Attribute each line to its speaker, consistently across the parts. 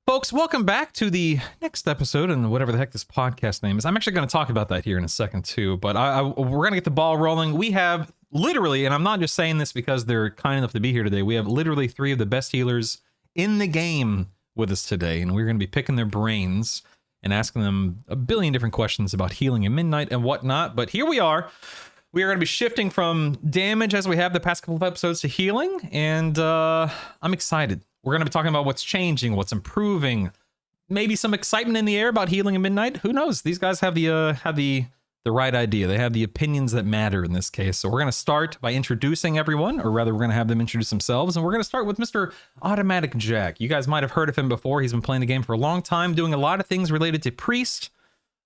Speaker 1: Folks, welcome back to the next episode and whatever the heck this podcast name is. I'm actually going to talk about that here in a second too, but we're going to get the ball rolling. We have literally, and I'm not just saying this because they're kind enough to be here today, we have literally 3 of the best healers in the game with us today, and we're going to be picking their brains and asking them a billion different questions about healing at midnight and whatnot. But here we are. We are going to be shifting from damage as we have the past couple of episodes to healing, and I'm excited. We're going to be talking about what's changing, what's improving, maybe some excitement in the air about healing at midnight. Who knows? These guys have the right idea. They have the opinions that matter in this case. So we're going to start by introducing everyone, or rather we're going to have them introduce themselves. And we're going to start with Mr. AutomaticJak. You guys might have heard of him before. He's been playing the game for a long time, doing a lot of things related to Priest,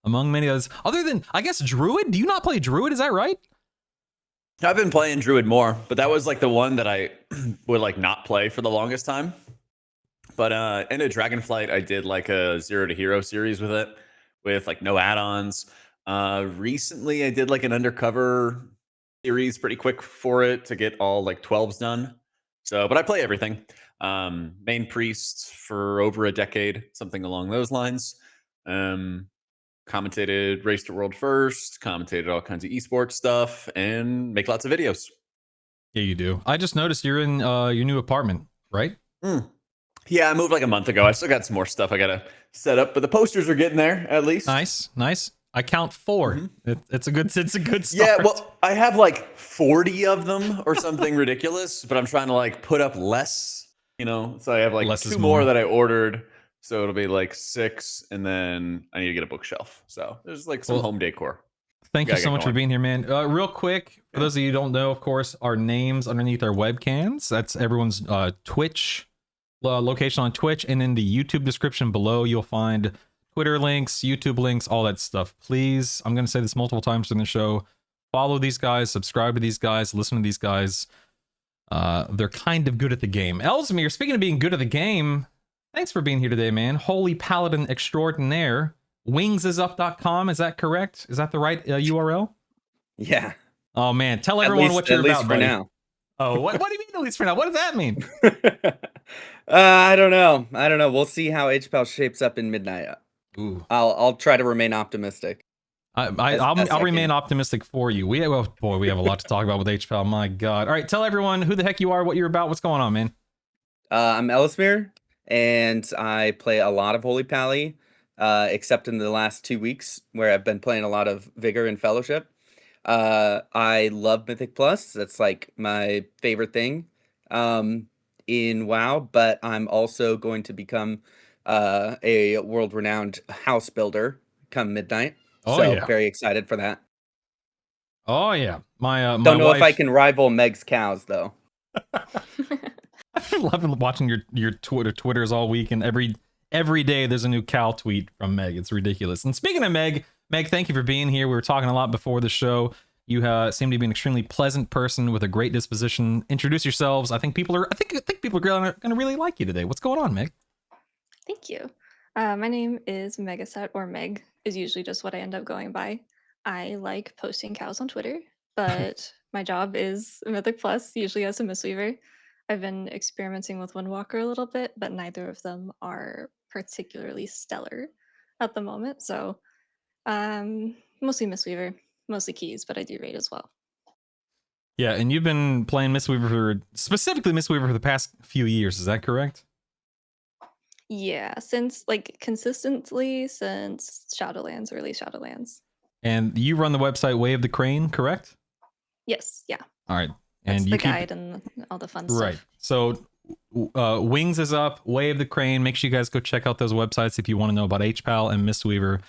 Speaker 1: among many others. Other than, I guess, Druid? Do you not play Druid? Is that right?
Speaker 2: I've been playing Druid more, but that was like the one that I would like not play for the longest time. But in a Dragonflight, I did like a 0 to Hero series with it, with like no add-ons. Recently, I did like an undercover series pretty quick for it to get all like 12s done. So, but I play everything. Main Priest for over a decade, something along those lines. Commentated Race to World First, commentated all kinds of esports stuff, and make lots of videos.
Speaker 1: Yeah, you do. I just noticed you're in your new apartment, right?
Speaker 2: Yeah, I moved like a month ago. I still got some more stuff I gotta set up, but the posters are getting there at least.
Speaker 1: Nice. I count 4. It's a good start.
Speaker 2: Yeah, well, I have like 40 of them or something ridiculous, but I'm trying to like put up less, so I have like less 2 more that I ordered. So it'll be like 6, and then I need to get a bookshelf. So there's like some home decor.
Speaker 1: Thank you so much for being here, man. Real quick, for those of you who don't know, of course, our names underneath our webcams. That's everyone's Twitch location on Twitch, and in the YouTube description below, you'll find Twitter links, YouTube links, all that stuff. Please, I'm going to say this multiple times during the show. Follow these guys, subscribe to these guys, listen to these guys. They're kind of good at the game. Ellesmere, speaking of being good at the game, thanks for being here today, man. Holy Paladin extraordinaire. Wingsup.com, is that correct? Is that the right URL?
Speaker 3: Yeah.
Speaker 1: Oh man, tell everyone what you're about, buddy.
Speaker 3: Now.
Speaker 1: Oh, what do you mean at least for now? What does that mean?
Speaker 3: I don't know. We'll see how HPAL shapes up in midnight.
Speaker 1: Ooh.
Speaker 3: I'll try to remain optimistic.
Speaker 1: I'll remain optimistic for you. We have a lot to talk about with HPAL. My God. All right, tell everyone who the heck you are, what you're about, what's going on, man.
Speaker 3: I'm Ellesmere, and I play a lot of Holy Pally, except in the last 2 weeks where I've been playing a lot of Vigor and Fellowship. I love Mythic Plus. That's like my favorite thing in WoW, but I'm also going to become a world-renowned house builder come midnight. Very excited for that.
Speaker 1: Oh yeah. My
Speaker 3: don't know if I can rival Meg's cows though.
Speaker 1: I've been loving watching your Twitters all week, and every day there's a new cow tweet from Meg. It's ridiculous. And speaking of Meg, thank you for being here. We were talking a lot before the show. You seem to be an extremely pleasant person with a great disposition. Introduce yourselves. I think people are going to really like you today. What's going on, Meg?
Speaker 4: Thank you. My name is Megasett, or Meg is usually just what I end up going by. I like posting cows on Twitter, but my job is Mythic Plus, usually as a Mistweaver. I've been experimenting with Windwalker a little bit, but neither of them are particularly stellar at the moment. So mostly Mistweaver, mostly keys, but I do raid as well.
Speaker 1: Yeah, and you've been playing specifically Mistweaver for the past few years, is that correct?
Speaker 4: Yeah, consistently since Shadowlands, early Shadowlands.
Speaker 1: And you run the website Way of the Crane, correct?
Speaker 4: Yes, yeah.
Speaker 1: All right.
Speaker 4: And the guide and all the fun stuff.
Speaker 1: Right. So Wings is up, Way of the Crane. Make sure you guys go check out those websites if you want to know about HPAL and Mistweaver.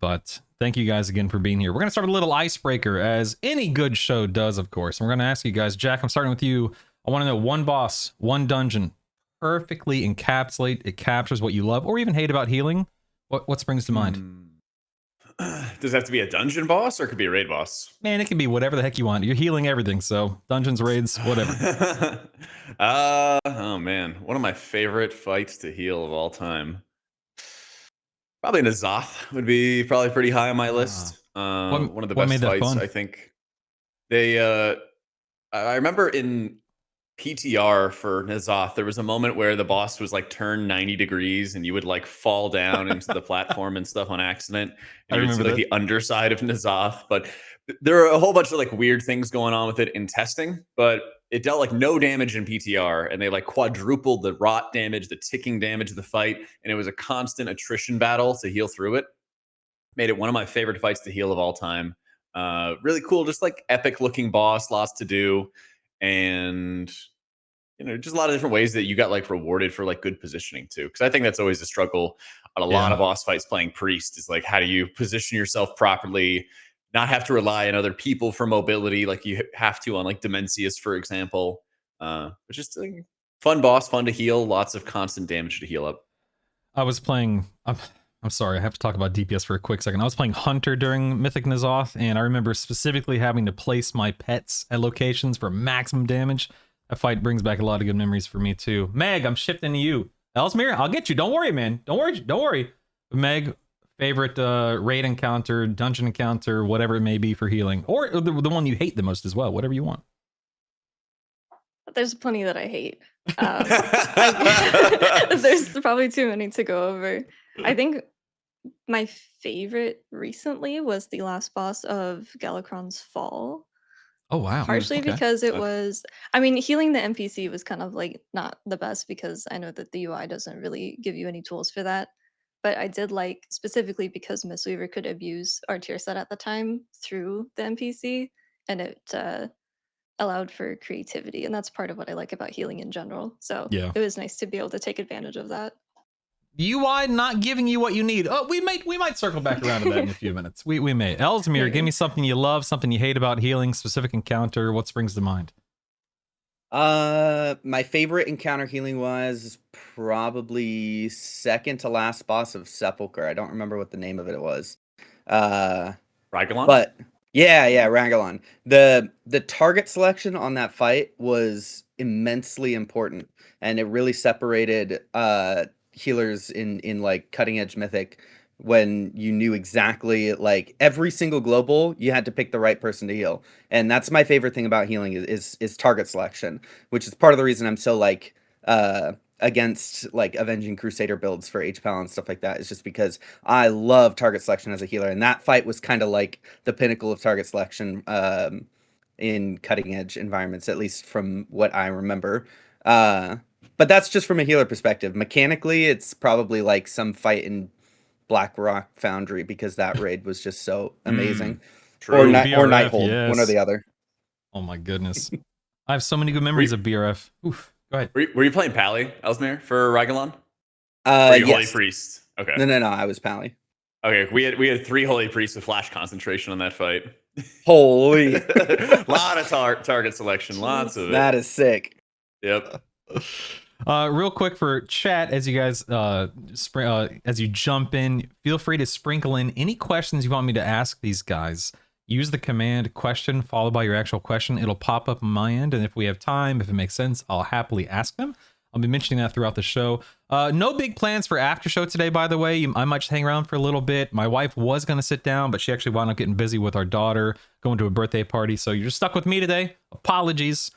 Speaker 1: But thank you guys again for being here. We're going to start a little icebreaker, as any good show does, of course. And we're going to ask you guys, Jak, I'm starting with you. I want to know one boss, one dungeon, perfectly it captures what you love or even hate about healing. What springs to mind?
Speaker 2: Does it have to be a dungeon boss, or it could be a raid boss?
Speaker 1: Man, it can be whatever the heck you want. You're healing everything, so dungeons, raids, whatever.
Speaker 2: Oh man, one of my favorite fights to heal of all time. Probably N'Zoth would be probably pretty high on my list. One of the best fights, I think. I remember in PTR for N'Zoth, there was a moment where the boss was like turned 90 degrees and you would like fall down into the platform and stuff on accident.
Speaker 1: I
Speaker 2: And you would see
Speaker 1: remember
Speaker 2: like
Speaker 1: that.
Speaker 2: the underside of N'Zoth. But there are a whole bunch of like weird things going on with it in testing. But it dealt like no damage in PTR. And they like quadrupled the rot damage, the ticking damage of the fight. And it was a constant attrition battle to heal through it. Made it one of my favorite fights to heal of all time. Really cool, just like epic looking boss, lots to do. And just a lot of different ways that you got like rewarded for like good positioning too. Because I think that's always a struggle on a lot of boss fights playing priest is like, how do you position yourself properly, not have to rely on other people for mobility like you have to on like Dimensius, for example. But just like, fun boss, fun to heal, lots of constant damage to heal up.
Speaker 1: I was playing. I'm sorry, I have to talk about DPS for a quick second. I was playing Hunter during Mythic N'Zoth, and I remember specifically having to place my pets at locations for maximum damage. That fight brings back a lot of good memories for me too. Meg, I'm shifting to you. Ellesmere, I'll get you. Don't worry, man. Don't worry. Meg, favorite raid encounter, dungeon encounter, whatever it may be for healing, or the one you hate the most as well. Whatever you want.
Speaker 4: There's plenty that I hate. There's probably too many to go over. I think my favorite recently was the last boss of Galakron's Fall.
Speaker 1: Oh wow.
Speaker 4: Partially
Speaker 1: Okay.
Speaker 4: because it was, I mean, healing the NPC was kind of like not the best because I know that the UI doesn't really give you any tools for that. But I did like specifically because Mistweaver could abuse our tier set at the time through the NPC, and it allowed for creativity, and that's part of what I like about healing in general. So
Speaker 1: Yeah.
Speaker 4: it was nice to be able to take advantage of that.
Speaker 1: UI not giving you what you need. Oh, we might circle back around to that in a few minutes. We may. Ellesmere, give me something you love, something you hate about healing, specific encounter. What springs to mind?
Speaker 3: My favorite encounter healing was probably second to last boss of Sepulchre. I don't remember what the name of it was.
Speaker 2: Ragalon?
Speaker 3: But yeah, Ragalon. The target selection on that fight was immensely important, and it really separated healers in like cutting edge mythic when you knew exactly like every single global you had to pick the right person to heal. And that's my favorite thing about healing is target selection, which is part of the reason I'm so like against like avenging crusader builds for HPAL and stuff like that, is just because I love target selection as a healer, and that fight was kind of like the pinnacle of target selection in cutting edge environments, at least from what I remember. But that's just from a healer perspective. Mechanically, it's probably like some fight in Black Rock Foundry, because that raid was just so amazing.
Speaker 2: True.
Speaker 3: Or
Speaker 1: BRF,
Speaker 3: Nighthold,
Speaker 1: yes.
Speaker 3: one or the other.
Speaker 1: Oh my goodness. I have so many good memories of BRF. Oof. Go ahead.
Speaker 2: Were you playing Pally, Ellesmere, for Ragalon? Or you Holy
Speaker 3: Yes.
Speaker 2: Priest? Okay.
Speaker 3: No, I was Pally.
Speaker 2: Okay, we had 3 Holy Priests with flash concentration on that fight.
Speaker 3: Holy.
Speaker 2: Lot of target selection, lots of it.
Speaker 3: That is sick.
Speaker 2: Yep.
Speaker 1: Real quick for chat, as you guys as you jump in, feel free to sprinkle in any questions you want me to ask these guys. Use the command question followed by your actual question. It'll pop up on my end, and if we have time, if it makes sense, I'll happily ask them. I'll be mentioning that throughout the show. No big plans for after show today, by the way. I might just hang around for a little bit. My wife was going to sit down, but she actually wound up getting busy with our daughter, going to a birthday party. So you're stuck with me today. Apologies.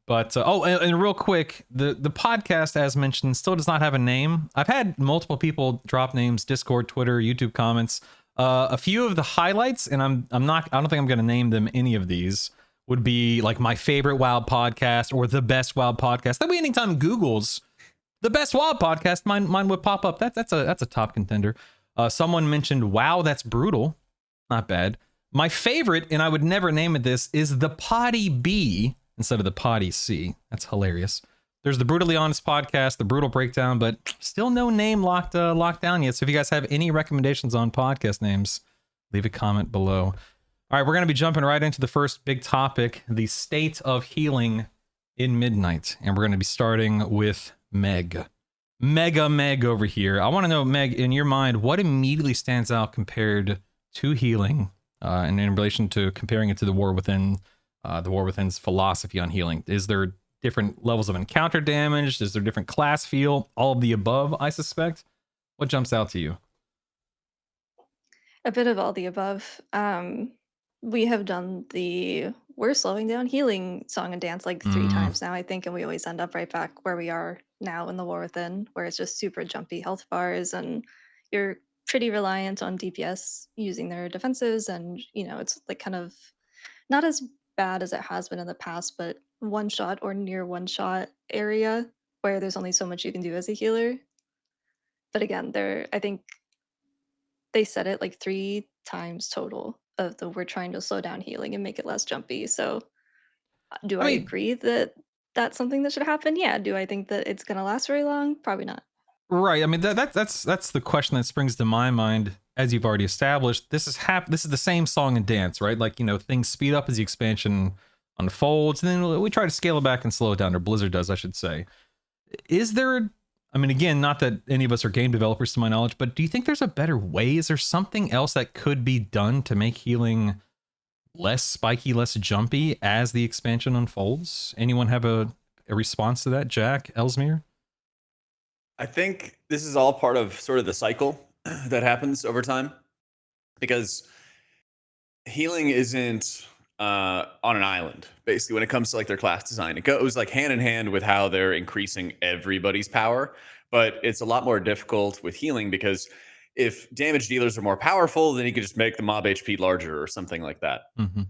Speaker 1: But, and real quick, the podcast, as mentioned, still does not have a name. I've had multiple people drop names, Discord, Twitter, YouTube comments. A few of the highlights, and I don't think I'm going to name them, any of these, would be like my favorite WoW podcast or the best WoW podcast. That way, anytime Google's the best WoW podcast, mine would pop up. That's a top contender. Someone mentioned, wow, that's brutal. Not bad. My favorite, and I would never name it this, is the Potty B instead of the Potty C. That's hilarious. There's the Brutally Honest podcast, the Brutal Breakdown, but still no name locked down yet. So if you guys have any recommendations on podcast names, leave a comment below. All right, we're going to be jumping right into the first big topic, the state of healing in Midnight. And we're going to be starting with Meg. Mega Meg over here. I want to know, Meg, in your mind, what immediately stands out compared to healing and in relation to comparing it to the War Within, the War Within's philosophy on healing? Is there different levels of encounter damage? Is there different class feel? All of the above, I suspect. What jumps out to you?
Speaker 4: A bit of all the above. We have done the we're slowing down healing song and dance like 3 times now, I think, and we always end up right back where we are now in the War Within, where it's just super jumpy health bars, and you're pretty reliant on DPS using their defenses, and it's like kind of not as bad as it has been in the past, but one shot or near one shot area where there's only so much you can do as a healer. But again, I think they said it like 3 times total of the we're trying to slow down healing and make it less jumpy. So, do
Speaker 1: I
Speaker 4: I
Speaker 1: mean,
Speaker 4: agree that that's something that should happen? Yeah. Do I think that it's going to last very long? Probably not.
Speaker 1: right. I mean, that's the question that springs to my mind. As you've already established, this is the same song and dance, right? Like, things speed up as the expansion unfolds, and then we try to scale it back and slow it down, or Blizzard does, I should say. Is there, I mean, again, not that any of us are game developers to my knowledge, but do you think there's a better way? Is there something else that could be done to make healing less spiky, less jumpy as the expansion unfolds? Anyone have a response to that? Jak, Ellesmere?
Speaker 2: I think this is all part of sort of the cycle that happens over time, because healing isn't on an island. Basically, when it comes to like their class design, it goes like hand in hand with how they're increasing everybody's power. But it's a lot more difficult with healing, because if damage dealers are more powerful, then you could just make the mob HP larger or something like that.
Speaker 1: Mm-hmm.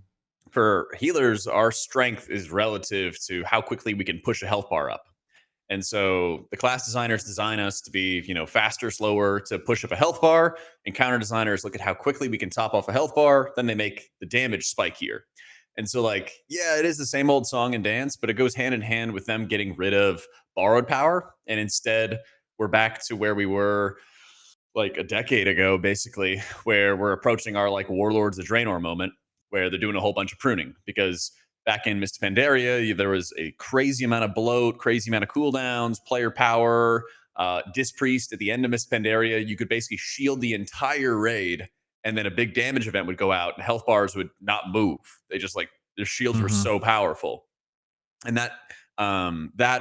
Speaker 2: For healers, our strength is relative to how quickly we can push a health bar up. And so the class designers design us to be, faster, slower, to push up a health bar. And counter designers look at how quickly we can top off a health bar. Then they make the damage spikier. And so, like, yeah, it is the same old song and dance, but it goes hand in hand with them getting rid of borrowed power. And instead, we're back to where we were like a decade ago, basically, where we're approaching our like Warlords of Draenor moment, where they're doing a whole bunch of pruning. Because back in Mist Pandaria, there was a crazy amount of bloat, crazy amount of cooldowns, player power, Dispriest at the end of Mist Pandaria. You could basically shield the entire raid, and then a big damage event would go out, and health bars would not move. They just like their shields were so powerful, and that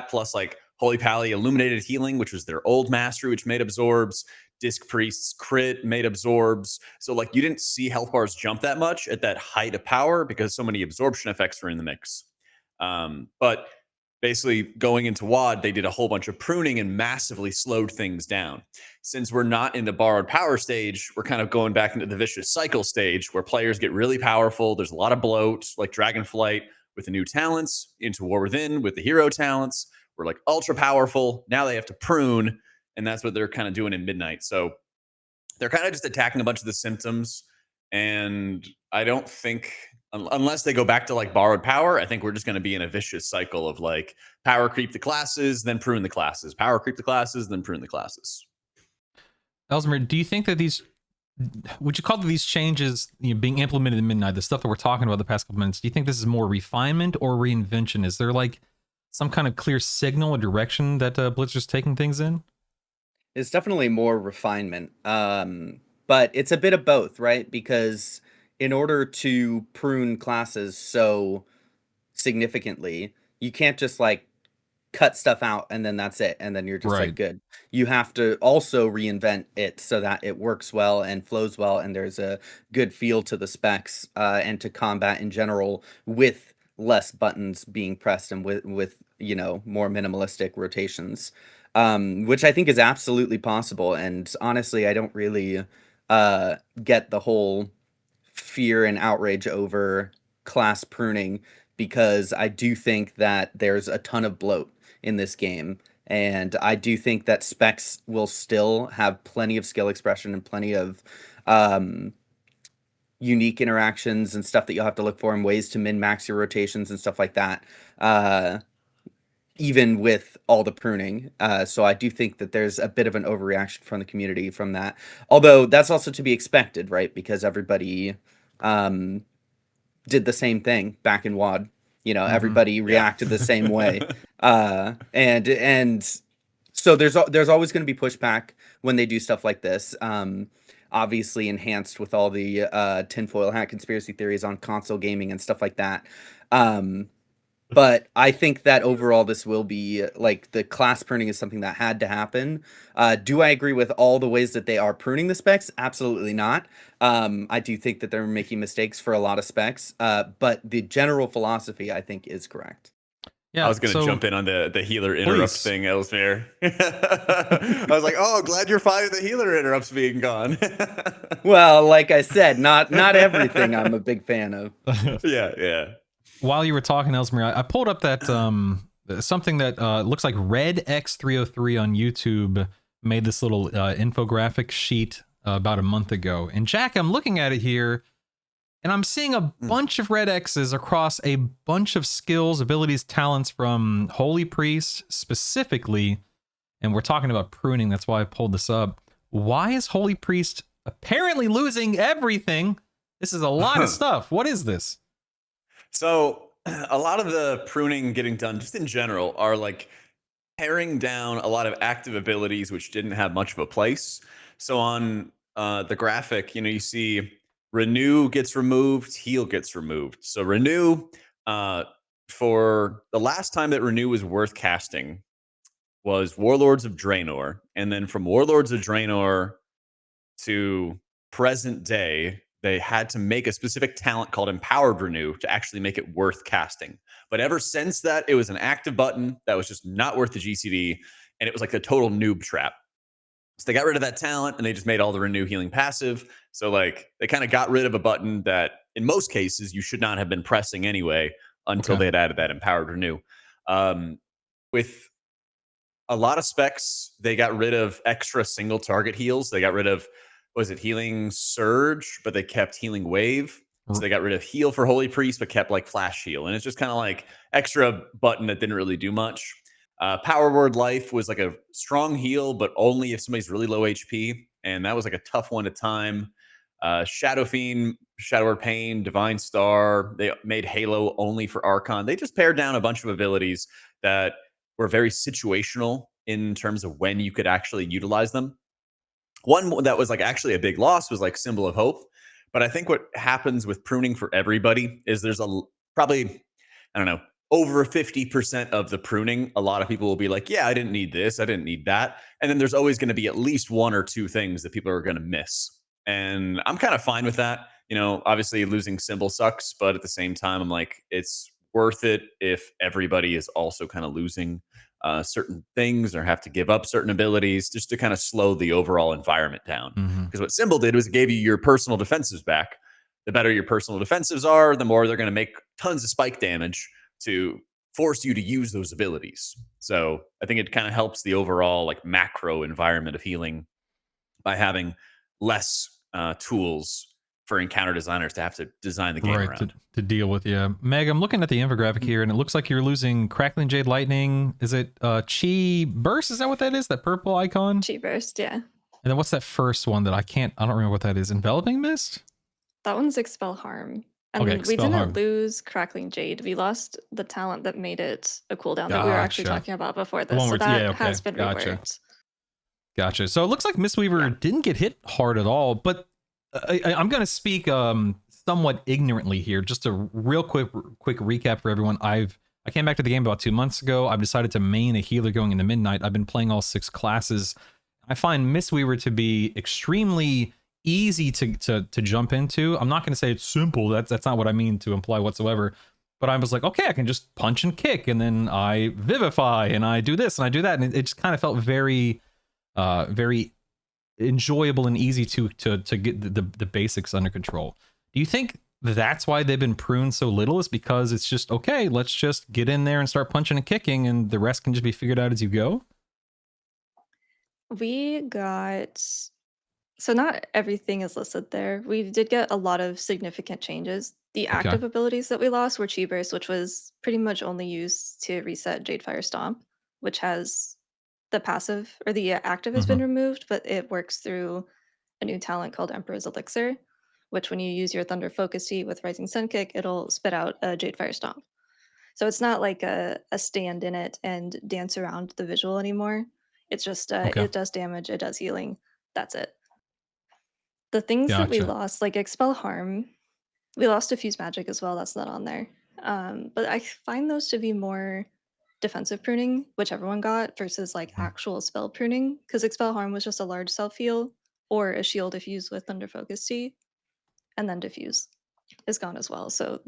Speaker 2: plus like Holy Pally Illuminated Healing, which was their old mastery, which made absorbs. Disc Priest's crit made absorbs. So like you didn't see health bars jump that much at that height of power because so many absorption effects were in the mix. But basically going into WoD, they did a whole bunch of pruning and massively slowed things down. Since we're not in the borrowed power stage, we're kind of going back into the vicious cycle stage where players get really powerful. There's a lot of bloat, like Dragonflight with the new talents, into War Within with the hero talents. We're like ultra powerful. Now they have to prune. And that's what they're kind of doing in Midnight. So they're kind of just attacking a bunch of the symptoms. And I don't think, unless they go back to like borrowed power, I think we're just going to be in a vicious cycle of like power creep the classes, then prune the classes, power creep the classes, then prune the classes.
Speaker 1: Ellesmere, do you think that would you call these changes being implemented in Midnight, the stuff that we're talking about the past couple minutes, do you think this is more refinement or reinvention? Is there like some kind of clear signal or direction that Blizzard's taking things in?
Speaker 3: It's definitely more refinement, but it's a bit of both, right? Because in order to prune classes so significantly, you can't just like cut stuff out and then that's it, and then you're just like good. You have to also reinvent it so that it works well and flows well, and there's a good feel to the specs and to combat in general, with less buttons being pressed and with more minimalistic rotations. Which I think is absolutely possible. And honestly, I don't really get the whole fear and outrage over class pruning, because I do think that there's a ton of bloat in this game. And I do think that specs will still have plenty of skill expression and plenty of unique interactions and stuff that you'll have to look for, and ways to min-max your rotations and stuff like that. Even with all the pruning. So I do think that there's a bit of an overreaction from the community from that. Although that's also to be expected, right? Because everybody did the same thing back in WoD. Everybody reacted the same way. And so there's always going to be pushback when they do stuff like this. Obviously enhanced with all the tinfoil hat conspiracy theories on console gaming and stuff like that. But I think that overall this will be like the class pruning is something that had to happen. Do I agree with all the ways that they are pruning the specs? Absolutely not. I do think that they're making mistakes for a lot of specs, but the general philosophy I think is correct.
Speaker 1: Yeah,
Speaker 2: I was going to
Speaker 1: so
Speaker 2: jump in on the healer interrupt
Speaker 1: please.
Speaker 2: thing, Ellesmere. I was like, oh, glad you're fine with the healer interrupts being gone.
Speaker 3: Well, like I said, not everything I'm a big fan of.
Speaker 2: Yeah.
Speaker 1: While you were talking, Ellesmere, I pulled up that something that looks like Red X303 on YouTube made this little infographic sheet about a month ago. And Jak, I'm looking at it here, and I'm seeing a bunch of red X's across a bunch of skills, abilities, talents from Holy Priest specifically. And we're talking about pruning. That's why I pulled this up. Why is Holy Priest apparently losing everything? This is a lot of stuff. What is this?
Speaker 2: So a lot of the pruning getting done just in general are like paring down a lot of active abilities which didn't have much of a place. So on the graphic, you see renew gets removed, heal gets removed. So renew, for the last time that renew was worth casting was Warlords of Draenor. And then from Warlords of Draenor to present day, they had to make a specific talent called Empowered Renew to actually make it worth casting. But ever since that, it was an active button that was just not worth the GCD, and it was like the total noob trap. So they got rid of that talent, and they just made all the Renew healing passive. So like they kind of got rid of a button that, in most cases, you should not have been pressing anyway until they had added that Empowered Renew. With a lot of specs, they got rid of extra single target heals. They got rid of, was it healing surge, but they kept healing wave. So they got rid of heal for Holy Priest, but kept like flash heal. And it's just kind of like extra button that didn't really do much. Power Word Life was like a strong heal, but only if somebody's really low HP. And that was like a tough one to time. Shadow Fiend, Shadow Word Pain, Divine Star. They made Halo only for Archon. They just pared down a bunch of abilities that were very situational in terms of when you could actually utilize them. One that was like actually a big loss was like Symbol of Hope. But I think what happens with pruning for everybody is there's probably, I don't know, over 50% of the pruning, a lot of people will be like, yeah, I didn't need this, I didn't need that. And then there's always going to be at least one or two things that people are going to miss. And I'm kind of fine with that. Obviously losing Symbol sucks, but at the same time, I'm like, it's worth it if everybody is also kind of losing certain things or have to give up certain abilities just to kind of slow the overall environment down. Because what Symbol did was it gave you your personal defensives back. The better your personal defensives are, the more they're going to make tons of spike damage to force you to use those abilities. So I think it kind of helps the overall like macro environment of healing by having less tools for encounter designers to have to design the game around.
Speaker 1: To deal with. Yeah, Meg, I'm looking at the infographic here, and it looks like you're losing Crackling Jade Lightning. Is it Chi Burst? Is that what that is? That purple icon?
Speaker 4: Chi Burst, yeah.
Speaker 1: And then what's that first one that I don't remember what that is? Enveloping Mist?
Speaker 4: That one's Expel Harm. And
Speaker 1: Okay,
Speaker 4: we
Speaker 1: Expel
Speaker 4: didn't
Speaker 1: Harm.
Speaker 4: lose Crackling Jade. We lost the talent that made it a cooldown that we were actually
Speaker 1: Gotcha.
Speaker 4: talking about before
Speaker 1: The
Speaker 4: this.
Speaker 1: one
Speaker 4: So
Speaker 1: where
Speaker 4: that has been
Speaker 1: Gotcha.
Speaker 4: reworked.
Speaker 1: Gotcha. So it looks like Mistweaver didn't get hit hard at all, but I'm going to speak somewhat ignorantly here. Just a real quick recap for everyone. I came back to the game about 2 months ago. I've decided to main a healer going into midnight. I've been playing all 6 classes. I find Mistweaver to be extremely easy to jump into. I'm not going to say it's simple. That's not what I mean to imply whatsoever. But I was like, okay, I can just punch and kick, and then I vivify, and I do this and I do that, and it just kind of felt very enjoyable and easy to get the basics under control. Do you think that's why they've been pruned so little, is because it's just, okay, let's just get in there and start punching and kicking, and the rest can just be figured out as you go?
Speaker 4: We got, so not everything is listed there. We did get a lot of significant changes. The active abilities that we lost were Chi Burst, which was pretty much only used to reset Jadefire Stomp, which has the passive, or the active has been removed, but it works through a new talent called Emperor's Elixir, which when you use your Thunder Focus Heat with Rising Sun Kick, it'll spit out a Jadefire Stomp. So it's not like a stand in it and dance around the visual anymore. It's just it does damage, it does healing. That's it. The things that we lost, like Expel Harm, we lost Diffuse Magic as well. That's not on there. But I find those to be more defensive pruning, which everyone got, versus like actual spell pruning, because Expel Harm was just a large self heal or a shield if used with Thunder Focus Tea, and then Diffuse is gone as well. So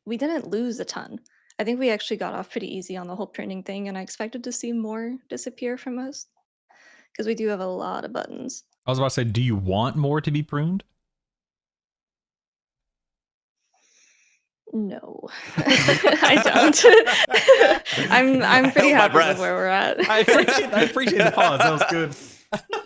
Speaker 4: we didn't lose a ton. I think we actually got off pretty easy on the whole pruning thing, and I expected to see more disappear from us because we do have a lot of buttons.
Speaker 1: I was about to say, do you want more to be pruned?
Speaker 4: No, I don't. I'm pretty
Speaker 2: held my
Speaker 4: happy
Speaker 2: breath.
Speaker 4: with where we're at.
Speaker 1: I appreciate the pause. That was good.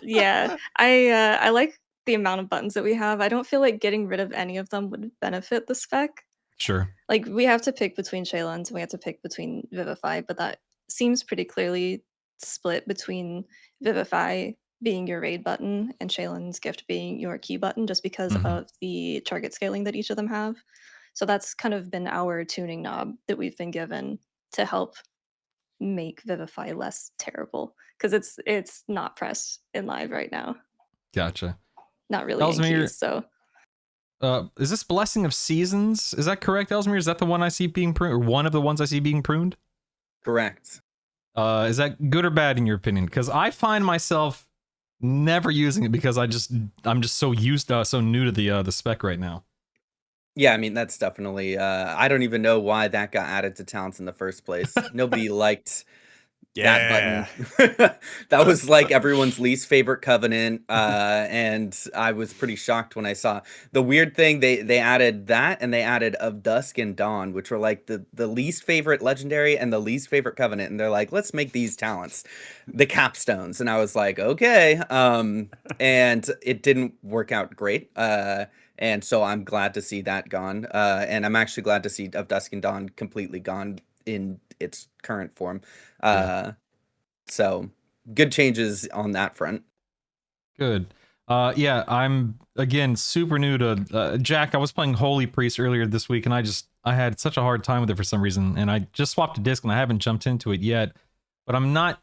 Speaker 4: Yeah, I like the amount of buttons that we have. I don't feel like getting rid of any of them would benefit the spec.
Speaker 1: Sure.
Speaker 4: Like, we have to pick between Shaylens and we have to pick between Vivify, but that seems pretty clearly split between Vivify being your raid button and Shaylen's Gift being your key button, just because of the target scaling that each of them have. So that's kind of been our tuning knob that we've been given to help make Vivify less terrible, because it's not pressed in live right now.
Speaker 1: Gotcha.
Speaker 4: Not really in
Speaker 1: Ellesmere,
Speaker 4: keys, so
Speaker 1: is this Blessing of Seasons? Is that correct, Ellesmere? Is that the one I see being pruned, or one of the ones I see being pruned?
Speaker 3: Correct.
Speaker 1: Is that good or bad in your opinion? Because I find myself never using it because I'm just so new to the spec right now.
Speaker 3: Yeah, I mean, that's definitely, I don't even know why that got added to talents in the first place. Nobody liked that button. That was like everyone's least favorite covenant, and I was pretty shocked when I saw the weird thing. They added that, and they added Of Dusk and Dawn, which were like the least favorite legendary and the least favorite covenant, and they're like, let's make these talents the capstones. And I was like, okay, and it didn't work out great. And so I'm glad to see that gone, and I'm actually glad to see Of Dusk and Dawn completely gone in its current form. So good changes on that front.
Speaker 1: Good. Yeah, I'm again super new to Jak. I was playing Holy Priest earlier this week, and I had such a hard time with it for some reason, and I just swapped a disc, and I haven't jumped into it yet. But I'm not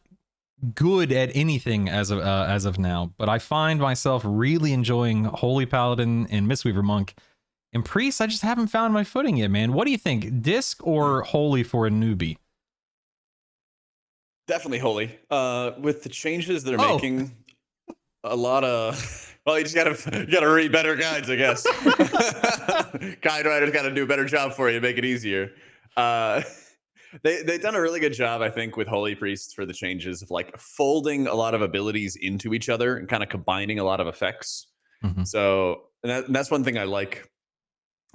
Speaker 1: good at anything as of now. But I find myself really enjoying Holy Paladin and Mistweaver Monk. And Priest, I just haven't found my footing yet, man. What do you think, disc or Holy for a newbie?
Speaker 2: Definitely Holy. With the changes they're making, a lot of well, you gotta read better guides, I guess. Guide writers gotta do a better job for you, make it easier. They've done a really good job, I think, with Holy Priests for the changes of like folding a lot of abilities into each other and kind of combining a lot of effects. So and that's one thing I like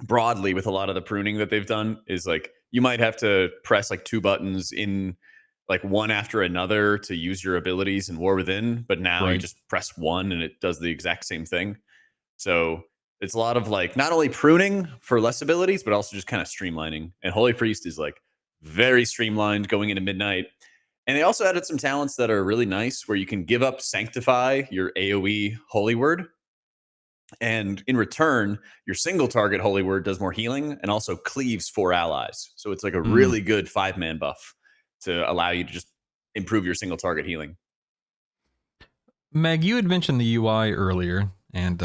Speaker 2: broadly with a lot of the pruning that they've done is like you might have to press like two buttons in like one after another to use your abilities in War Within, but now you just press one and it does the exact same thing. So it's a lot of like not only pruning for less abilities, but also just kind of streamlining. And Holy Priest is like very streamlined going into midnight. And they also added some talents that are really nice where you can give up Sanctify, your AoE Holy Word. And in return, your single target Holy Word does more healing and also cleaves 4 allies. So it's like a really good 5-man buff to allow you to just improve your single target healing.
Speaker 1: Meg, you had mentioned the UI earlier, and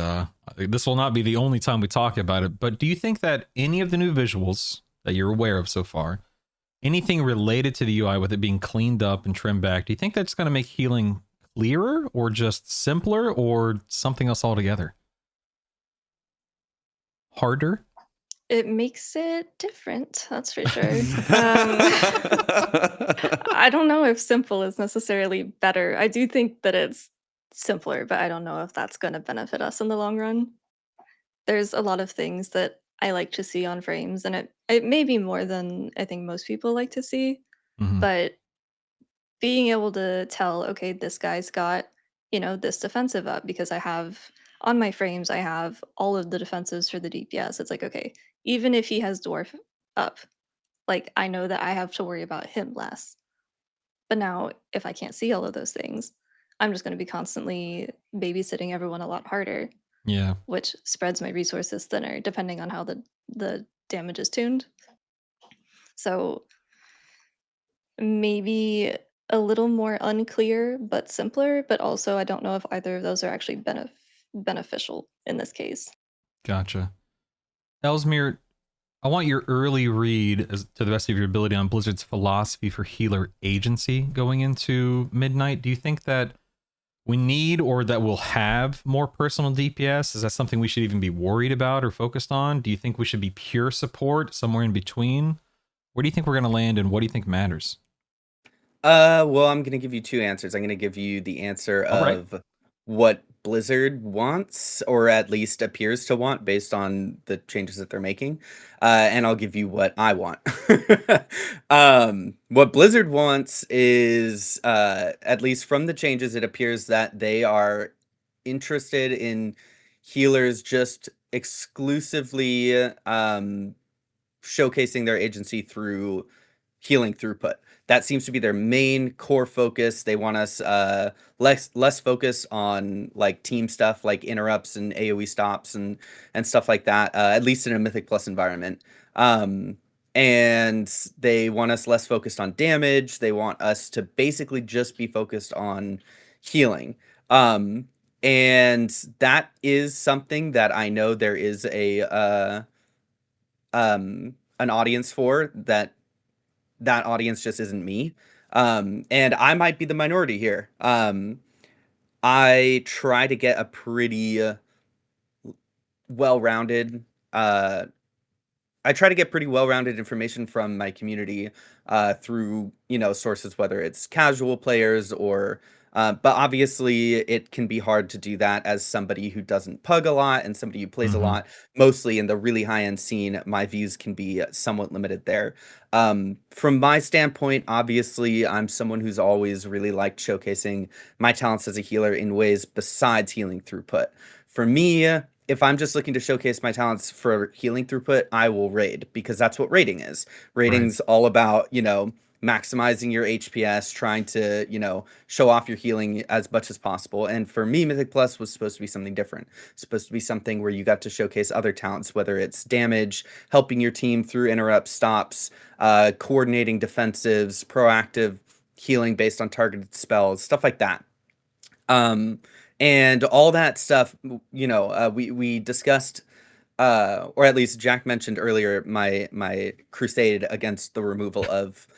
Speaker 1: this will not be the only time we talk about it, but do you think that any of the new visuals that you're aware of so far, anything related to the UI with it being cleaned up and trimmed back, do you think that's going to make healing clearer or just simpler or something else altogether? Harder?
Speaker 4: it makes it different, that's for sure. I don't know if simple is necessarily better. I do think that it's simpler, but I don't know if that's going to benefit us in the long run. There's a lot of things that I like to see on frames, and it may be more than I think most people like to see, but being able to tell, okay, this guy's got, this defensive up because I have on my frames, I have all of the defensives for the DPS. It's like, okay, even if he has dwarf up, like I know that I have to worry about him less. But now if I can't see all of those things, I'm just going to be constantly babysitting everyone a lot harder.
Speaker 1: Yeah.
Speaker 4: Which spreads my resources thinner depending on how the damage is tuned. So maybe a little more unclear but simpler, but also I don't know if either of those are actually beneficial in this case.
Speaker 1: Gotcha. Ellesmere, I want your early read as to the best of your ability on Blizzard's philosophy for healer agency going into Midnight. Do you think that we need or that we'll have more personal DPS? Is that something we should even be worried about or focused on? Do you think we should be pure support, somewhere in between? Where do you think we're going to land, and what do you think matters?
Speaker 3: Well, I'm gonna give you two answers. I'm gonna give you the answer
Speaker 1: All right.
Speaker 3: of what Blizzard wants, or at least appears to want, based on the changes that they're making. And I'll give you what I want. What Blizzard wants is, at least from the changes, it appears that they are interested in healers just exclusively showcasing their agency through healing throughput. That seems to be their main core focus. They want us less focus on like team stuff like interrupts and AoE stops and stuff like that, at least in a Mythic Plus environment. And they want us less focused on damage. They want us to basically just be focused on healing. And that is something that I know there is an audience for. That audience just isn't me. And I might be the minority here. I try to get a pretty well-rounded information from my community through, sources, whether it's casual players or but obviously it can be hard to do that as somebody who doesn't pug a lot and somebody who plays a lot, mostly in the really high-end scene. My views can be somewhat limited there. From my standpoint, obviously, I'm someone who's always really liked showcasing my talents as a healer in ways besides healing throughput. For me, if I'm just looking to showcase my talents for healing throughput, I will raid, because that's what raiding is. Raiding's all about, maximizing your HPS, trying to, show off your healing as much as possible. And for me, Mythic Plus was supposed to be something different. It's supposed to be something where you got to showcase other talents, whether it's damage, helping your team through interrupts, stops, coordinating defensives, proactive healing based on targeted spells, stuff like that. And all that stuff, we discussed, or at least Jak mentioned earlier, my crusade against the removal of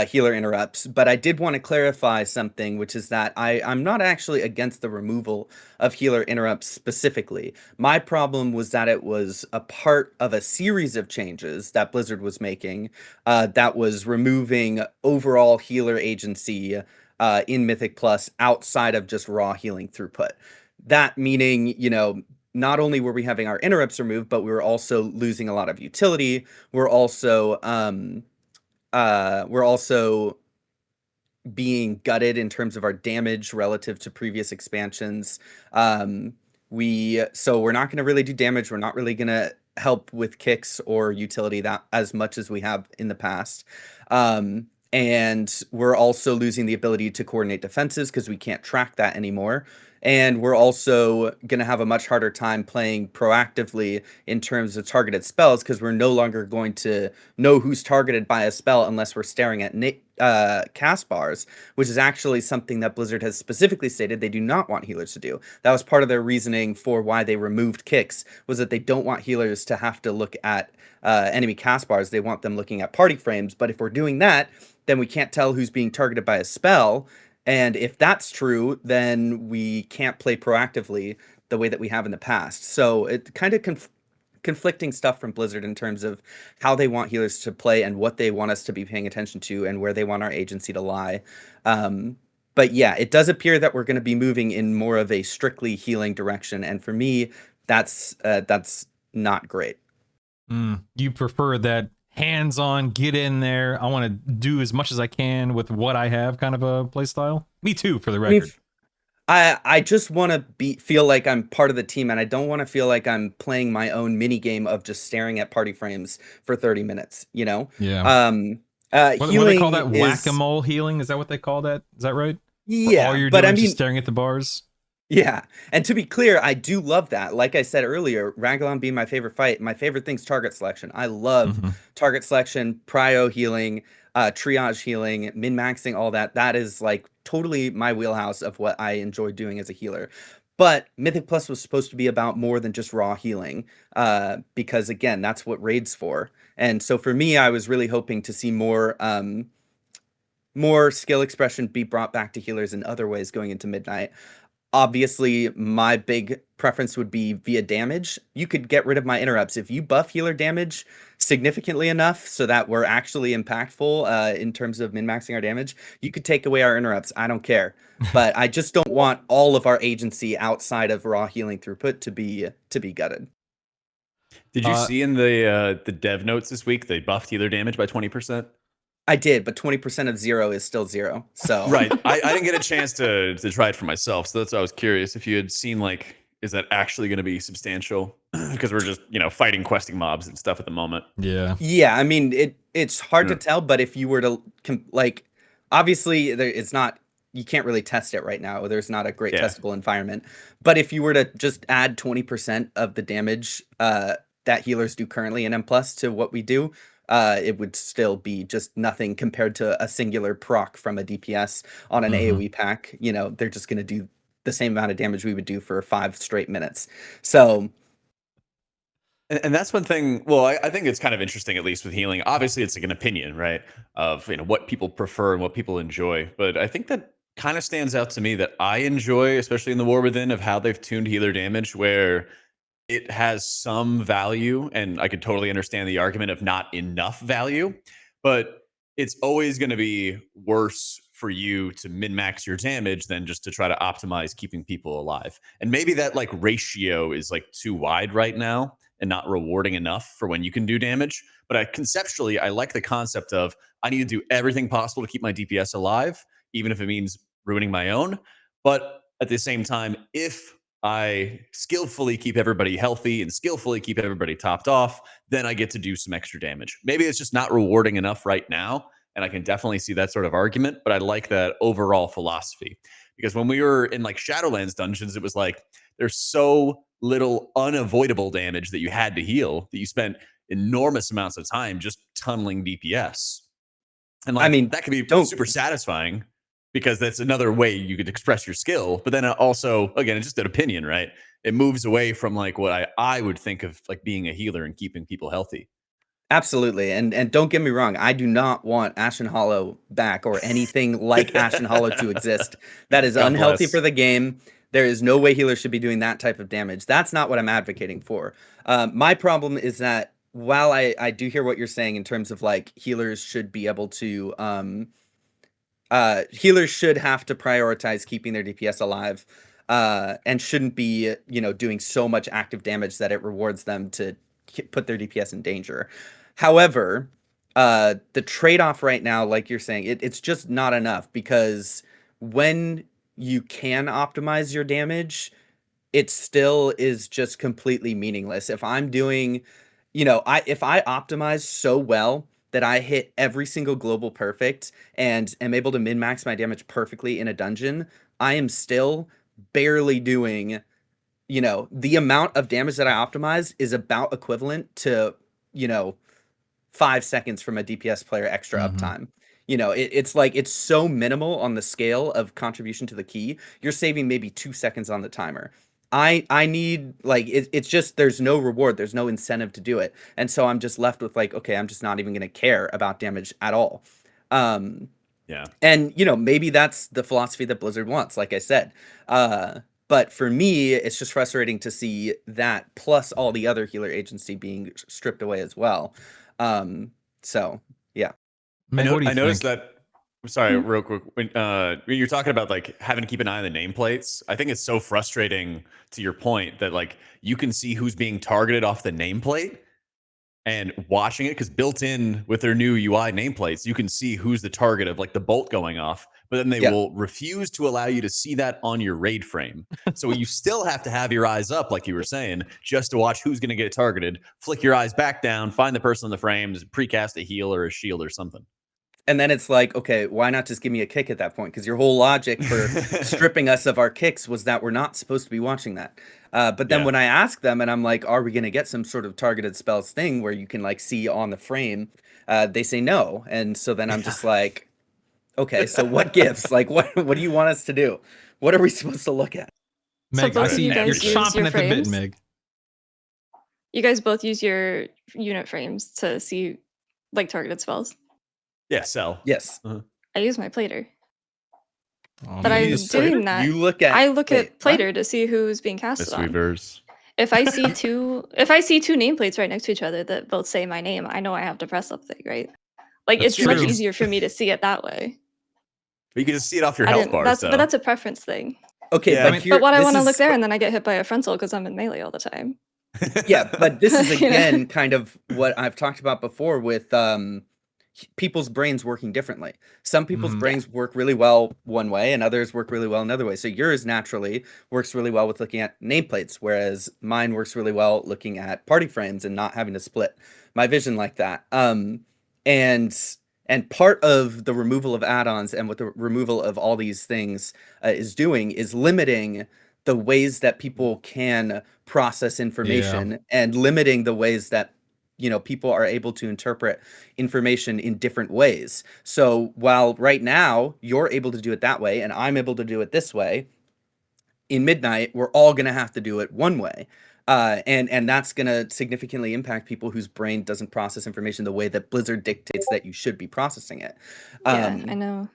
Speaker 3: healer interrupts. But I did want to clarify something, which is that I'm not actually against the removal of healer interrupts specifically. My problem was that it was a part of a series of changes that Blizzard was making that was removing overall healer agency in Mythic Plus outside of just raw healing throughput. That meaning, not only were we having our interrupts removed, but we were also losing a lot of utility. We're also being gutted in terms of our damage relative to previous expansions. So we're not going to really do damage. We're not really going to help with kicks or utility that as much as we have in the past. And we're also losing the ability to coordinate defenses because we can't track that anymore. And we're also going to have a much harder time playing proactively in terms of targeted spells, because we're no longer going to know who's targeted by a spell unless we're staring at cast bars, which is actually something that Blizzard has specifically stated they do not want healers to do. That was part of their reasoning for why they removed kicks, was that they don't want healers to have to look at enemy cast bars. They want them looking at party frames. But if we're doing that, then we can't tell who's being targeted by a spell. And if that's true, then we can't play proactively the way that we have in the past. So it kind of conflicting stuff from Blizzard in terms of how they want healers to play and what they want us to be paying attention to and where they want our agency to lie. But yeah, it does appear that we're going to be moving in more of a strictly healing direction. And for me, that's not great.
Speaker 1: You prefer that hands-on, get in there, I want to do as much as I can with what I have kind of a play style? Me too, for the record.
Speaker 3: I just want to feel like I'm part of the team, and I don't want to feel like I'm playing my own mini game of just staring at party frames for 30 minutes,
Speaker 1: Yeah.
Speaker 3: What
Speaker 1: do they call that? Whack-a-mole healing? Is that what they call that? Is that right?
Speaker 3: Yeah.
Speaker 1: All you're doing is just staring at the bars?
Speaker 3: Yeah, and to be clear, I do love that. Like I said earlier, Raglan being my favorite fight, my favorite thing's target selection. I love target selection, prio healing. triage healing, min-maxing, all that. That is like totally my wheelhouse of what I enjoy doing as a healer. But Mythic Plus was supposed to be about more than just raw healing, because again, that's what Raid's for. And so for me, I was really hoping to see more skill expression be brought back to healers in other ways going into Midnight. Obviously, my big preference would be via damage. You could get rid of my interrupts. If you buff healer damage significantly enough so that we're actually impactful in terms of min-maxing our damage, you could take away our interrupts. I don't care. But I just don't want all of our agency outside of raw healing throughput to be gutted.
Speaker 2: Did you see in the dev notes this week they buffed healer damage by 20%?
Speaker 3: I did, but 20% of 0 is still 0. So
Speaker 2: Right. I didn't get a chance to try it for myself, so that's why I was curious if you had seen, like, is that actually going to be substantial? Because we're just, fighting questing mobs and stuff at the moment.
Speaker 1: Yeah.
Speaker 3: Yeah, I mean it's hard to tell, but if you were to obviously it's not, you can't really test it right now. There's not a great testable environment. But if you were to just add 20% of the damage that healers do currently in M+ to what we do, it would still be just nothing compared to a singular proc from a DPS on an AoE pack. They're just going to do the same amount of damage we would do for 5 straight minutes. So,
Speaker 2: and that's one thing. Well, I think it's kind of interesting, at least with healing. Obviously, it's like an opinion, right, of what people prefer and what people enjoy. But I think that kind of stands out to me that I enjoy, especially in the War Within, of how they've tuned healer damage, where it has some value, and I could totally understand the argument of not enough value, but it's always going to be worse for you to min-max your damage than just to try to optimize keeping people alive. And maybe that like ratio is like too wide right now and not rewarding enough for when you can do damage. But conceptually, I like the concept of I need to do everything possible to keep my DPS alive, even if it means ruining my own. But at the same time, if I skillfully keep everybody healthy and skillfully keep everybody topped off, then I get to do some extra damage. Maybe it's just not rewarding enough right now, and I can definitely see that sort of argument, but I like that overall philosophy. Because when we were in like Shadowlands dungeons, it was like there's so little unavoidable damage that you had to heal that you spent enormous amounts of time just tunneling DPS. And like,
Speaker 3: I mean,
Speaker 2: that could be
Speaker 3: don't-
Speaker 2: super satisfying, because that's another way you could express your skill. But then also, again, it's just an opinion, right? It moves away from like what I would think of like being a healer and keeping people healthy.
Speaker 3: Absolutely. And don't get me wrong, I do not want Ashen Hollow back or anything like Ashen Hollow to exist. That is
Speaker 2: God
Speaker 3: unhealthy
Speaker 2: bless.
Speaker 3: for the game. There is no way healers should be doing that type of damage. That's not what I'm advocating for. My problem is that while I do hear what you're saying in terms of like healers should be able to healers should have to prioritize keeping their DPS alive, and shouldn't be, doing so much active damage that it rewards them to put their DPS in danger. However, the trade-off right now, like you're saying, it's just not enough, because when you can optimize your damage, it still is just completely meaningless. If I'm doing, if I optimize so well that I hit every single global perfect and am able to min-max my damage perfectly in a dungeon, I am still barely doing, the amount of damage that I optimize is about equivalent to, 5 seconds from a DPS player extra uptime. It's like, it's so minimal on the scale of contribution to the key. You're saving maybe 2 seconds on the timer. I need, like, it's just, there's no reward, there's no incentive to do it. And so I'm just left with like, okay, I'm just not even going to care about damage at all.
Speaker 2: Yeah.
Speaker 3: And, maybe that's the philosophy that Blizzard wants, like I said. But for me, it's just frustrating to see that plus all the other healer agency being stripped away as well. So, yeah.
Speaker 1: Meg, what do you
Speaker 2: I noticed
Speaker 1: think?
Speaker 2: that. Sorry, real quick. When you're talking about like having to keep an eye on the nameplates, I think it's so frustrating, to your point, that like you can see who's being targeted off the nameplate and watching it, because built in with their new UI nameplates, you can see who's the target of like the bolt going off, but then they will refuse to allow you to see that on your raid frame. So you still have to have your eyes up, like you were saying, just to watch who's going to get targeted. Flick your eyes back down, find the person in the frames, precast a heal or a shield or something.
Speaker 3: And then it's like, okay, why not just give me a kick at that point? Because your whole logic for stripping us of our kicks was that we're not supposed to be watching that. But then when I ask them and I'm like, are we going to get some sort of targeted spells thing where you can like see on the frame they say no. And so then I'm just like, okay, so what gives? Like, what do you want us to do? What are we supposed to look at?
Speaker 4: So
Speaker 1: Meg, I
Speaker 4: both of
Speaker 1: see
Speaker 4: you
Speaker 1: you're
Speaker 4: guys use
Speaker 1: chomping
Speaker 4: your
Speaker 1: at the bit,
Speaker 4: frames?
Speaker 1: Meg.
Speaker 4: You guys both use your unit frames to see like targeted spells.
Speaker 2: Yeah, sell.
Speaker 3: Yes.
Speaker 4: I use my plater.
Speaker 1: Oh,
Speaker 4: But
Speaker 1: man.
Speaker 4: I'm
Speaker 2: use
Speaker 4: doing
Speaker 2: Plater?
Speaker 4: that.
Speaker 3: You look at.
Speaker 4: I look
Speaker 3: wait,
Speaker 4: at plater to see who's being casted on.
Speaker 2: Mistweavers.
Speaker 4: If I see two nameplates right next to each other that both say my name, I know I have to press something, right? Like
Speaker 1: That's
Speaker 4: it's much
Speaker 1: true.
Speaker 4: easier for me to see it that way.
Speaker 2: But you can just see it off your
Speaker 4: I
Speaker 2: health
Speaker 4: didn't,
Speaker 2: bars,
Speaker 4: that's,
Speaker 2: though.
Speaker 4: but that's a preference thing.
Speaker 3: Okay,
Speaker 2: Yeah.
Speaker 3: but
Speaker 2: I mean,
Speaker 3: here,
Speaker 4: But what I
Speaker 3: this
Speaker 4: want to
Speaker 3: is-
Speaker 4: look there, and then I get hit by a frontal because I'm in melee all the time.
Speaker 3: Yeah, but this is
Speaker 4: You know?
Speaker 3: again kind of what I've talked about before with people's brains working differently. Some people's
Speaker 1: Mhm.
Speaker 3: brains work really well one way and others work really well another way. So yours naturally works really well with looking at nameplates, whereas mine works really well looking at party frames and not having to split my vision like that. And part of the removal of add-ons and what the removal of all these things is doing is limiting the ways that people can process information and limiting the ways that people are able to interpret information in different ways. So while right now you're able to do it that way and I'm able to do it this way, in Midnight we're all going to have to do it one way. And that's going to significantly impact people whose brain doesn't process information the way that Blizzard dictates that you should be processing it.
Speaker 4: Yeah, I know.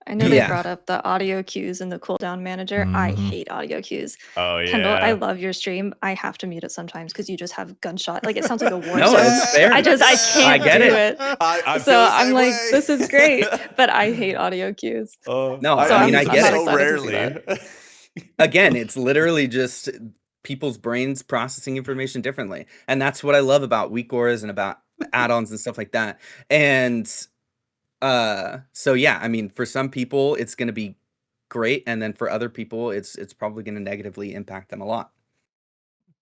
Speaker 4: I know they
Speaker 3: yeah.
Speaker 4: brought up the audio cues and the cooldown manager. I
Speaker 1: Mhm.
Speaker 4: hate audio cues.
Speaker 2: Oh, yeah.
Speaker 4: Kendall, I love your stream. I have to mute it sometimes because you just have gunshot. Like it sounds like a war
Speaker 3: No,
Speaker 4: zone.
Speaker 3: it's fair.
Speaker 4: I can't
Speaker 3: get
Speaker 4: do
Speaker 3: it.
Speaker 4: it.
Speaker 2: I
Speaker 4: So
Speaker 2: feel the
Speaker 4: I'm
Speaker 2: same
Speaker 4: like,
Speaker 2: way.
Speaker 4: this is great, but I hate audio cues.
Speaker 3: No,
Speaker 4: So
Speaker 3: I mean, I
Speaker 4: I'm
Speaker 3: get
Speaker 4: not
Speaker 3: it.
Speaker 2: so
Speaker 4: excited to see
Speaker 2: rarely.
Speaker 3: Again, it's literally just people's brains processing information differently. And that's what I love about weak auras and about add-ons and stuff like that. And so yeah, I mean, for some people it's going to be great, and then for other people it's probably going to negatively impact them a lot.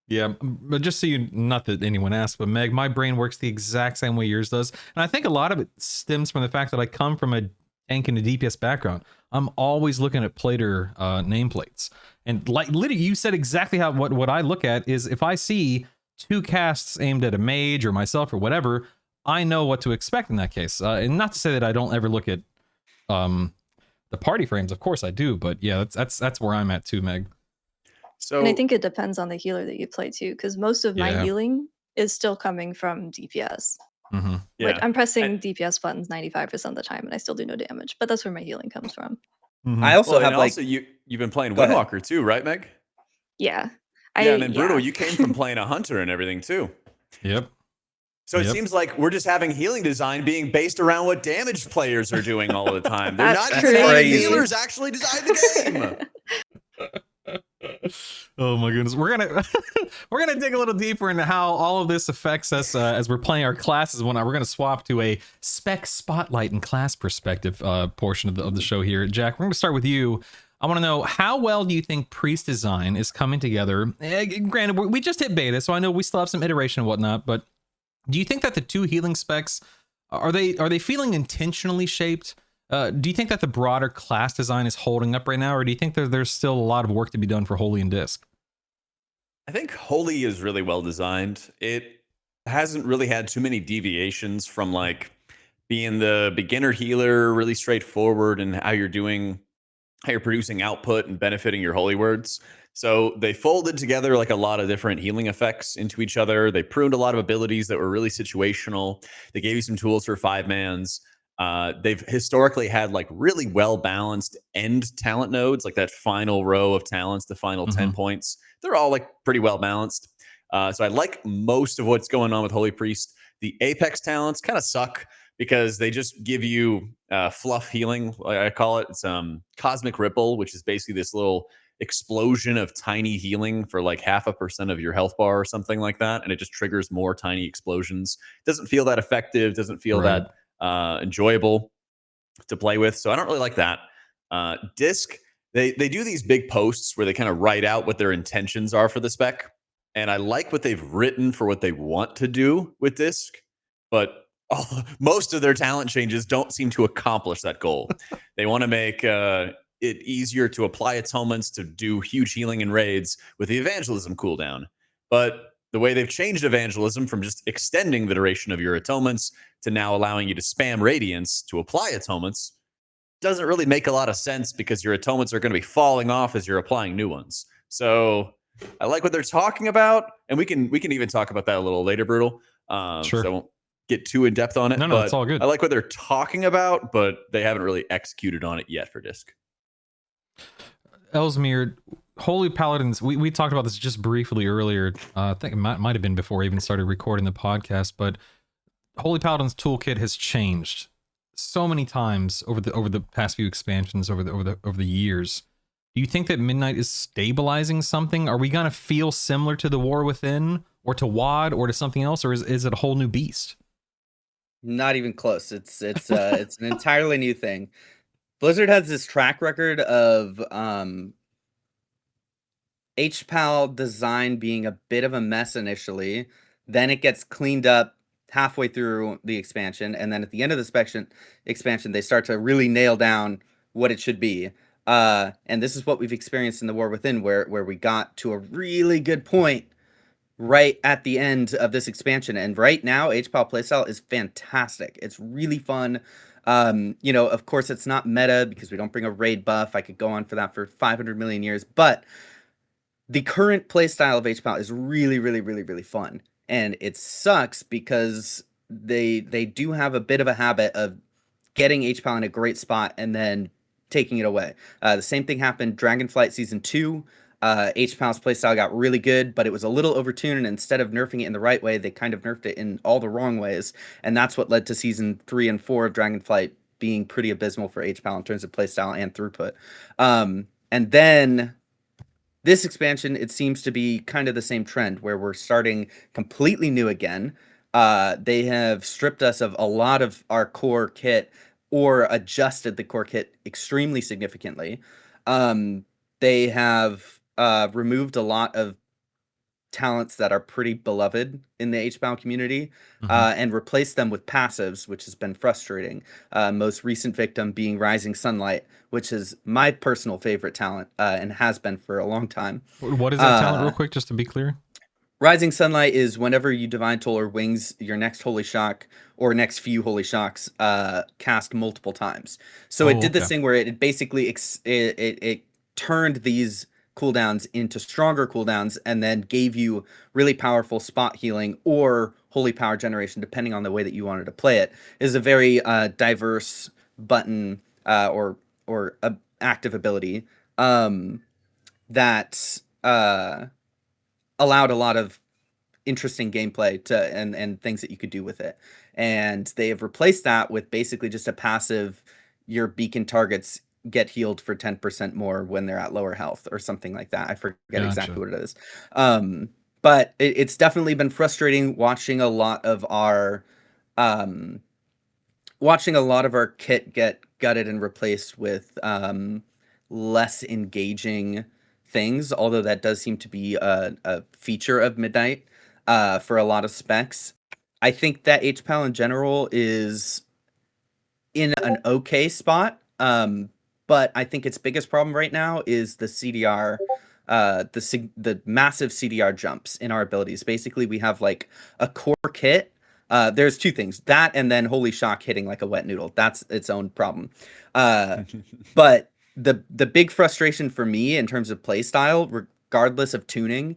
Speaker 1: Yeah, but just so you, not that anyone asked, but Meg, my brain works the exact same way yours does. And I think a lot of it stems from the fact that I come from a tank and a DPS background. I'm always looking at plater nameplates. And like literally, you said exactly how what I look at is if I see two casts aimed at a mage or myself or whatever, I know what to expect in that case. And not to say that I don't ever look at the party frames. Of course I do, but yeah, that's where I'm at too, Meg.
Speaker 2: So
Speaker 4: And I think it depends on the healer that you play too, because most of my
Speaker 1: Yeah.
Speaker 4: healing is still coming from DPS.
Speaker 1: Mm-hmm.
Speaker 4: Like
Speaker 2: yeah.
Speaker 4: I'm pressing DPS buttons 95% of the time, and I still do no damage. But that's where my healing comes from.
Speaker 1: Mm-hmm.
Speaker 3: I also
Speaker 2: Well,
Speaker 3: have
Speaker 2: and
Speaker 3: like
Speaker 2: also you've been playing
Speaker 3: Go ahead.
Speaker 2: Windwalker too, right, Meg?
Speaker 4: Yeah.
Speaker 2: Yeah, and then Brutal, you came from playing a hunter and everything too.
Speaker 1: Yep.
Speaker 2: So it
Speaker 1: Yep.
Speaker 2: seems like we're just having healing design being based around what damaged players are doing all the time. They're
Speaker 4: That's
Speaker 2: not even letting
Speaker 3: crazy.
Speaker 2: healers actually design the game.
Speaker 1: Oh my goodness, we're gonna dig a little deeper into how all of this affects us as we're playing our classes. We're gonna swap to a spec spotlight and class perspective portion of the show here. Jak, we're gonna start with you. I want to know, how well do you think priest design is coming together? Granted, we just hit beta, so I know we still have some iteration and whatnot, but do you think that the two healing specs are they feeling intentionally shaped? Do you think that the broader class design is holding up right now, or do you think there's still a lot of work to be done for Holy and Disc?
Speaker 2: I think Holy is really well designed. It hasn't really had too many deviations from like being the beginner healer, really straightforward, and how you're producing output and benefiting your holy words. So they folded together like a lot of different healing effects into each other. They pruned a lot of abilities that were really situational. They gave you some tools for 5-mans. They've historically had like really well balanced end talent nodes, like that final row of talents, the final 10 points. They're all like pretty well balanced. So I like most of what's going on with Holy Priest. The Apex talents kind of suck because they just give you fluff healing, like I call it. It's Cosmic Ripple, which is basically this little explosion of tiny healing for like 0.5% of your health bar or something like that, and it just triggers more tiny explosions. Doesn't feel that effective, doesn't feel that enjoyable to play with, so I don't really like that. Disc, they do these big posts where they kind of write out what their intentions are for the spec, and I like what they've written for what they want to do with Disc, but most of their talent changes don't seem to accomplish that goal. They want to make it easier to apply atonements to do huge healing in raids with the evangelism cooldown. But the way they've changed evangelism from just extending the duration of your atonements to now allowing you to spam radiance to apply atonements doesn't really make a lot of sense because your atonements are going to be falling off as you're applying new ones. So I like what they're talking about, and we can even talk about that a little later, Brutal.
Speaker 1: Sure.
Speaker 2: So I won't get too in depth on it.
Speaker 1: No,
Speaker 2: but
Speaker 1: it's all good.
Speaker 2: I like what they're talking about, but they haven't really executed on it yet for disc.
Speaker 1: Ellesmere, Holy Paladins, we talked about this just briefly earlier. I think it might have been before I even started recording the podcast, but Holy Paladins toolkit has changed so many times over the past few expansions, over the years. Do you think that Midnight is stabilizing something? Are we gonna feel similar to the War Within, or to WoD, or to something else, or is it a whole new beast?
Speaker 3: Not even close. It's an entirely new thing. Blizzard has this track record of HPAL design being a bit of a mess initially, then it gets cleaned up halfway through the expansion, and then at the end of the expansion, they start to really nail down what it should be. And this is what we've experienced in the War Within, where we got to a really good point right at the end of this expansion. And right now, HPAL playstyle is fantastic. It's really fun. Of course, it's not meta because we don't bring a raid buff. I could go on for that for 500 million years, but the current playstyle of HPAL is really, really, really, really fun. And it sucks because they do have a bit of a habit of getting HPAL in a great spot and then taking it away. The same thing happened Dragonflight Season 2. HPAL's playstyle got really good, but it was a little overtuned, and instead of nerfing it in the right way, they kind of nerfed it in all the wrong ways. And that's what led to Season 3 and 4 of Dragonflight being pretty abysmal for HPAL in terms of playstyle and throughput. And then this expansion, it seems to be kind of the same trend where we're starting completely new again. They have stripped us of a lot of our core kit or adjusted the core kit extremely significantly. They have removed a lot of talents that are pretty beloved in the HPAL community and replaced them with passives, which has been frustrating. Most recent victim being Rising Sunlight, which is my personal favorite talent and has been for a long time.
Speaker 1: What is that talent, real quick, just to be clear?
Speaker 3: Rising Sunlight is whenever you Divine Toll or Wings your next Holy Shock or next few Holy Shocks cast multiple times. So it did this thing where it basically it turned these cooldowns into stronger cooldowns and then gave you really powerful spot healing or holy power generation, depending on the way that you wanted to play it. It is a very diverse button or active ability that allowed a lot of interesting gameplay and things that you could do with it. And they have replaced that with basically just a passive, your beacon targets get healed for 10% more when they're at lower health or something like that. I forget exactly what it is. But it's definitely been frustrating watching a lot of our kit get gutted and replaced with less engaging things, although that does seem to be a feature of Midnight for a lot of specs. I think that HPAL in general is in an okay spot, but I think its biggest problem right now is the CDR, the massive CDR jumps in our abilities. Basically, we have like a core kit. There's two things, that and then Holy Shock hitting like a wet noodle. That's its own problem. But the big frustration for me in terms of play style, regardless of tuning,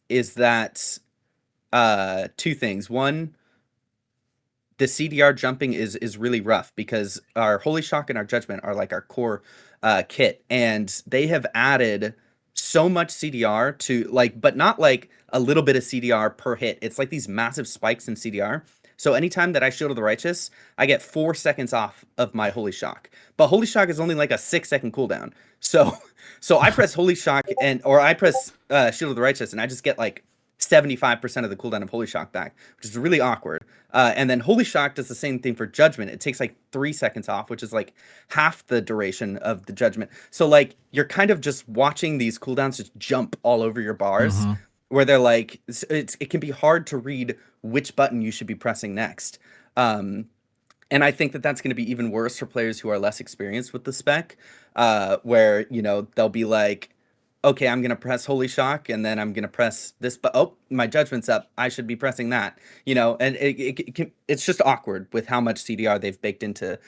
Speaker 3: is that two things. One, the CDR jumping is really rough because our Holy Shock and our Judgment are like our core kit, and they have added so much CDR to but not like a little bit of CDR per hit. It's like these massive spikes in CDR. So anytime that I Shield of the Righteous, I get 4 seconds off of my Holy Shock. But Holy Shock is only like a 6-second cooldown. So I press Holy Shock or I press Shield of the Righteous, and I just get like 75% of the cooldown of Holy Shock back, which is really awkward. And then Holy Shock does the same thing for Judgment. It takes like 3 seconds off, which is like half the duration of the Judgment. So like you're kind of just watching these cooldowns just jump all over your bars, where they're like, it can be hard to read which button you should be pressing next. And I think that that's going to be even worse for players who are less experienced with the spec, where, they'll be like, okay, I'm gonna press Holy Shock, and then I'm gonna press this, but oh, my judgment's up. I should be pressing that, and it's just awkward with how much CDR they've baked into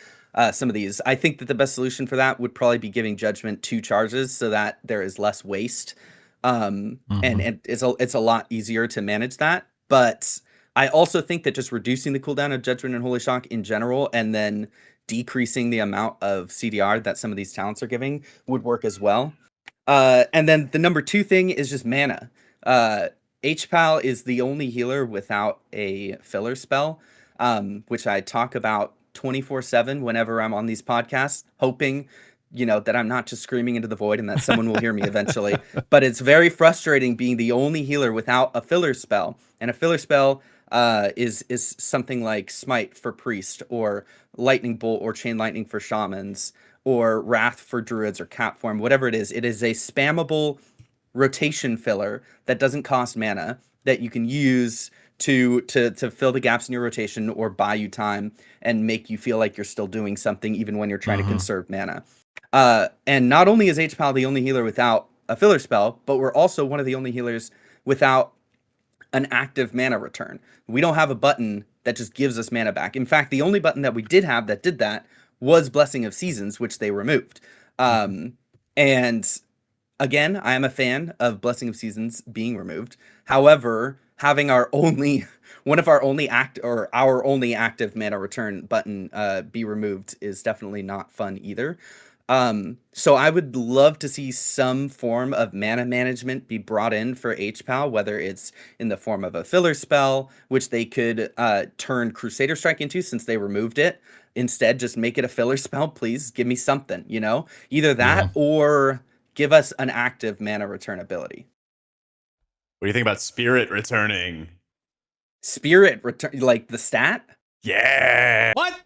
Speaker 3: some of these. I think that the best solution for that would probably be giving judgment 2 charges so that there is less waste, and it's a lot easier to manage that. But I also think that just reducing the cooldown of judgment and Holy Shock in general, and then decreasing the amount of CDR that some of these talents are giving would work as well. And then the number 2 thing is just mana. HPAL is the only healer without a filler spell, which I talk about 24/7 whenever I'm on these podcasts, hoping that I'm not just screaming into the void and that someone will hear me eventually. But it's very frustrating being the only healer without a filler spell. And a filler spell is something like Smite for Priest, or Lightning Bolt or Chain Lightning for Shamans, or Wrath for Druids, or Cap Form, whatever it is. It is a spammable rotation filler that doesn't cost mana, that you can use to fill the gaps in your rotation or buy you time and make you feel like you're still doing something even when you're trying to conserve mana. And not only is HPAL the only healer without a filler spell, but we're also one of the only healers without an active mana return. We don't have a button that just gives us mana back. In fact, the only button that we did have that did that was Blessing of Seasons, which they removed. And again, I am a fan of Blessing of Seasons being removed. However, having our only active mana return button be removed is definitely not fun either. So I would love to see some form of mana management be brought in for HPAL, whether it's in the form of a filler spell, which they could turn Crusader Strike into, since they removed it. Instead, just make it a filler spell, please. Give me something, either that or give us an active mana return ability.
Speaker 2: What do you think about Spirit returning?
Speaker 3: Spirit return, like the stat?
Speaker 2: Yeah.
Speaker 1: What?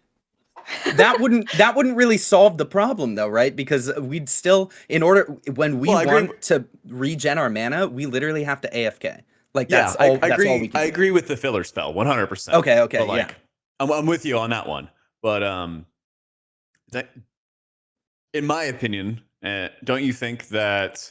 Speaker 3: that wouldn't really solve the problem though, right? Because we'd still, when we want to regen our mana, we literally have to AFK. Like that's all we can do.
Speaker 2: I agree with the filler spell 100%.
Speaker 3: Okay,
Speaker 2: but like, I'm with you on that one. But that, in my opinion, don't you think that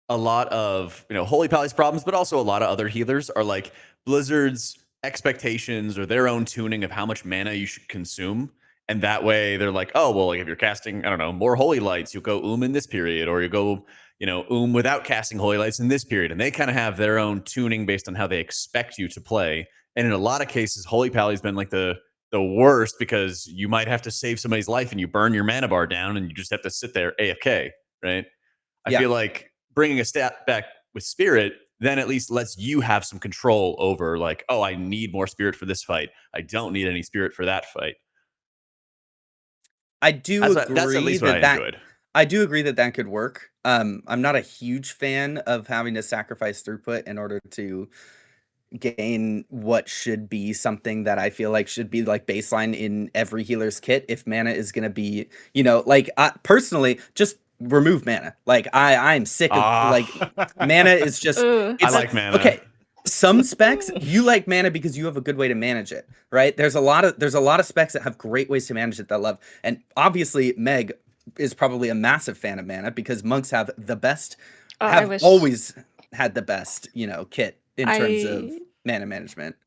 Speaker 2: a lot of Holy Paladins problems, but also a lot of other healers, are like Blizzard's expectations or their own tuning of how much mana you should consume, and that way they're like, oh well, like if you're casting, I don't know, more Holy Lights, you'll go in this period, or you go without casting Holy Lights in this period, and they kind of have their own tuning based on how they expect you to play. And in a lot of cases, Holy Paladin's been like the worst, because you might have to save somebody's life and you burn your mana bar down and you just have to sit there AFK, right? I feel like bringing a stat back with Spirit then at least lets you have some control over, like, oh, I need more Spirit for this fight, I don't need any Spirit for that fight.
Speaker 3: I do agree
Speaker 2: that's at least what I enjoyed.
Speaker 3: I do agree that could work. I'm not a huge fan of having to sacrifice throughput in order to gain what should be something that I feel like should be like baseline in every healer's kit. If mana is going to be, personally, just remove mana. Like I'm sick of like mana is just
Speaker 2: I like mana.
Speaker 3: Okay, some specs you like mana because you have a good way to manage it, right? There's a lot of specs that have great ways to manage it that I love. And obviously Meg is probably a massive fan of mana because monks have the best always had the best, kit in terms of mana management.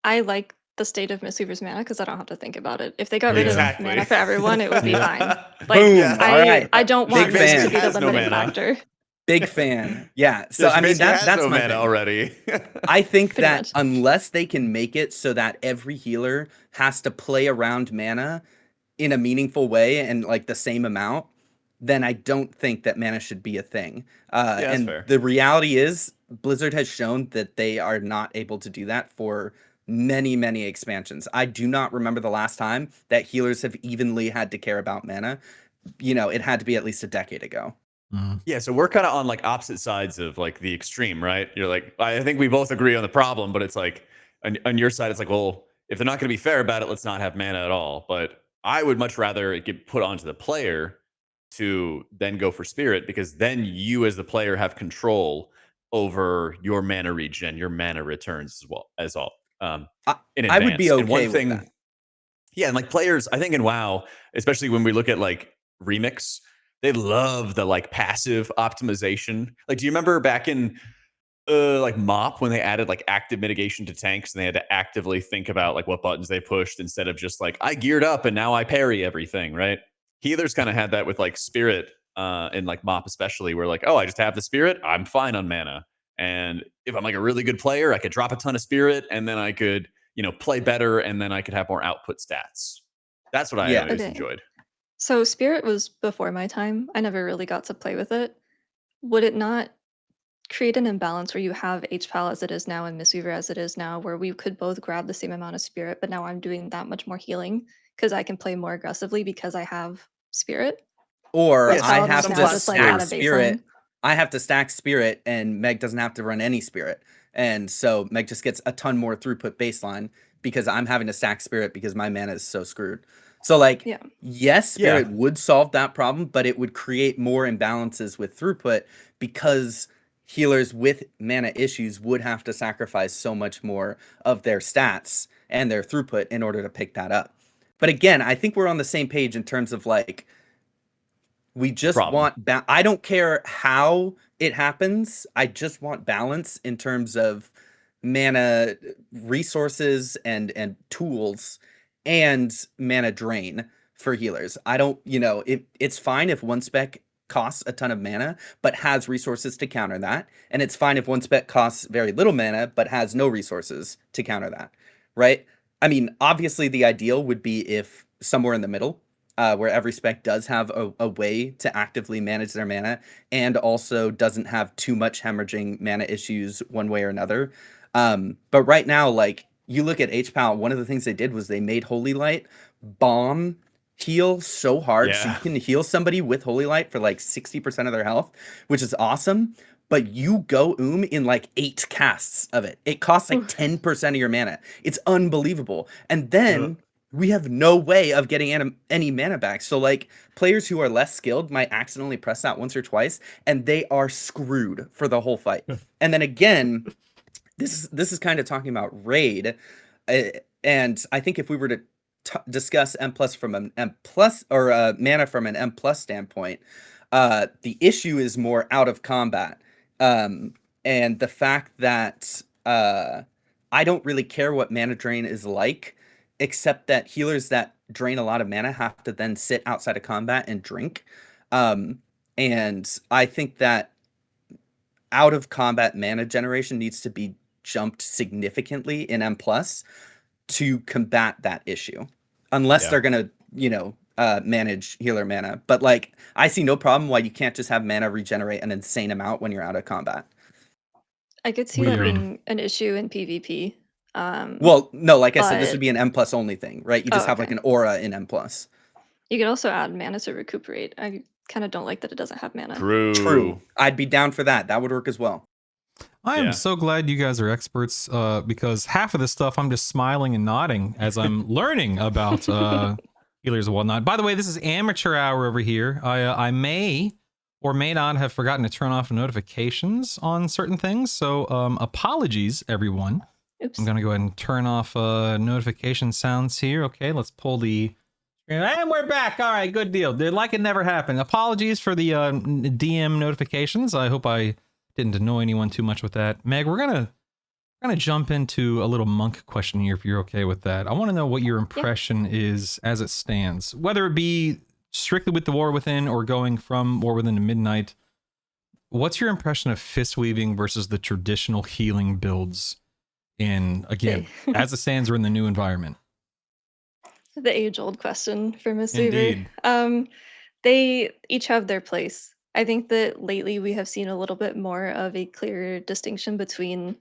Speaker 4: I like the state of Mistweaver's mana because I don't have to think about it. If they got rid of mana for everyone, it would be fine. Like,
Speaker 3: boom.
Speaker 4: I don't want this to be the limiting factor.
Speaker 3: Big fan. Yeah. So I mean that's
Speaker 2: no
Speaker 3: my
Speaker 2: mana
Speaker 3: thing.
Speaker 2: already.
Speaker 3: I think
Speaker 4: Pretty
Speaker 3: that
Speaker 4: much.
Speaker 3: unless they can make it so that every healer has to play around mana in a meaningful way and like the same amount, then I don't think that mana should be a thing. And
Speaker 2: fair.
Speaker 3: the reality is Blizzard has shown that they are not able to do that for many, many expansions. I do not remember the last time that healers have evenly had to care about mana. It had to be at least a decade ago.
Speaker 2: Yeah, so we're kind of on like opposite sides of like the extreme, right? You're like, I think we both agree on the problem, but it's like on your side, it's like, well, if they're not going to be fair about it, let's not have mana at all. But I would much rather it get put onto the player to then go for Spirit, because then you as the player have control over your mana regen, your mana returns as all. In advance.
Speaker 3: I would be okay
Speaker 2: with
Speaker 3: that.
Speaker 2: Yeah, and like players, I think in WoW, especially when we look at like Remix, they love the like passive optimization. Like, do you remember back in like MOP when they added like active mitigation to tanks and they had to actively think about like what buttons they pushed instead of just like I geared up and now I parry everything, right? Healers kind of had that with like spirit and like MOP especially, where like, oh, I just have the spirit, I'm fine on mana. And if I'm like a really good player, I could drop a ton of spirit and then I could, play better and then I could have more output stats. That's what I
Speaker 3: Yeah.
Speaker 2: always
Speaker 4: Okay.
Speaker 2: enjoyed.
Speaker 4: So Spirit was before my time. I never really got to play with it. Would it not create an imbalance where you have HPAL as it is now and Mistweaver as it is now, where we could both grab the same amount of Spirit, but now I'm doing that much more healing because I can play more aggressively because I have Spirit?
Speaker 3: Or
Speaker 4: Or
Speaker 2: Yes,
Speaker 4: is
Speaker 3: I
Speaker 2: some
Speaker 3: have
Speaker 4: Paladins
Speaker 2: some
Speaker 3: to
Speaker 4: now
Speaker 2: classes
Speaker 4: just like at
Speaker 3: stack
Speaker 4: a
Speaker 2: do.
Speaker 3: spirit.
Speaker 4: baseline?
Speaker 3: I have to stack spirit, and Meg doesn't have to run any spirit. And so Meg just gets a ton more throughput baseline because I'm having to stack spirit because my mana is so screwed. So like,
Speaker 4: Yeah.
Speaker 3: yes,
Speaker 2: Yeah.
Speaker 3: spirit would solve that problem, but it would create more imbalances with throughput because healers with mana issues would have to sacrifice so much more of their stats and their throughput in order to pick that up. But again, I think we're on the same page in terms of like, we just
Speaker 2: Problem.
Speaker 3: want I don't care how it happens. I just want balance in terms of mana resources and tools and mana drain for healers. I don't, it's fine if one spec costs a ton of mana but has resources to counter that, and it's fine if one spec costs very little mana but has no resources to counter that, right? I mean, obviously the ideal would be if somewhere in the middle, where every spec does have a way to actively manage their mana and also doesn't have too much hemorrhaging mana issues one way or another. But right now, like, you look at HPAL, one of the things they did was they made Holy Light bomb heal so hard. So you
Speaker 2: Yeah.
Speaker 3: can heal somebody with Holy Light for like 60% of their health, which is awesome. But you go in like 8 casts of it. It costs like 10% of your mana. It's unbelievable. And then we have no way of getting any mana back. So like, players who are less skilled might accidentally press that once or twice, and they are screwed for the whole fight. And then again, this is kind of talking about raid, and I think if we were to discuss M plus from an M plus or mana from an M plus standpoint, the issue is more out of combat, and the fact that I don't really care what mana drain is like, except that healers that drain a lot of mana have to then sit outside of combat and drink. And I think that out of combat mana generation needs to be jumped significantly in M plus to combat that issue. Unless
Speaker 2: Yeah.
Speaker 3: they're gonna, manage healer mana. But like, I see no problem why you can't just have mana regenerate an insane amount when you're out of combat.
Speaker 4: I could see that
Speaker 1: Weird.
Speaker 4: being an issue in PvP.
Speaker 3: Well, no, like I said, this would
Speaker 4: but-
Speaker 3: be an M plus only thing, right? You just have like
Speaker 4: okay.
Speaker 3: an aura in M plus.
Speaker 4: You could also add mana to recuperate. I kind of don't like that it doesn't have mana.
Speaker 3: True. I'd be down for that. That would work as well.
Speaker 1: I am
Speaker 2: Yeah.
Speaker 1: so glad you guys are experts because half of this stuff I'm just smiling and nodding as I'm learning about healers and whatnot. By the way, this is amateur hour over here. I may or may not have forgotten to turn off notifications on certain things. So apologies, everyone.
Speaker 4: Oops.
Speaker 1: I'm going to go ahead and turn off notification sounds here. Okay, let's pull the... And we're back. All right, good deal. Like it never happened. Apologies for the DM notifications. I hope I didn't annoy anyone too much with that. Meg, we're gonna jump into a little monk question here if you're okay with that. I want to know what your impression is as it stands, whether it be strictly with the War Within or going from War Within to Midnight. What's your impression of Fistweaving versus the traditional healing builds in, again,
Speaker 4: Okay.
Speaker 1: as it stands or in the new environment?
Speaker 4: The age-old question for Mistweaver.
Speaker 1: Indeed.
Speaker 4: They each have their place. I think that lately we have seen a little bit more of a clearer distinction between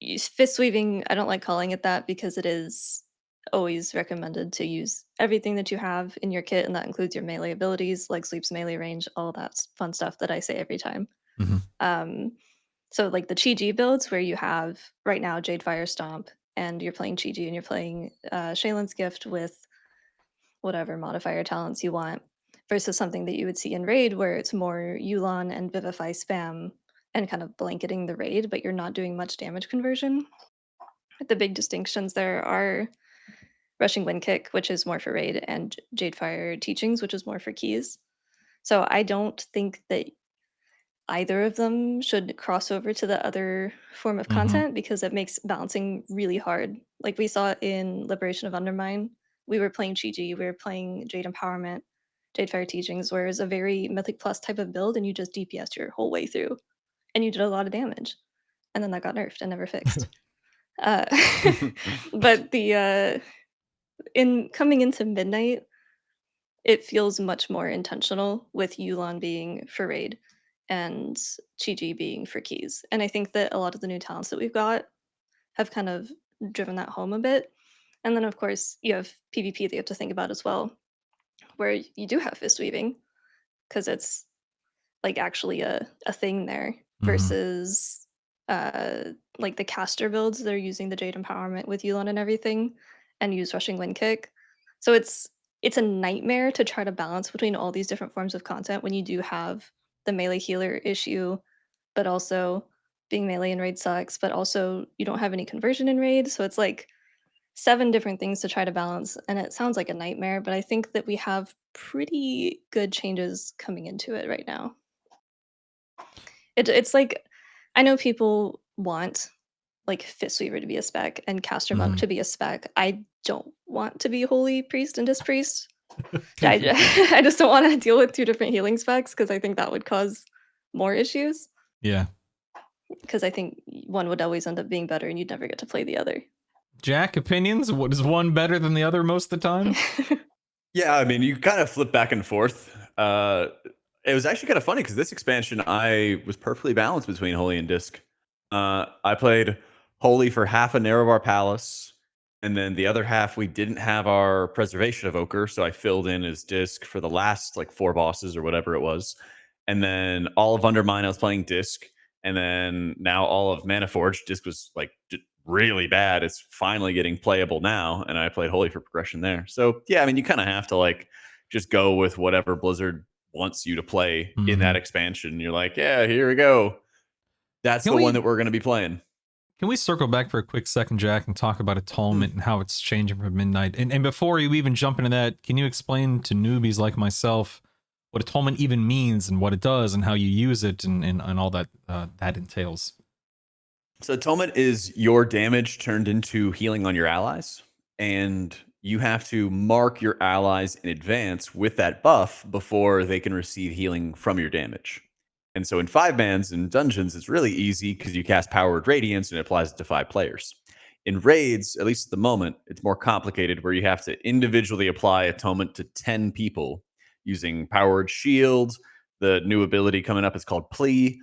Speaker 4: Fistweaving. I don't like calling it that because it is always recommended to use everything that you have in your kit, and that includes your melee abilities, like Sleep's melee range, all that fun stuff that I say every time. So like the Chi-Ji builds where you have right now Jade Fire Stomp, and you're playing Chi-Ji and you're playing Shaylin's Gift with whatever modifier talents you want, versus something that you would see in Raid where it's more Yu'lon and Vivify spam and kind of blanketing the raid, but you're not doing much damage conversion. The big distinctions there are Rushing Wind Kick, which is more for Raid, and Jade Fire Teachings, which is more for keys. So I don't think that either of them should cross over to the other form of content because it makes balancing really hard. Like we saw in Liberation of Undermine, we were playing Chi-Ji, we were playing Jade Empowerment, Jade Fire Teachings, where it's a very Mythic Plus type of build and you just DPS your whole way through and you did a lot of damage. And then that got nerfed and never fixed. Uh, but the in coming into Midnight, it feels much more intentional with Yulon being for raid and Chi-Ji being for keys. And I think that a lot of the new talents that we've got have kind of driven that home a bit. And then of course you have PvP that you have to think about as well, where you do have Fistweaving, because it's like actually a thing there versus like the caster builds that are using the Jade Empowerment with Yulon and everything and use Rushing Wind Kick. So it's a nightmare to try to balance between all these different forms of content when you do have the melee healer issue, but also being melee in raid sucks, but also you don't have any conversion in raid. So it's like 7 different things to try to balance, and it sounds like a nightmare, but I think that we have pretty good changes coming into it right now. It's like, I know people want like Fistweaver to be a spec and Caster Monk to be a spec. I don't want to be Holy Priest and Dispriest. I just don't want to deal with 2 different healing specs because I think that would cause more issues.
Speaker 1: Yeah.
Speaker 4: Because I think one would always end up being better and you'd never get to play the other.
Speaker 1: Jak, opinions? What is one better than the other most of the time?
Speaker 2: Yeah, I mean, you kind of flip back and forth. It was actually kind of funny because this expansion, I was perfectly balanced between Holy and Disc. I played Holy for half a Narrowbar Palace, and then the other half we didn't have our Preservation of Ochre, so I filled in as Disc for the last like 4 bosses or whatever it was. And then all of Undermine I was playing Disc, and then now all of Manaforge. Disc was like really bad. It's finally getting playable now, and I played Holy for progression there. So yeah, I mean, you kind of have to like just go with whatever Blizzard wants you to play in that expansion. You're like, yeah, here we go. That's the one that we're going to be playing.
Speaker 1: Can we circle back for a quick second, Jak, and talk about Atonement and how it's changing from Midnight? And before you even jump into that, can you explain to newbies like myself what Atonement even means and what it does and how you use it and all that that entails?
Speaker 2: So Atonement is your damage turned into healing on your allies, and you have to mark your allies in advance with that buff before they can receive healing from your damage. And so in 5-mans and dungeons, it's really easy because you cast Powered Radiance and it applies to 5 players. In raids, at least at the moment, it's more complicated where you have to individually apply Atonement to 10 people using Powered Shield. The new ability coming up is called Plea.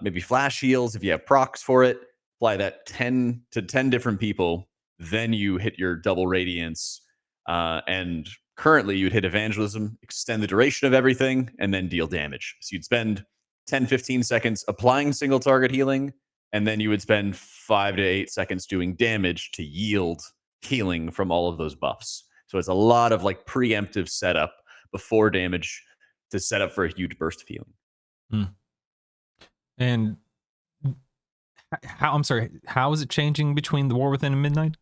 Speaker 2: Maybe Flash Heals if you have procs for it. Apply that 10 to 10 different people. Then you hit your double Radiance. And currently you'd hit Evangelism, extend the duration of everything, and then deal damage. So you'd spend 10, 15 seconds applying single target healing, and then you would spend 5 to 8 seconds doing damage to yield healing from all of those buffs. So it's a lot of like preemptive setup before damage to set up for a huge burst of healing.
Speaker 1: And how is it changing between the War Within and Midnight?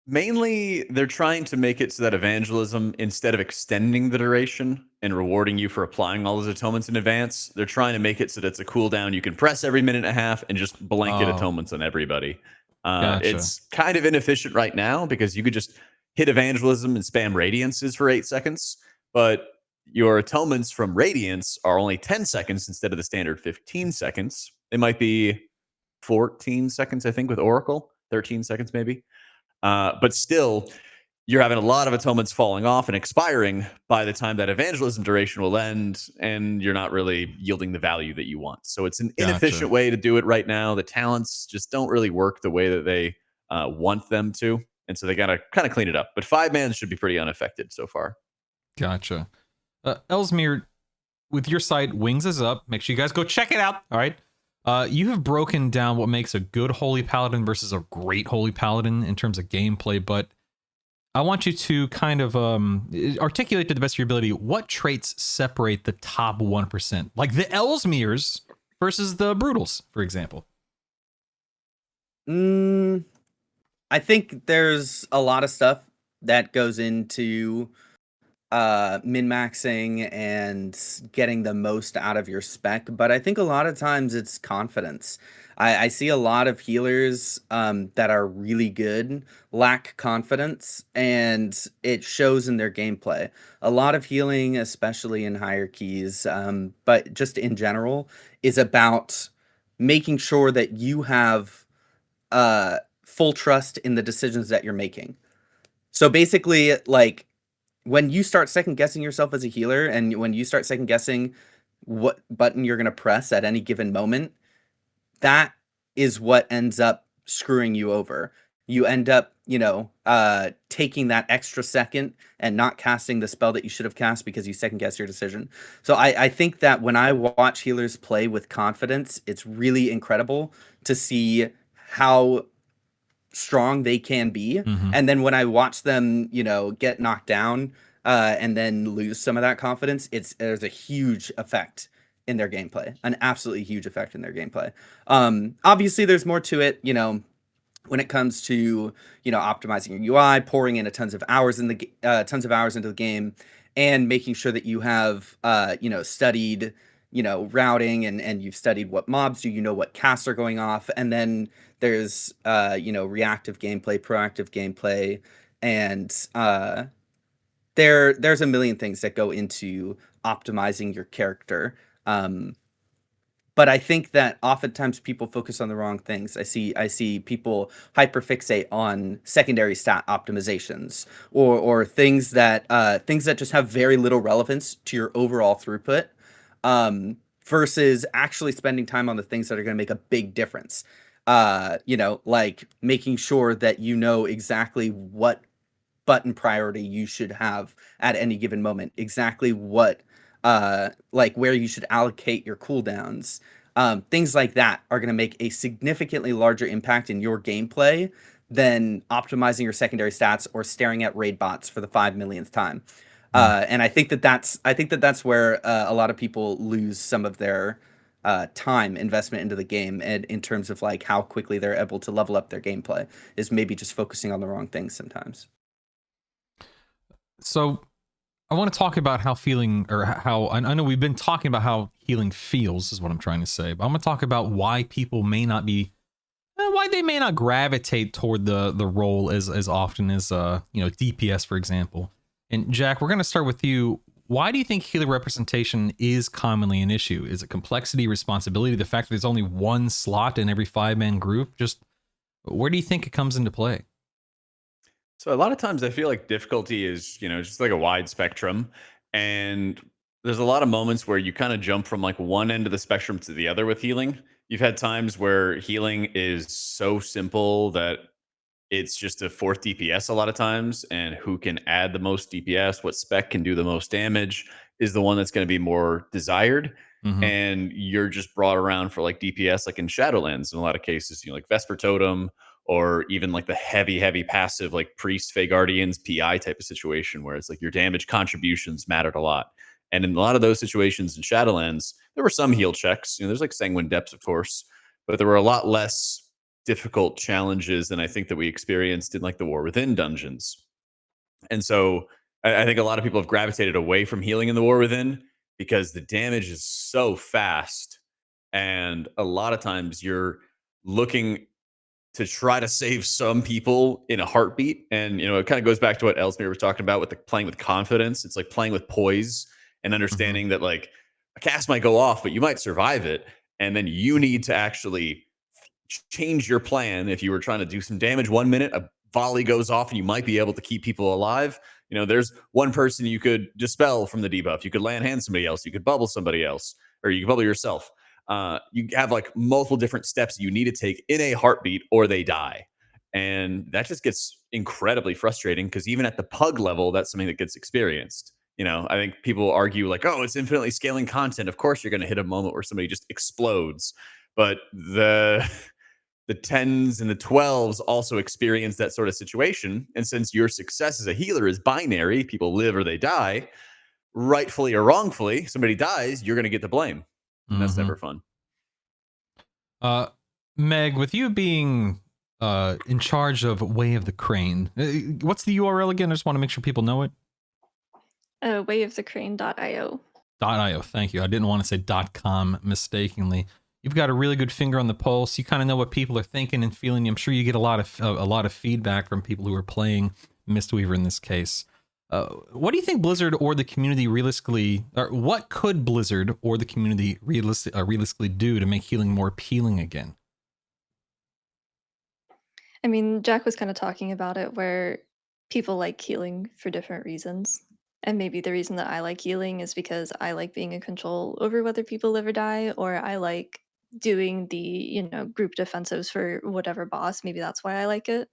Speaker 2: Mainly, they're trying to make it so that Evangelism, instead of extending the duration and rewarding you for applying all those atonements in advance, they're trying to make it so that it's a cooldown you can press every minute and a half and just blanket atonements on everybody.
Speaker 1: Gotcha.
Speaker 2: It's kind of inefficient right now because you could just hit Evangelism and spam Radiances for 8 seconds, but your atonements from Radiance are only 10 seconds instead of the standard 15 seconds. They might be 14 seconds, I think, with Oracle, 13 seconds maybe. But still, you're having a lot of atonements falling off and expiring by the time that Evangelism duration will end, and you're not really yielding the value that you want. So it's an inefficient way to do it right now. The talents just don't really work the way that they want them to, and so they got to kind of clean it up. But 5-mans should be pretty unaffected so far.
Speaker 1: Gotcha. Ellesmere, with your site, Wings is Up. Make sure you guys go check it out. All right. You have broken down what makes a good Holy Paladin versus a great Holy Paladin in terms of gameplay, but I want you to kind of articulate to the best of your ability what traits separate the top 1%, like the Ellesmeres versus the Brutals, for example.
Speaker 3: I think there's a lot of stuff that goes into min-maxing and getting the most out of your spec, but I think a lot of times it's confidence. I see a lot of healers that are really good lack confidence, and it shows in their gameplay. A lot of healing, especially in hierarchies, but just in general, is about making sure that you have full trust in the decisions that you're making. So basically, like, when you start second guessing yourself as a healer, and when you start second guessing what button you're going to press at any given moment, that is what ends up screwing you over. You end up, taking that extra second and not casting the spell that you should have cast because you second guess your decision. So I think that when I watch healers play with confidence, it's really incredible to see how strong they can be.
Speaker 1: Mhm.
Speaker 3: And then when I watch them, get knocked down and then lose some of that confidence, there's a huge effect in their gameplay, an absolutely huge effect in their gameplay. Obviously, there's more to it, when it comes to optimizing your UI, pouring in tons of hours into the game, and making sure that you have studied routing, and you've studied what mobs do, what casts are going off, and then there's reactive gameplay, proactive gameplay, and there's a million things that go into optimizing your character. But I think that oftentimes people focus on the wrong things. I see people hyperfixate on secondary stat optimizations, or things that just have very little relevance to your overall throughput, versus actually spending time on the things that are going to make a big difference. Like making sure that exactly what button priority you should have at any given moment, exactly what like where you should allocate your cooldowns. Things like that are going to make a significantly larger impact in your gameplay than optimizing your secondary stats or staring at raid bots for the 5 millionth time. And I think that's where a lot of people lose some of their time investment into the game, and in terms of like how quickly they're able to level up their gameplay, is maybe just focusing on the wrong things sometimes.
Speaker 1: So I want to talk about how I know we've been talking about how healing feels, is what I'm trying to say, but I'm going to talk about why people may not gravitate toward the role as often as DPS, for example. And Jak, we're going to start with you. Why do you think healer representation is commonly an issue? Is it complexity, responsibility, the fact that there's only one slot in every 5-man group? Just where do you think it comes into play?
Speaker 2: So a lot of times I feel like difficulty is, just like a wide spectrum. And there's a lot of moments where you kind of jump from like one end of the spectrum to the other with healing. You've had times where healing is so simple that it's just a fourth DPS a lot of times, and who can add the most DPS, what spec can do the most damage is the one that's going to be more desired.
Speaker 1: Mhm.
Speaker 2: And you're just brought around for like DPS, like in Shadowlands in a lot of cases, like Vesper Totem, or even like the heavy passive, like Priest, Fey Guardians, PI type of situation where it's like your damage contributions mattered a lot. And in a lot of those situations in Shadowlands, there were some heal checks. There's like Sanguine Depths, of course, but there were a lot less difficult challenges than I think that we experienced in like the War Within dungeons. And so I think a lot of people have gravitated away from healing in the War Within because the damage is so fast. And a lot of times you're looking to try to save some people in a heartbeat. And, it kind of goes back to what Ellesmere was talking about with the playing with confidence. It's like playing with poise and understanding that like a cast might go off, but you might survive it. And then you need to actually change your plan. If you were trying to do some damage 1 minute, a volley goes off and you might be able to keep people alive. There's one person you could dispel from the debuff. You could land hand somebody else. You could bubble somebody else, or you could bubble yourself. You have like multiple different steps you need to take in a heartbeat or they die. And that just gets incredibly frustrating because even at the pug level, that's something that gets experienced. I think people argue like, oh, it's infinitely scaling content. Of course, you're going to hit a moment where somebody just explodes. But the 10s and the 12s also experience that sort of situation. And since your success as a healer is binary, people live or they die, rightfully or wrongfully, somebody dies, you're going to get the blame. And that's never fun.
Speaker 1: Meg, with you being in charge of Way of the Crane, what's the URL again? I just want to make sure people know it.
Speaker 4: Wayofthecrane.io.
Speaker 1: .io. Thank you. I didn't want to say .com mistakenly. You've got a really good finger on the pulse. You kind of know what people are thinking and feeling. I'm sure you get a lot of feedback from people who are playing Mistweaver in this case. What do you think Blizzard or the community realistically, or what could Blizzard or the community realistically do to make healing more appealing again?
Speaker 4: I mean, Jack was kind of talking about it where people like healing for different reasons. And maybe the reason that I like healing is because I like being in control over whether people live or die, or I like doing the, group defensives for whatever boss. Maybe that's why I like it.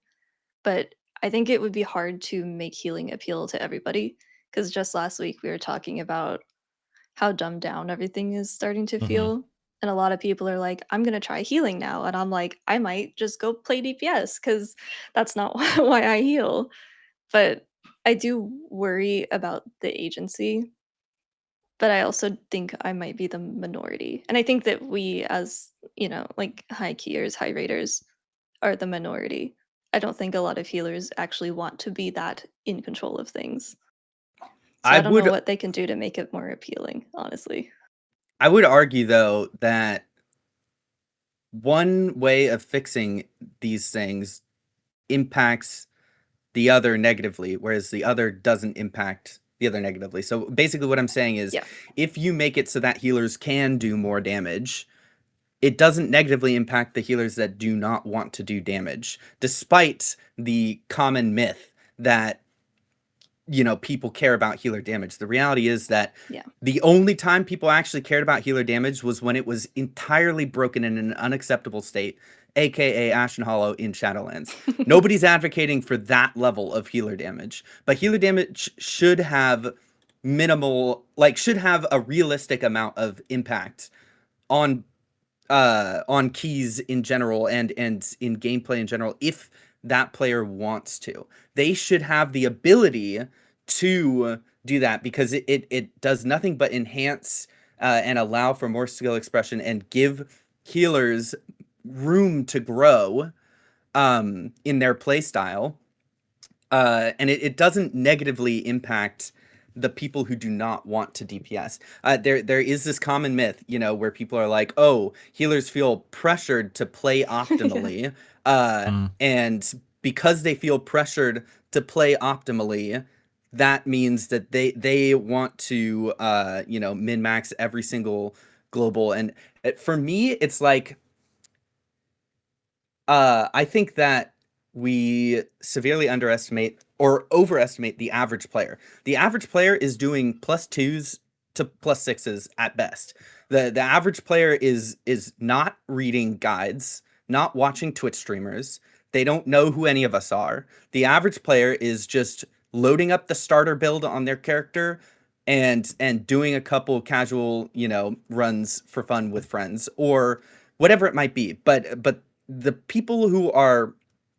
Speaker 4: But I think it would be hard to make healing appeal to everybody because just last week we were talking about how dumbed down everything is starting to feel. And a lot of people are like, I'm going to try healing now. And I'm like, I might just go play DPS because that's not why I heal. But I do worry about the agency. But I also think I might be the minority. And I think that we, as, like high keyers, high raters, are the minority. I don't think a lot of healers actually want to be that in control of things. So I don't know what they can do to make it more appealing, honestly.
Speaker 3: I would argue, though, that one way of fixing these things impacts the other negatively, whereas the other doesn't impact the other negatively. So basically what I'm saying is if you make it so that healers can do more damage, it doesn't negatively impact the healers that do not want to do damage, despite the common myth that people care about healer damage. The reality is that the only time people actually cared about healer damage was when it was entirely broken in an unacceptable state, aka Ashen Hollow in Shadowlands. Nobody's advocating for that level of healer damage, but healer damage should have should have a realistic amount of impact on keys in general and in gameplay in general. If that player wants to, they should have the ability to do that, because it does nothing but enhance and allow for more skill expression and give healers room to grow in their play style, and it doesn't negatively impact the people who do not want to DPS. There is this common myth, where people are like, oh, healers feel pressured to play optimally. And because they feel pressured to play optimally, that means that they want to, min-max every single global. And for me, it's like, I think that we severely underestimate or overestimate the average player. The average player is doing +2s to +6s at best. The average player is not reading guides, not watching Twitch streamers. They don't know who any of us are. The average player is just loading up the starter build on their character and doing a couple casual, runs for fun with friends or whatever it might be. But the people who are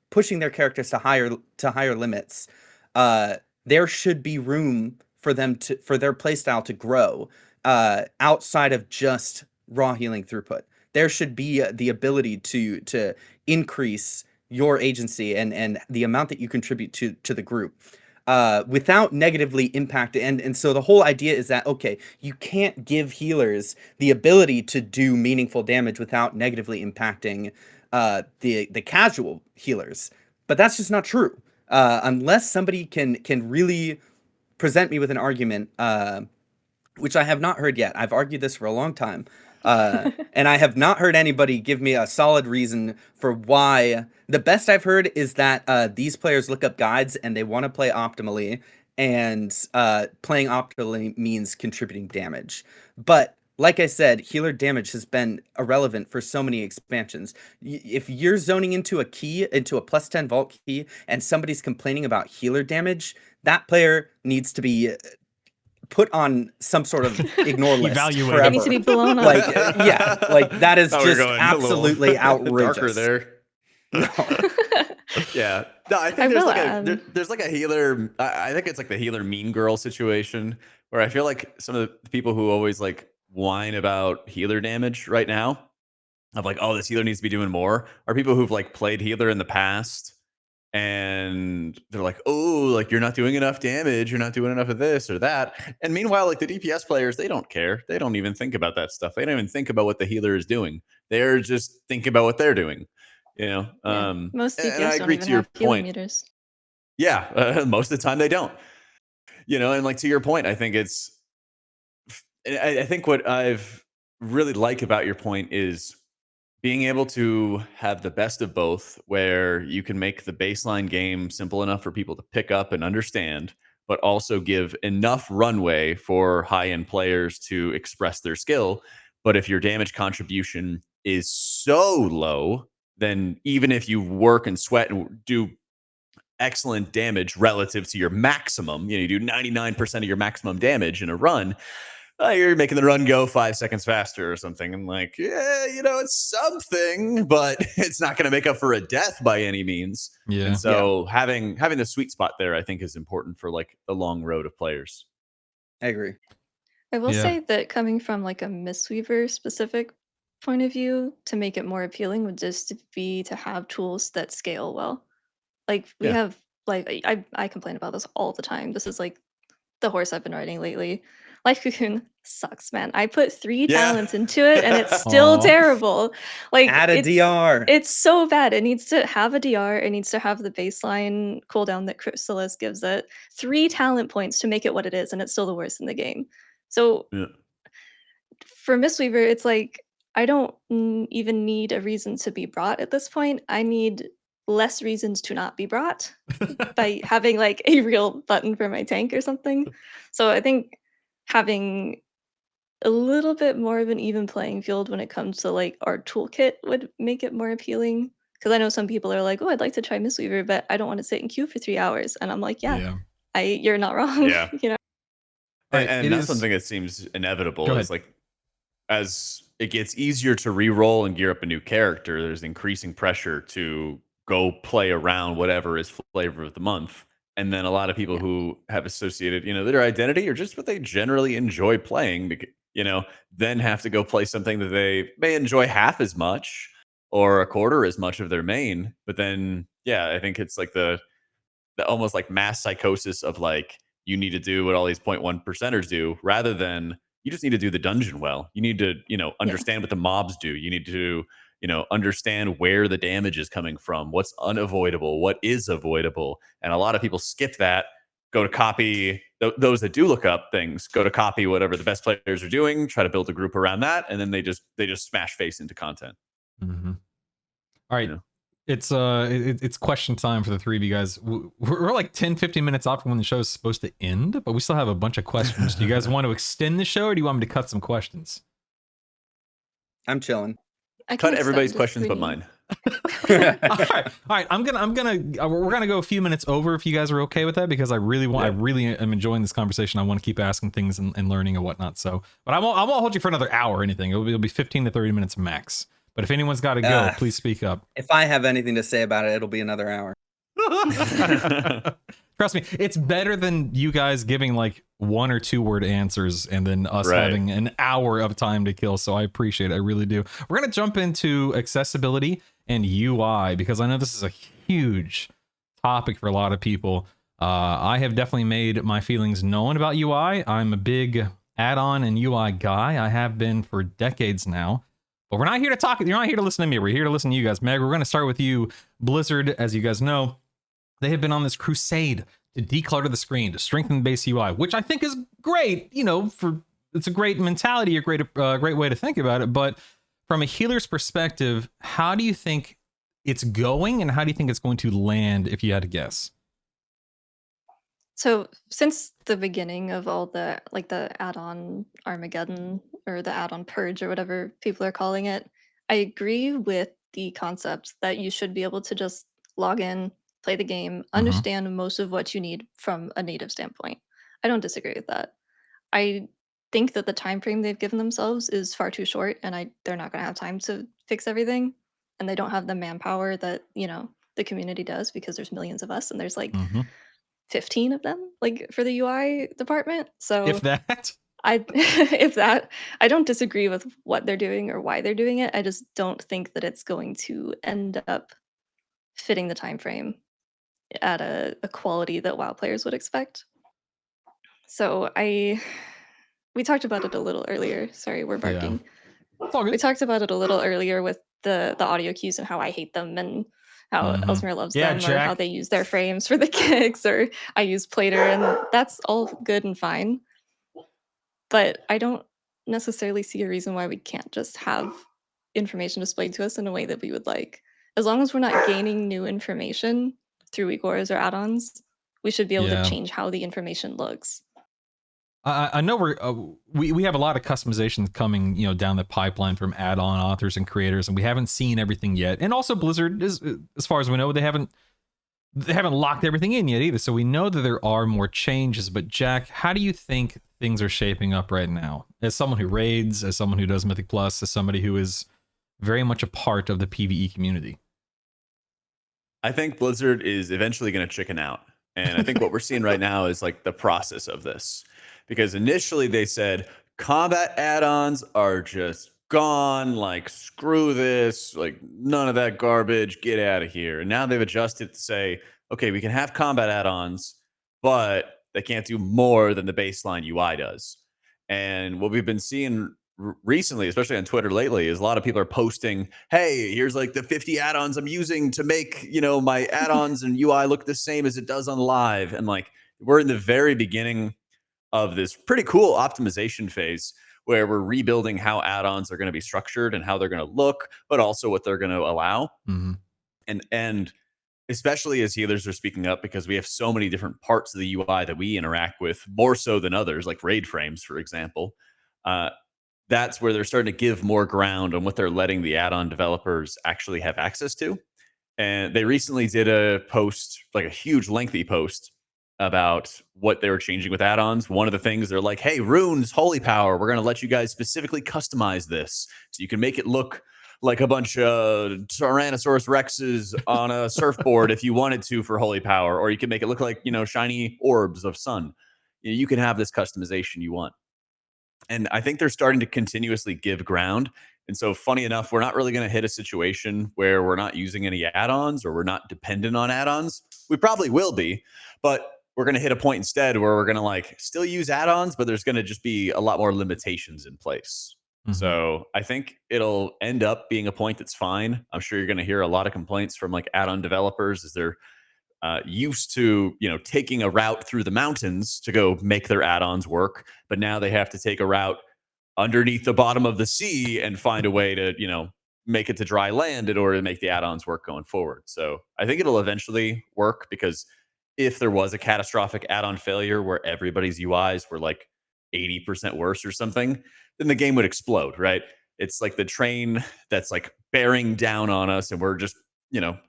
Speaker 3: pushing their characters to higher limits, there should be room for them for their playstyle to grow outside of just raw healing throughput. There should be the ability to increase your agency and the amount that you contribute to the group without negatively impacting. And so the whole idea is that, okay, you can't give healers the ability to do meaningful damage without negatively impacting the casual healers. But that's just not true. Unless somebody can really present me with an argument, which I have not heard yet. I've argued this for a long time. And I have not heard anybody give me a solid reason for why. The best I've heard is that these players look up guides and they want to play optimally, and playing optimally means contributing damage. But like I said, healer damage has been irrelevant for so many expansions. If you're zoning into a +10 vault key and somebody's complaining about healer damage, that player needs to be put on some sort of ignore list forever.
Speaker 4: It needs to be blown up.
Speaker 3: That is just absolutely outrageous.
Speaker 2: Darker there. Yeah. No, I think there's like a healer. I think it's like the healer mean girl situation where I feel like some of the people who always like whine about healer damage right now, of like, oh, this healer needs to be doing more, are people who've like played healer in the past and they're like, oh, like you're not doing enough damage, you're not doing enough of this or that. And meanwhile, like the DPS players, they don't care. They don't even think about that stuff. They don't even think about what the healer is doing. They're just thinking about what they're doing, you know.
Speaker 4: Yeah, most
Speaker 2: And I
Speaker 4: DPS don't
Speaker 2: agree
Speaker 4: even
Speaker 2: to your
Speaker 4: have healing
Speaker 2: point.
Speaker 4: meters.
Speaker 2: Yeah, most of the time they don't. You know, and like to your point, I think it's. I think what I've really like about your point is being able to have the best of both, where you can make the baseline game simple enough for people to pick up and understand, but also give enough runway for high end players to express their skill. But if your damage contribution is so low, then even if you work and sweat and do excellent damage relative to your maximum, you do 99% of your maximum damage in a run, you're making the run go 5 seconds faster or something. And like, yeah, it's something, but it's not going to make up for a death by any means.
Speaker 1: Yeah.
Speaker 2: And so having the sweet spot there, I think, is important for like the long road of players.
Speaker 3: I agree.
Speaker 4: I will
Speaker 1: Yeah.
Speaker 4: say that coming from like a Mistweaver specific point of view, to make it more appealing would just be to have tools that scale well. Like we
Speaker 2: Yeah.
Speaker 4: have like I complain about this all the time. This is like the horse I've been riding lately. Life Cocoon sucks, man. I put 3
Speaker 2: Yeah.
Speaker 4: talents into it and it's still
Speaker 1: Aw.
Speaker 4: terrible. Like
Speaker 3: Add a DR.
Speaker 4: It's so bad. It needs to have a DR. It needs to have the baseline cooldown that Chrysalis gives it. 3 talent points to make it what it is, and it's still the worst in the game. So
Speaker 2: Yeah.
Speaker 4: for Mistweaver, it's like I don't even need a reason to be brought at this point. I need less reasons to not be brought by having like a real button for my tank or something. So I think having a little bit more of an even playing field when it comes to like our toolkit would make it more appealing. Because I know some people are like, "Oh, I'd like to try Mistweaver, but I don't want to sit in queue for 3 hours." And I'm like, "Yeah, you're not wrong."
Speaker 2: Yeah.
Speaker 1: Right,
Speaker 2: And
Speaker 1: it
Speaker 2: that's
Speaker 1: is-
Speaker 2: something that seems inevitable.
Speaker 1: Go
Speaker 2: Is like as it gets easier to re-roll and gear up a new character, there's increasing pressure to go play around whatever is flavor of the month. And then a lot of people who have associated, their identity or just what they generally enjoy playing, then have to go play something that they may enjoy half as much or a quarter as much of their main. But then, yeah, I think it's like the almost like mass psychosis of like, you need to do what all these 0.1 percenters do rather than you just need to do the dungeon well. You need to, understand what the mobs do. You need to, understand where the damage is coming from, what's unavoidable, what is avoidable. And a lot of people skip that, go to copy those that do look up things, go to copy whatever the best players are doing, try to build a group around that. And then they just smash face into content.
Speaker 1: Mm-hmm. All right. It's question time for the 3 of you guys. We're like 10-15 minutes off from when the show is supposed to end, but we still have a bunch of questions. Do you guys want to extend the show, or do you want me to cut some questions?
Speaker 3: I'm chilling.
Speaker 2: Cut everybody's questions but mine.
Speaker 1: All right. We're gonna go a few minutes over if you guys are okay with that, because I really am enjoying this conversation. I want to keep asking things and learning and whatnot. So, but I won't hold you for another hour or anything. It'll be 15 to 30 minutes max. But if anyone's got to go, please speak up.
Speaker 3: If I have anything to say about it, it'll be another hour.
Speaker 1: Trust me, it's better than you guys giving like 1 or 2 word answers and then us having an hour of time to kill. So I appreciate it. I really do. We're going to jump into accessibility and UI, because I know this is a huge topic for a lot of people. I have definitely made my feelings known about UI. I'm a big add-on and UI guy. I have been for decades now. But we're not here to talk. You're not here to listen to me. We're here to listen to you guys. Meg, we're going to start with you. Blizzard, as you guys know, they have been on this crusade to declutter the screen, to strengthen the base UI, which I think is great. It's a great mentality, a great way to think about it. But from a healer's perspective, how do you think it's going, and how do you think it's going to land, if you had to guess?
Speaker 4: So since the beginning of all the add-on Armageddon or the add-on Purge or whatever people are calling it, I agree with the concept that you should be able to just log in, play the game, understand most of what you need from a native standpoint. I don't disagree with that. I think that the time frame they've given themselves is far too short, and they're not going to have time to fix everything, and they don't have the manpower that the community does, because there's millions of us and there's like 15 of them like for the UI department. So
Speaker 1: if that
Speaker 4: I don't disagree with what they're doing or why they're doing it. I just don't think that it's going to end up fitting the time frame at a quality that WoW players would expect. So we talked about it a little earlier. Sorry, we're
Speaker 1: Yeah.
Speaker 4: barking.
Speaker 1: It's all
Speaker 4: We
Speaker 1: good.
Speaker 4: talked about it a little earlier with the audio cues and how I hate them and how
Speaker 1: Mhm.
Speaker 4: Ellesmere loves
Speaker 1: Yeah,
Speaker 4: them, or how
Speaker 1: Jak.
Speaker 4: they use their frames for the kicks, or I use Plater, and that's all good and fine. But I don't necessarily see a reason why we can't just have information displayed to us in a way that we would like. As long as we're not gaining new information through weak auras or add-ons, we should be able to
Speaker 1: Yeah.
Speaker 4: change how the information looks.
Speaker 1: I know we have a lot of customizations coming, down the pipeline from add-on authors and creators, and we haven't seen everything yet. And also Blizzard is, as far as we know, they haven't locked everything in yet either. So we know that there are more changes. But Jak, how do you think things are shaping up right now? As someone who raids, as someone who does Mythic Plus, as somebody who is very much a part of the PvE community.
Speaker 2: I think Blizzard is eventually going to chicken out. And I think what we're seeing right now is like the process of this. Because initially they said combat add-ons are just gone, like screw this, like none of that garbage, get out of here. And now they've adjusted to say, okay, we can have combat add-ons, but they can't do more than the baseline UI does. And what we've been seeing recently, especially on Twitter lately, is a lot of people are posting, hey, here's like the 50 add-ons I'm using to make, my add-ons and UI look the same as it does on live. And like, we're in the very beginning of this pretty cool optimization phase where we're rebuilding how add-ons are going to be structured and how they're going to look, but also what they're going to allow.
Speaker 1: Mm-hmm.
Speaker 2: And especially as healers are speaking up, because we have so many different parts of the UI that we interact with more so than others, like raid frames, for example. That's where they're starting to give more ground on what they're letting the add-on developers actually have access to. And they recently did a post, like a huge lengthy post about what they were changing with add-ons. One of the things they're like, hey, runes, holy power, we're going to let you guys specifically customize this so you can make it look like a bunch of Tyrannosaurus Rexes on a surfboard if you wanted to for holy power, or you can make it look like, shiny orbs of sun. You can have this customization you want. And I think they're starting to continuously give ground. And so, funny enough, we're not really going to hit a situation where we're not using any add-ons or we're not dependent on add-ons. We probably will be, but we're going to hit a point instead where we're going to like still use add-ons, but there's going to just be a lot more limitations in place.
Speaker 1: Mm-hmm.
Speaker 2: So I think it'll end up being a point that's fine. I'm sure you're going to hear a lot of complaints from like add-on developers as they're used to, taking a route through the mountains to go make their add-ons work, but now they have to take a route underneath the bottom of the sea and find a way to, make it to dry land in order to make the add-ons work going forward. So I think it'll eventually work, because if there was a catastrophic add-on failure where everybody's UIs were like 80% worse or something, then the game would explode, right? It's like the train that's like bearing down on us and we're just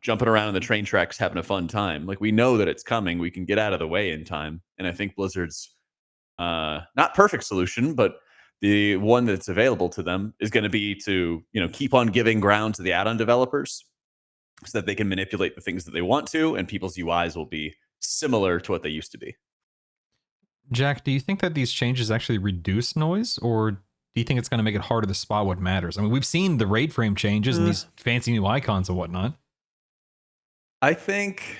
Speaker 2: jumping around in the train tracks, having a fun time. Like, we know that it's coming. We can get out of the way in time. And I think Blizzard's not perfect solution, but the one that's available to them is going to be to, keep on giving ground to the add-on developers so that they can manipulate the things that they want to, and people's UIs will be similar to what they used to be.
Speaker 1: Jak, do you think that these changes actually reduce noise, or do you think it's going to make it harder to spot what matters? I mean, we've seen the raid frame changes and these fancy new icons and whatnot.
Speaker 2: I think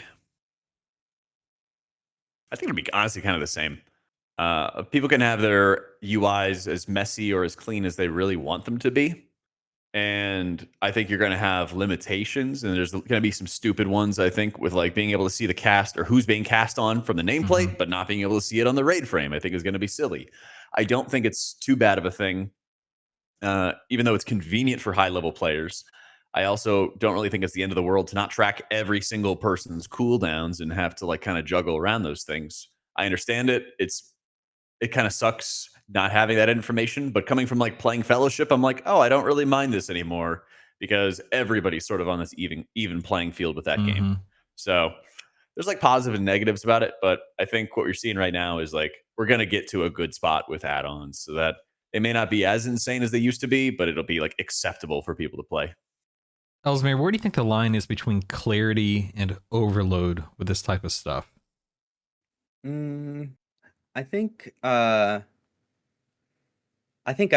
Speaker 2: it'll be honestly kind of the same. People can have their UIs as messy or as clean as they really want them to be. And I think you're going to have limitations, and there's going to be some stupid ones, I think, with like being able to see the cast or who's being cast on from the nameplate, but not being able to see it on the raid frame, I think is going to be silly. I don't think it's too bad of a thing, even though it's convenient for high level players. I also don't really think it's the end of the world to not track every single person's cooldowns and have to like kind of juggle around those things. I understand it. It kind of sucks not having that information, but coming from like playing Fellowship, I'm like, oh, I don't really mind this anymore, because everybody's sort of on this even playing field with that game. So there's like positive and negatives about it, but I think what we're seeing right now is like we're going to get to a good spot with add-ons so that they may not be as insane as they used to be, but it'll be like acceptable for people to play.
Speaker 1: Ellesmere, where do you think the line is between clarity and overload with this type of stuff?
Speaker 3: I think I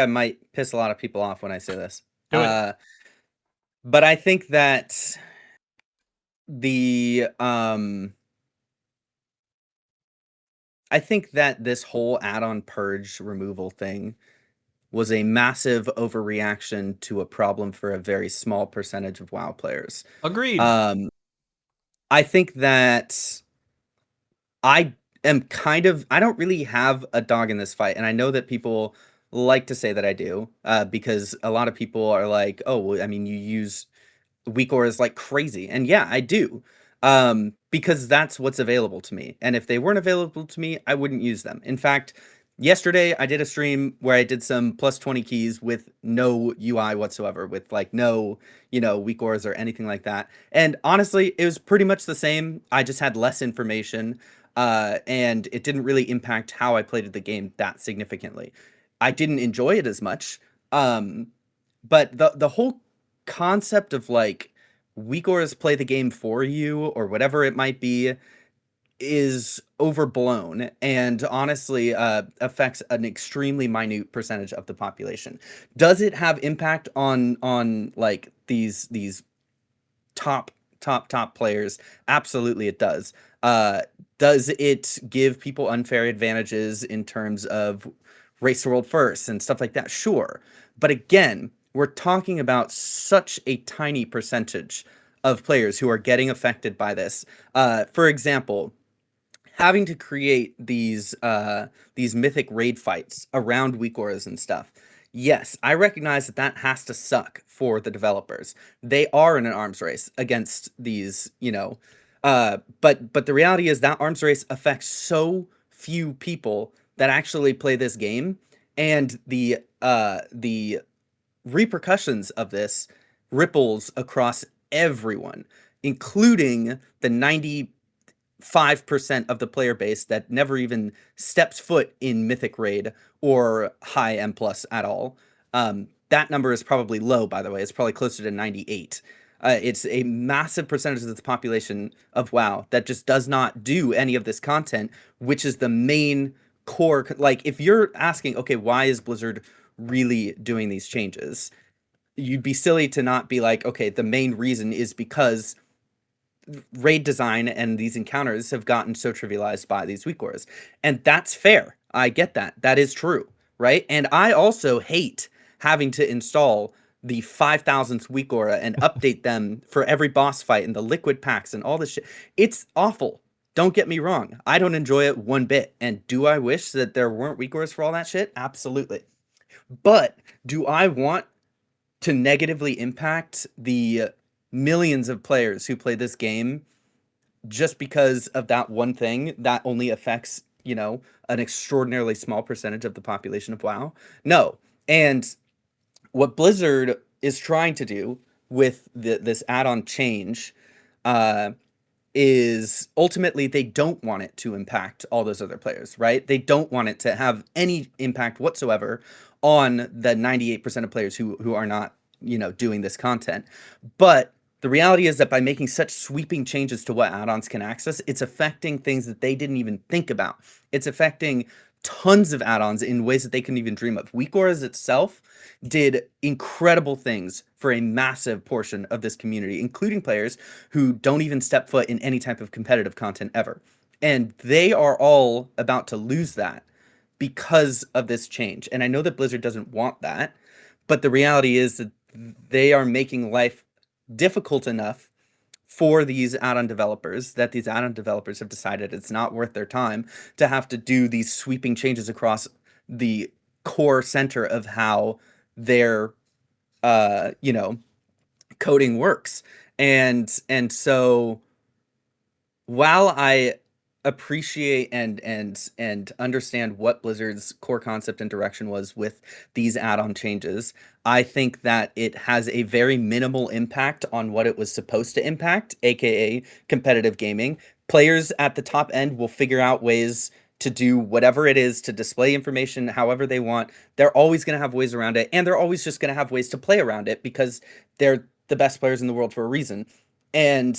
Speaker 3: might piss a lot of people off when I say this. But I think that the I think that this whole add-on purge removal thing was a massive overreaction to a problem for a very small percentage of WoW players.
Speaker 1: Agreed.
Speaker 3: I think that I am I don't really have a dog in this fight, and I know that people like to say that I do, because a lot of people are like, oh, well, I mean, you use weak auras like crazy, and yeah, I do, because that's what's available to me, and if they weren't available to me, I wouldn't use them. In fact, yesterday I did a stream where I did some plus 20 keys with no UI whatsoever, with like no, weak auras or anything like that, and honestly, it was pretty much the same. I just had less information, and it didn't really impact how I played the game that significantly. I didn't enjoy it as much, but the whole concept of like weak auras play the game for you or whatever it might be is overblown and honestly affects an extremely minute percentage of the population. Does it have impact on like these top players? Absolutely it does. Does it give people unfair advantages in terms of race the world first and stuff like that? Sure. But again, we're talking about such a tiny percentage of players who are getting affected by this. For example, having to create these mythic raid fights around weak auras and stuff. Yes, I recognize that has to suck for the developers. They are in an arms race against these, but the reality is that arms race affects so few people that actually play this game, and the repercussions of this ripples across everyone, including the 95% of the player base that never even steps foot in Mythic Raid or high M+ at all. That number is probably low, by the way. It's probably closer to 98. It's a massive percentage of the population of WoW that just does not do any of this content, which is the main core. Like, if you're asking, okay, why is Blizzard really doing these changes? You'd be silly to not be like, okay, the main reason is because raid design and these encounters have gotten so trivialized by these weak auras. And that's fair. I get that. That is true, right? And I also hate having to install the 5,000th weak aura and update them for every boss fight and the liquid packs and all this shit. It's awful. Don't get me wrong. I don't enjoy it one bit. And do I wish that there weren't weak auras for all that shit? Absolutely. But do I want to negatively impact the millions of players who play this game just because of that one thing that only affects, an extraordinarily small percentage of the population of WoW? No. And what Blizzard is trying to do with this add-on change is ultimately they don't want it to impact all those other players, right? They don't want it to have any impact whatsoever on the 98% of players who are not, doing this content. But the reality is that by making such sweeping changes to what add-ons can access, it's affecting things that they didn't even think about. It's affecting tons of add-ons in ways that they couldn't even dream of. Weak auras itself did incredible things for a massive portion of this community, including players who don't even step foot in any type of competitive content ever. And they are all about to lose that because of this change. And I know that Blizzard doesn't want that, but the reality is that they are making life difficult enough for these add-on developers that these add-on developers have decided it's not worth their time to have to do these sweeping changes across the core center of how their coding works. And so while I appreciate and understand what Blizzard's core concept and direction was with these add-on changes, I think that it has a very minimal impact on what it was supposed to impact, aka competitive gaming. Players at the top end will figure out ways to do whatever it is to display information however they want. They're always going to have ways around it, and they're always just going to have ways to play around it because they're the best players in the world for a reason. And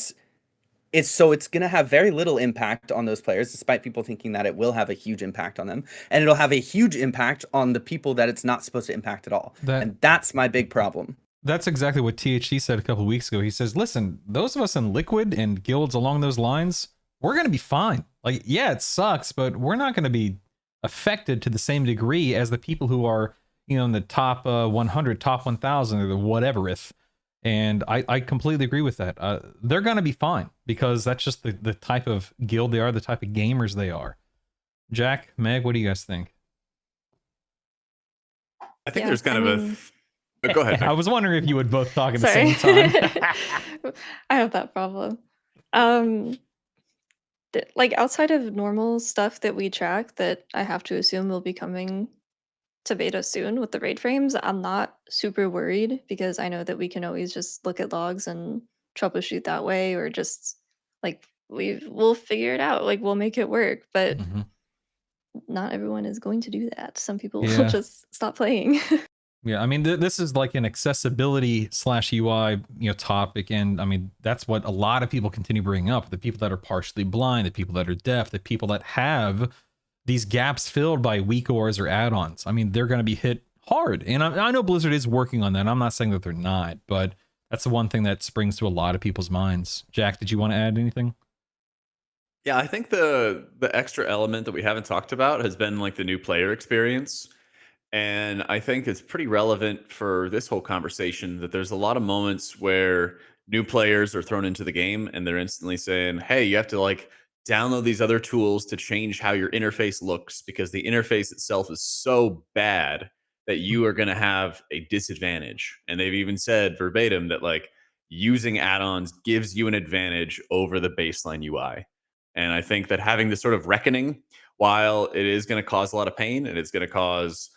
Speaker 3: it's going to have very little impact on those players, despite people thinking that it will have a huge impact on them. And it'll have a huge impact on the people that it's not supposed to impact at all. And that's my big problem.
Speaker 1: That's exactly what THC said a couple of weeks ago. He says, listen, those of us in Liquid and guilds along those lines, we're going to be fine. Like, yeah, it sucks, but we're not going to be affected to the same degree as the people who are, in the top 100, top 1,000, or the whatevereth. And I completely agree with that. They're going to be fine because that's just the type of guild they are, the type of gamers they are. Jak, Meg, what do you guys think?
Speaker 2: I think there's kind of a... Go ahead, Meg.
Speaker 1: I was wondering if you would both talk at the
Speaker 4: Sorry.
Speaker 1: same time.
Speaker 4: I have that problem. Like outside of normal stuff that we track that I have to assume will be coming to beta soon with the raid frames, I'm not super worried because I know that we can always just look at logs and troubleshoot that way, or just like we'll figure it out. Like we'll make it work, but
Speaker 1: Mhm.
Speaker 4: not everyone is going to do that. Some people
Speaker 1: Yeah.
Speaker 4: will just stop playing.
Speaker 1: Yeah, I mean, this is like an accessibility / UI, topic, and I mean that's what a lot of people continue bringing up: the people that are partially blind, the people that are deaf, the people that have these gaps filled by weak auras or add-ons. I mean, they're going to be hit hard, and I know Blizzard is working on that. I'm not saying that they're not, but that's the one thing that springs to a lot of people's minds. Jak, did you want to add anything?
Speaker 2: Yeah, I think the extra element that we haven't talked about has been like the new player experience. And I think it's pretty relevant for this whole conversation that there's a lot of moments where new players are thrown into the game and they're instantly saying, hey, you have to like download these other tools to change how your interface looks because the interface itself is so bad that you are going to have a disadvantage. And they've even said verbatim that like using add-ons gives you an advantage over the baseline UI. And I think that having this sort of reckoning, while it is going to cause a lot of pain and it's going to cause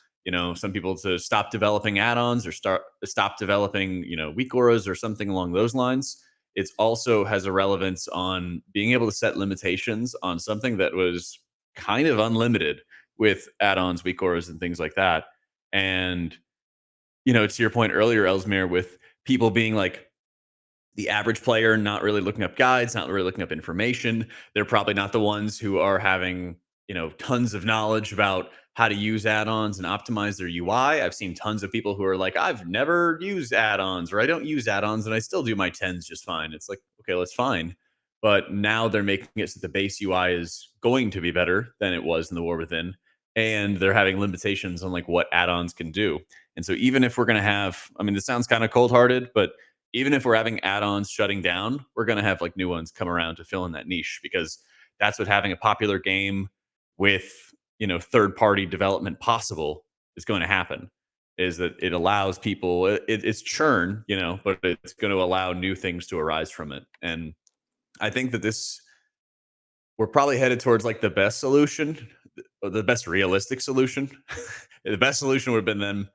Speaker 2: some people to stop developing add-ons or stop developing weak auras or something along those lines, it also has a relevance on being able to set limitations on something that was kind of unlimited with add-ons, weak auras, and things like that. And to your point earlier, Ellesmere, with people being like the average player not really looking up guides, not really looking up information, they're probably not the ones who are having tons of knowledge about how to use add-ons and optimize their UI. I've seen tons of people who are like, I've never used add-ons, or I don't use add-ons and I still do my 10s just fine. It's like, okay, that's fine. But now they're making it so the base UI is going to be better than it was in the War Within. And they're having limitations on like what add-ons can do. And so even if we're going to have, I mean, this sounds kind of cold-hearted, but even if we're having add-ons shutting down, we're going to have like new ones come around to fill in that niche, because that's what having a popular game with third-party development possible is going to happen, is that it allows people it's churn, but it's going to allow new things to arise from it. And I think that we're probably headed towards like the best solution, the best realistic solution. The best solution would have been them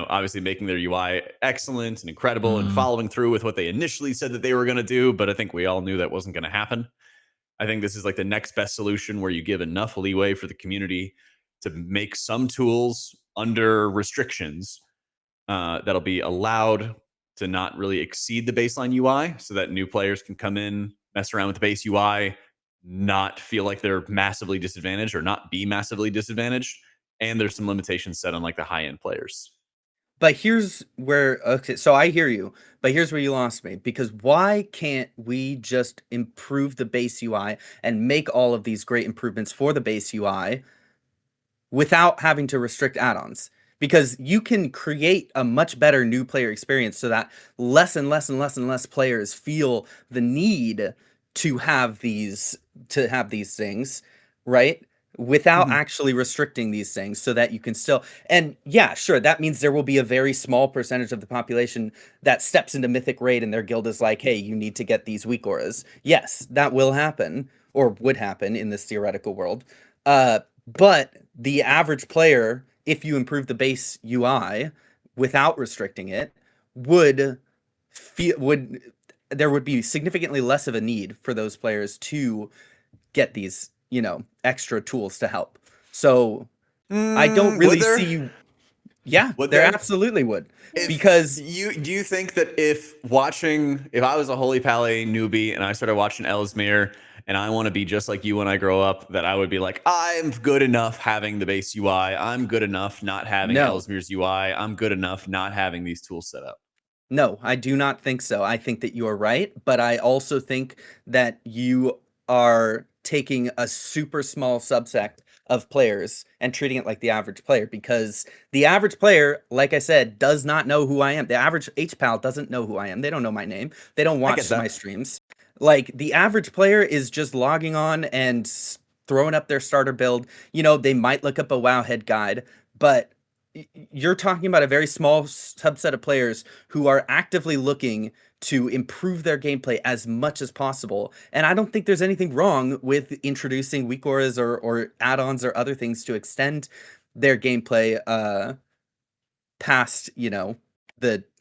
Speaker 2: obviously making their UI excellent and incredible and following through with what they initially said that they were going to do, but I think we all knew that wasn't going to happen. I think this is like the next best solution where you give enough leeway for the community to make some tools under restrictions that'll be allowed to not really exceed the baseline UI, so that new players can come in, mess around with the base UI, not feel like they're massively disadvantaged or not be massively disadvantaged. And there's some limitations set on like the high end players.
Speaker 3: But here's where, okay, so I hear you, but here's where you lost me, because why can't we just improve the base UI and make all of these great improvements for the base UI without having to restrict add-ons? Because you can create a much better new player experience so that less and less and less and less players feel the need to have these things, right? Without actually restricting these things, so that you can still, and yeah, sure, that means there will be a very small percentage of the population that steps into Mythic Raid and their guild is like, hey, you need to get these weak auras. Yes, that will happen, or would happen in this theoretical world. But the average player, if you improve the base UI without restricting it, there would be significantly less of a need for those players to get these extra tools to help. So I don't really see you. Yeah, there absolutely would. Because
Speaker 2: do you think that if I was a Holy Paladin newbie and I started watching Ellesmere and I want to be just like you when I grow up, that I would be like, I'm good enough having the base UI. I'm good enough not having Ellesmere's UI. I'm good enough not having these tools set up.
Speaker 3: No, I do not think so. I think that you are right, but I also think that you are taking a super small subset of players and treating it like the average player, because the average player, like I said, does not know who I am. The average HPAL doesn't know who I am. They don't know my name. They don't
Speaker 2: I get
Speaker 3: watch
Speaker 2: that.
Speaker 3: my streams. Like, the average player is just logging on and throwing up their starter build. You know, they might look up a WoW head guide, but you're talking about a very small subset of players who are actively looking to improve their gameplay as much as possible. And I don't think there's anything wrong with introducing weak auras or add-ons or other things to extend their gameplay past, you know,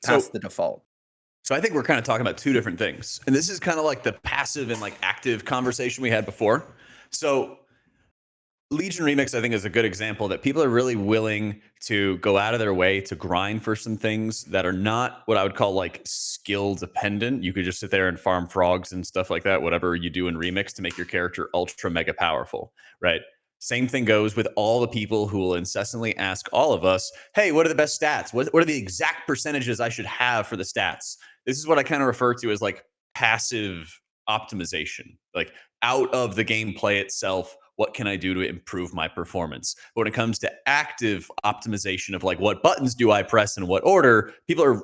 Speaker 3: past the default.
Speaker 2: So I think we're kind of talking about two different things. And this is kind of like the passive and like active conversation we had before. So Legion Remix, I think, is a good example that people are really willing to go out of their way to grind for some things that are not what I would call like skill dependent. You could just sit there and farm frogs and stuff like that, whatever you do in Remix to make your character ultra mega powerful, right? Same thing goes with all the people who will incessantly ask all of us, hey, what are the best stats? What are the exact percentages I should have for the stats? This is what I kind of refer to as like passive optimization, like out of the gameplay itself. What can I do to improve my performance? But when it comes to active optimization of like what buttons do I press in what order, people are,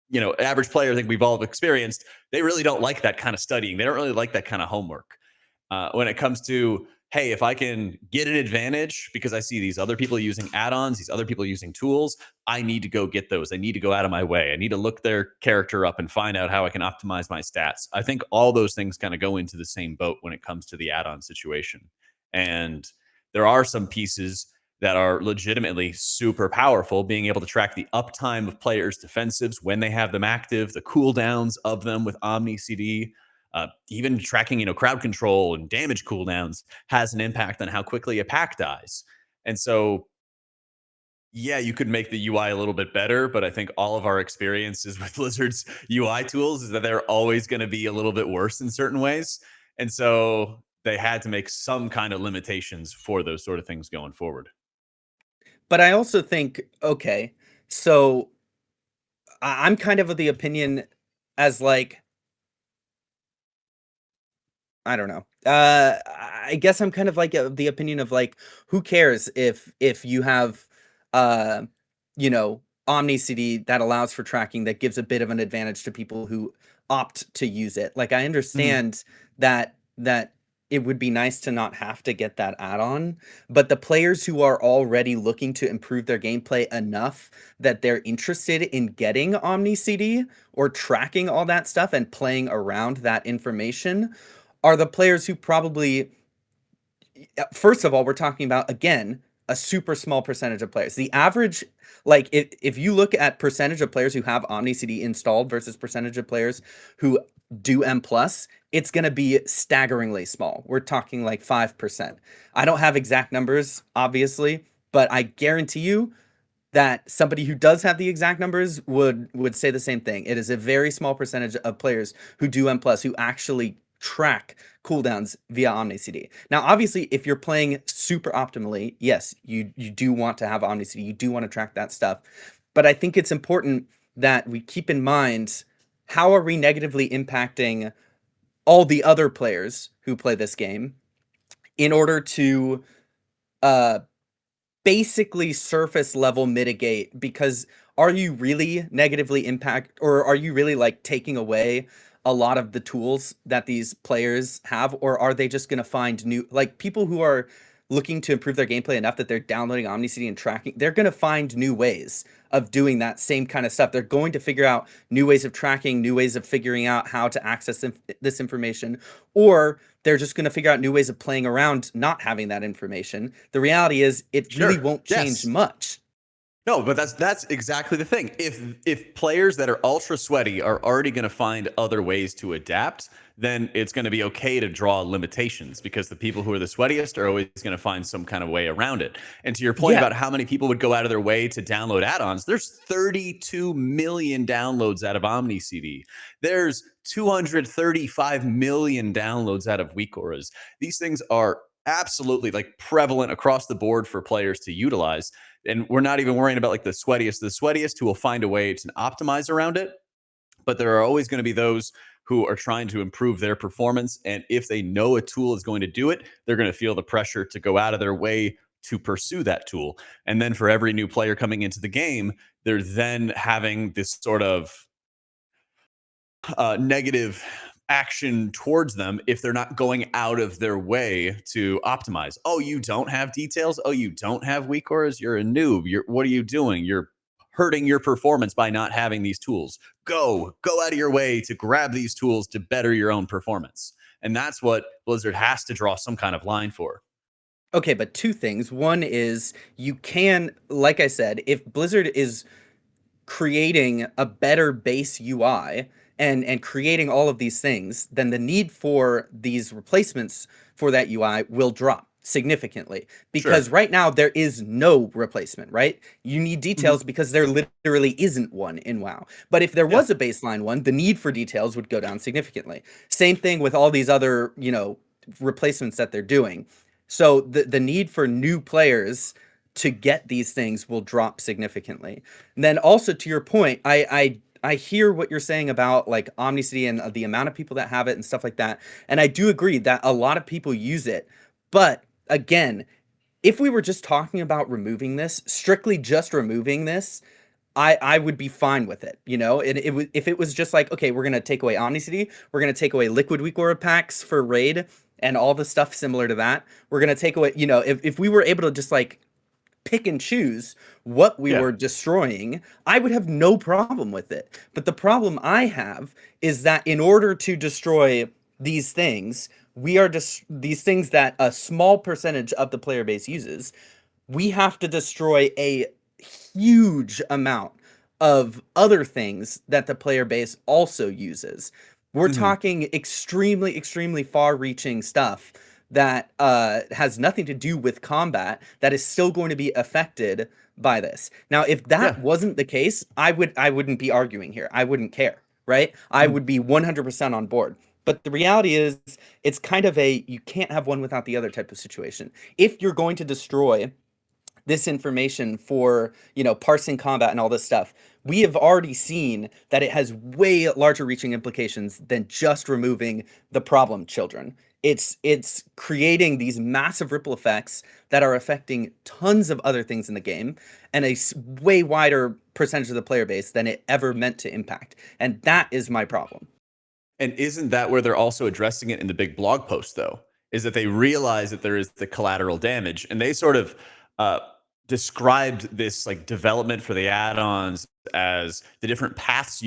Speaker 2: you know, average player, I think we've all experienced, they really don't like that kind of studying. They don't really like that kind of homework. When it comes to, hey, if I can get an advantage because I see these other people using add-ons, these other people using tools, I need to go get those. I need to go out of my way. I need to look their character up and find out how I can optimize my stats. I think all those things kind of go into the same boat when it comes to the add-on situation. And there are some pieces that are legitimately super powerful, being able to track the uptime of players' defensives when they have them active, the cooldowns of them with Omni CD, even tracking, you know, crowd control and damage cooldowns has an impact on how quickly a pack dies. And so, yeah, you could make the UI a little bit better, but I think all of our experiences with Blizzard's UI tools is that they're always going to be a little bit worse in certain ways. And so they had to make some kind of limitations for those sort of things going forward.
Speaker 3: But I also think, okay, so I'm kind of the opinion as like, I don't know. I guess I'm kind of like the opinion of like, who cares if you have, uh, you know, Omni CD that allows for tracking that gives a bit of an advantage to people who opt to use it. Like, I understand that it would be nice to not have to get that add-on, but the players who are already looking to improve their gameplay enough that they're interested in getting Omni CD or tracking all that stuff and playing around that information are the players who probably, first of all, we're talking about, again, a super small percentage of players. The average, like, if you look at percentage of players who have Omni CD installed versus percentage of players who do M+, it's going to be staggeringly small. We're talking like 5%. I don't have exact numbers, obviously, but I guarantee you that somebody who does have the exact numbers would say the same thing. It is a very small percentage of players who do M+, who actually track cooldowns via Omni CD. Now, obviously, if you're playing super optimally, yes, you do want to have Omni CD. You do want to track that stuff. But I think it's important that we keep in mind, how are we negatively impacting all the other players who play this game in order to basically surface level mitigate? Because are you really negatively impact, or are you really like taking away a lot of the tools that these players have, or are they just going to find new, like, people who are looking to improve their gameplay enough that they're downloading Omni CD and tracking, they're going to find new ways of doing that same kind of stuff. They're going to figure out new ways of tracking, new ways of figuring out how to access this information, or they're just going to figure out new ways of playing around not having that information. The reality is it really won't change much.
Speaker 2: No, but that's exactly the thing. If players that are ultra sweaty are already going to find other ways to adapt, then it's going to be okay to draw limitations, because the people who are the sweatiest are always going to find some kind of way around it. And to your point about how many people would go out of their way to download add-ons, there's 32 million downloads out of Omni CD. There's 235 million downloads out of weak auras. These things are absolutely like prevalent across the board for players to utilize. And we're not even worrying about like the sweatiest who will find a way to optimize around it. But there are always going to be those who are trying to improve their performance. And if they know a tool is going to do it, they're going to feel the pressure to go out of their way to pursue that tool. And then for every new player coming into the game, they're then having this sort of negative action towards them if they're not going out of their way to optimize. Oh, you don't have details? Oh, you don't have weak auras? You're a noob. What are you doing? You're hurting your performance by not having these tools. Go out of your way to grab these tools to better your own performance. And that's what Blizzard has to draw some kind of line for.
Speaker 3: Okay, but two things. One is you can, like I said, if Blizzard is creating a better base UI and creating all of these things, then the need for these replacements for that UI will drop significantly, because right now there is no replacement, right? You need details because there literally isn't one in WoW. But if there was a baseline one, the need for details would go down significantly. Same thing with all these other, you know, replacements that they're doing. So the need for new players to get these things will drop significantly. And then also to your point, I hear what you're saying about like Omnicity and the amount of people that have it and stuff like that. And I do agree that a lot of people use it. But again, if we were just talking about removing this, strictly just removing this, I would be fine with it, you know? And if it was just like, okay, we're going to take away Omnicity, we're going to take away Liquid Weak Aura packs for Raid and all the stuff similar to that. We're going to take away, you know, if we were able to just like pick and choose what we were destroying, I would have no problem with it. But the problem I have is that in order to destroy these things, we are just these things that a small percentage of the player base uses, we have to destroy a huge amount of other things that the player base also uses. We're talking extremely far-reaching stuff that has nothing to do with combat that is still going to be affected by this. Now, if that wasn't the case, I wouldn't be arguing here. I wouldn't care, right? I would be 100% on board. But the reality is, it's kind of a you can't have one without the other type of situation. If you're going to destroy this information for, you know, parsing combat and all this stuff, we have already seen that it has way larger reaching implications than just removing the problem children. It's creating these massive ripple effects that are affecting tons of other things in the game and a way wider percentage of the player base than it ever meant to impact. And that is my problem.
Speaker 2: And isn't that where they're also addressing it in the big blog post, though? Is that they realize that there is the collateral damage, and they sort of described this like development for the add-ons as the different paths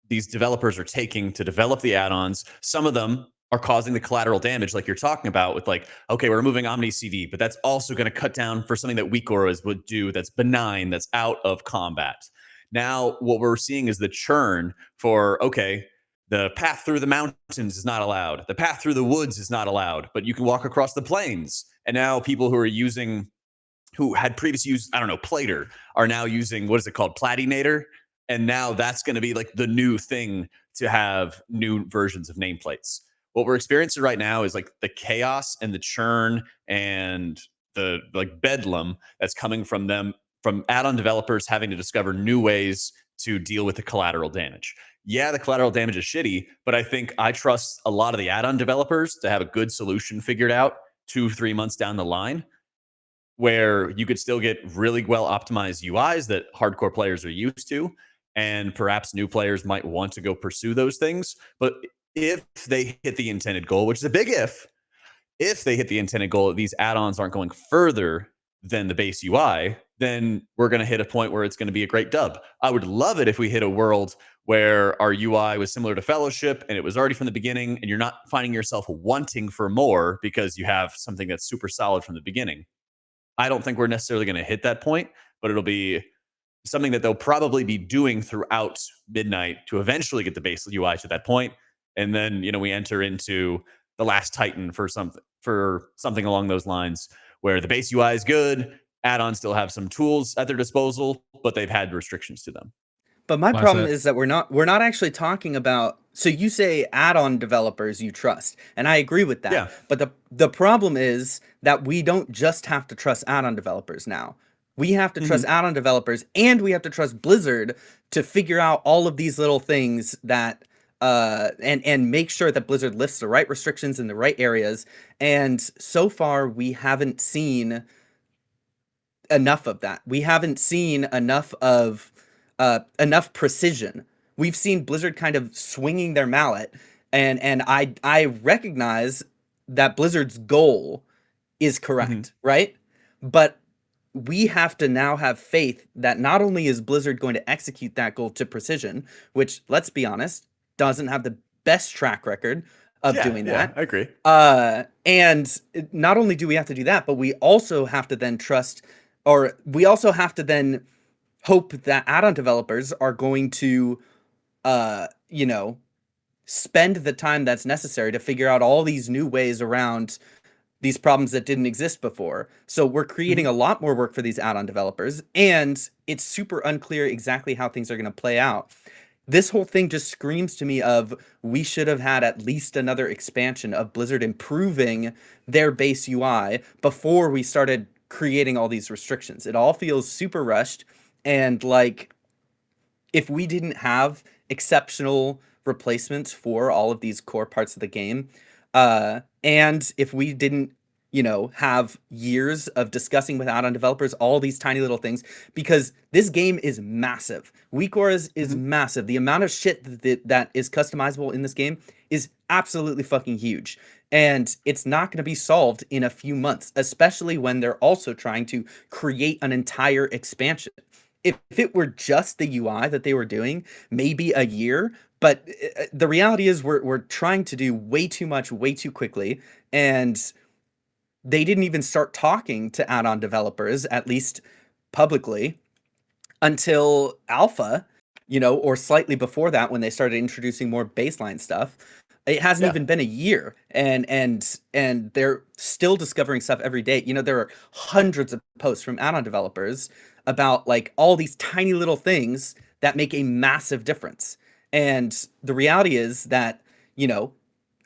Speaker 2: these developers are taking to develop the add-ons. Some of them are causing the collateral damage, like you're talking about, with like, okay, we're removing Omni CD, but that's also going to cut down for something that weak auras would do that's benign, that's out of combat. Now, what we're seeing is the churn for, okay, the path through the mountains is not allowed. The path through the woods is not allowed, but you can walk across the plains. And now people who had previously used, I don't know, Plater, are now using, what is it called, Platinator? And now that's going to be like the new thing to have new versions of nameplates. What we're experiencing right now is like the chaos and the churn and the like bedlam that's coming from them, from add-on developers having to discover new ways to deal with the collateral damage. Yeah, the collateral damage is shitty, but I think I trust a lot of the add-on developers to have a good solution figured out 2-3 months down the line, where you could still get really well optimized UIs that hardcore players are used to, and perhaps new players might want to go pursue those things. But if they hit the intended goal, which is a big if they hit the intended goal, these add-ons aren't going further than the base UI, then we're going to hit a point where it's going to be a great dub. I would love it if we hit a world where our UI was similar to Fellowship and it was already from the beginning, and you're not finding yourself wanting for more because you have something that's super solid from the beginning. I don't think we're necessarily going to hit that point, but it'll be something that they'll probably be doing throughout Midnight to eventually get the base UI to that point. And then, you know, we enter into the Last Titan for something along those lines, where the base UI is good, add-ons still have some tools at their disposal, but they've had restrictions to them.
Speaker 3: But my problem is that we're not actually talking about. So you say add-on developers you trust, and I agree with that. Yeah. But the problem is that we don't just have to trust add-on developers now. We have to trust add-on developers, and we have to trust Blizzard to figure out all of these little things that and make sure that Blizzard lifts the right restrictions in the right areas. And so far, we haven't seen enough of that. We haven't seen enough of enough precision. We've seen Blizzard kind of swinging their mallet, and I recognize that Blizzard's goal is correct, right? But we have to now have faith that not only is Blizzard going to execute that goal to precision, which, let's be honest, doesn't have the best track record of doing that.
Speaker 2: I agree.
Speaker 3: And not only do we have to do that, but we also have to then trust, or we also have to then hope that add-on developers are going to, you know, spend the time that's necessary to figure out all these new ways around these problems that didn't exist before. So we're creating a lot more work for these add-on developers, and it's super unclear exactly how things are going to play out. This whole thing just screams to me of we should have had at least another expansion of Blizzard improving their base UI before we started creating all these restrictions. It all feels super rushed, and like if we didn't have exceptional replacements for all of these core parts of the game, and if we didn't, you know, have years of discussing with add-on developers all these tiny little things, because this game is massive. Weak Auras is massive. The amount of shit that is customizable in this game is absolutely fucking huge. And it's not going to be solved in a few months, especially when they're also trying to create an entire expansion. If it were just the UI that they were doing, maybe a year. But the reality is we're trying to do way too much, way too quickly. And they didn't even start talking to add-on developers, at least publicly, until alpha, you know, or slightly before that when they started introducing more baseline stuff. It hasn't even been a year, and they're still discovering stuff every day. You know, there are hundreds of posts from add-on developers about like all these tiny little things that make a massive difference. And the reality is that, you know,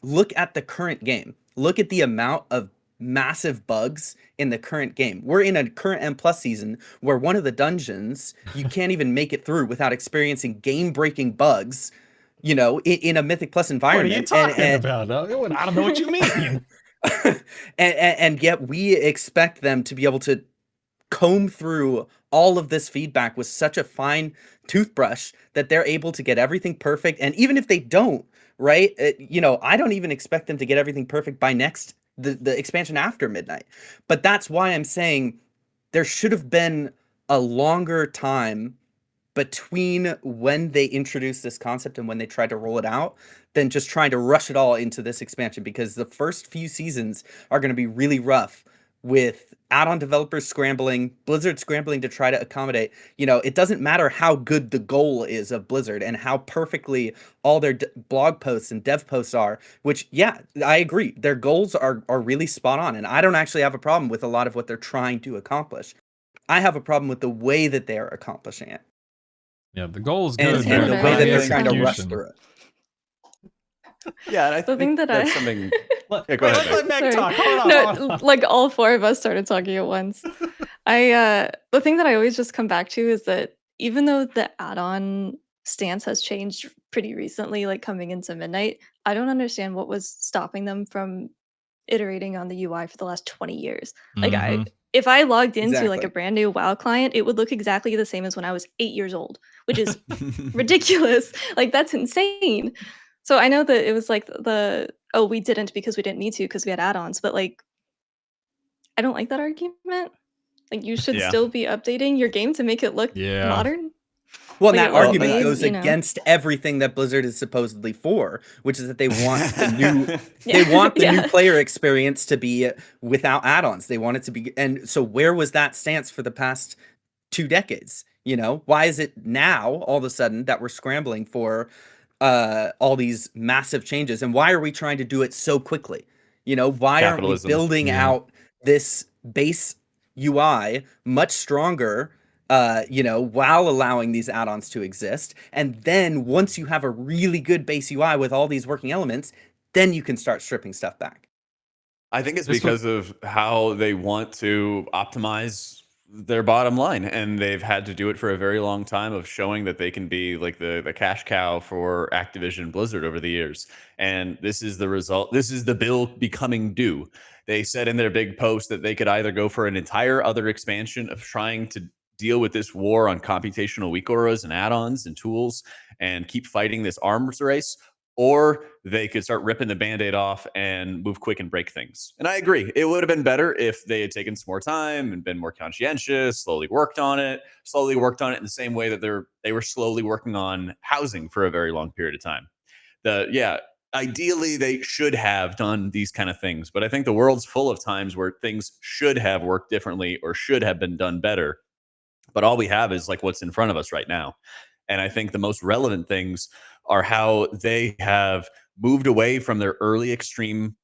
Speaker 3: look at the current game. Look at the amount of massive bugs in the current game. We're in a current M+ season where one of the dungeons, you can't even make it through without experiencing game-breaking bugs, you know, in a Mythic Plus environment.
Speaker 1: What are you talking about? I don't know what you mean.
Speaker 3: and yet we expect them to be able to comb through all of this feedback with such a fine toothbrush that they're able to get everything perfect. And even if they don't, right, you know, I don't even expect them to get everything perfect by the expansion after midnight. But that's why I'm saying there should have been a longer time between when they introduced this concept and when they tried to roll it out than just trying to rush it all into this expansion, because the first few seasons are going to be really rough with add-on developers scrambling, Blizzard scrambling to try to accommodate. You know, it doesn't matter how good the goal is of Blizzard and how perfectly all their blog posts and dev posts are, which, yeah, I agree. Their goals are really spot on. And I don't actually have a problem with a lot of what they're trying to accomplish. I have a problem with the way that they're accomplishing it.
Speaker 1: Yeah, the goal is good.
Speaker 3: And the way that they're trying to rush
Speaker 1: execution.
Speaker 3: through it.
Speaker 2: Yeah, and I
Speaker 4: The
Speaker 2: think
Speaker 4: thing that
Speaker 2: that's
Speaker 4: I-
Speaker 2: something.
Speaker 1: Wait,
Speaker 2: go ahead,
Speaker 1: let
Speaker 2: Meg.
Speaker 1: Meg
Speaker 4: Sorry.
Speaker 1: talk. Hold on,
Speaker 4: No,
Speaker 1: hold on.
Speaker 4: like all four of us started talking at once. The thing that I always just come back to is that even though the add-on stance has changed pretty recently, like coming into midnight, I don't understand what was stopping them from iterating on the UI for the last 20 years. Like
Speaker 1: Mhm.
Speaker 4: if I logged into like
Speaker 3: Exactly.
Speaker 4: a brand new WoW client, it would look exactly the same as when I was 8 years old, which is ridiculous. Like that's insane. So I know that it was like we didn't because we didn't need to because we had add-ons, but like I don't like that argument. Like you should
Speaker 2: Yeah.
Speaker 4: still be updating your game to make it look
Speaker 1: Yeah.
Speaker 4: modern.
Speaker 3: Well, and
Speaker 4: Like,
Speaker 3: that
Speaker 4: it was
Speaker 3: argument
Speaker 4: made,
Speaker 3: goes
Speaker 4: you know.
Speaker 3: against everything that Blizzard is supposedly for, which is that they want the new
Speaker 4: Yeah.
Speaker 3: they want the new
Speaker 4: Yeah.
Speaker 3: player experience to be without add-ons. They want it to be, and so where was that stance for the past 2 decades? You know, why is it now all of a sudden that we're scrambling for all these massive changes, and why are we trying to do it so quickly? You know, why aren't we
Speaker 2: Capitalism.
Speaker 3: building
Speaker 1: Yeah.
Speaker 3: out this base UI much stronger, you know, while allowing these add-ons to exist? And then once you have a really good base UI with all these working elements, then you can start stripping stuff back.
Speaker 2: I think it's
Speaker 1: This
Speaker 2: because of how they want to optimize their bottom line, and they've had to do it for a very long time of showing that they can be like the cash cow for Activision Blizzard over the years. And this is the result. This is the bill becoming due. They said in their big post that they could either go for an entire other expansion of trying to deal with this war on computational weak auras and add-ons and tools and keep fighting this arms race, or they could start ripping the band-aid off and move quick and break things. And I agree. It would have been better if they had taken some more time and been more conscientious, slowly worked on it in the same way that they were slowly working on housing for a very long period of time. Ideally they should have done these kind of things, but I think the world's full of times where things should have worked differently or should have been done better. But all we have is like what's in front of us right now. And I think the most relevant things are how they have moved away from their early extreme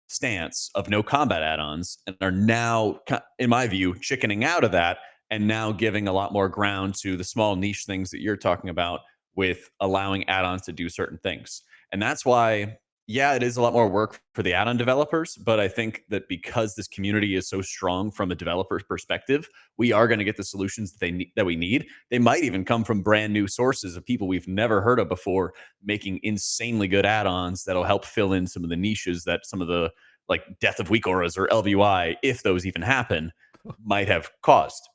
Speaker 2: stance of no combat add-ons and are now, in my view, chickening out of that and now giving a lot more ground to the small niche things that you're talking about with allowing add-ons to do certain things. And that's why, yeah, it is a lot more work for the add-on developers, but I think that because this community is so strong from a developer's perspective, we are going to get the solutions that we need. They might even come from brand new sources of people we've never heard of before, making insanely good add-ons that'll help fill in some of the niches that some of the like Death of Weak Auras or LVY, if those even happen, might have caused.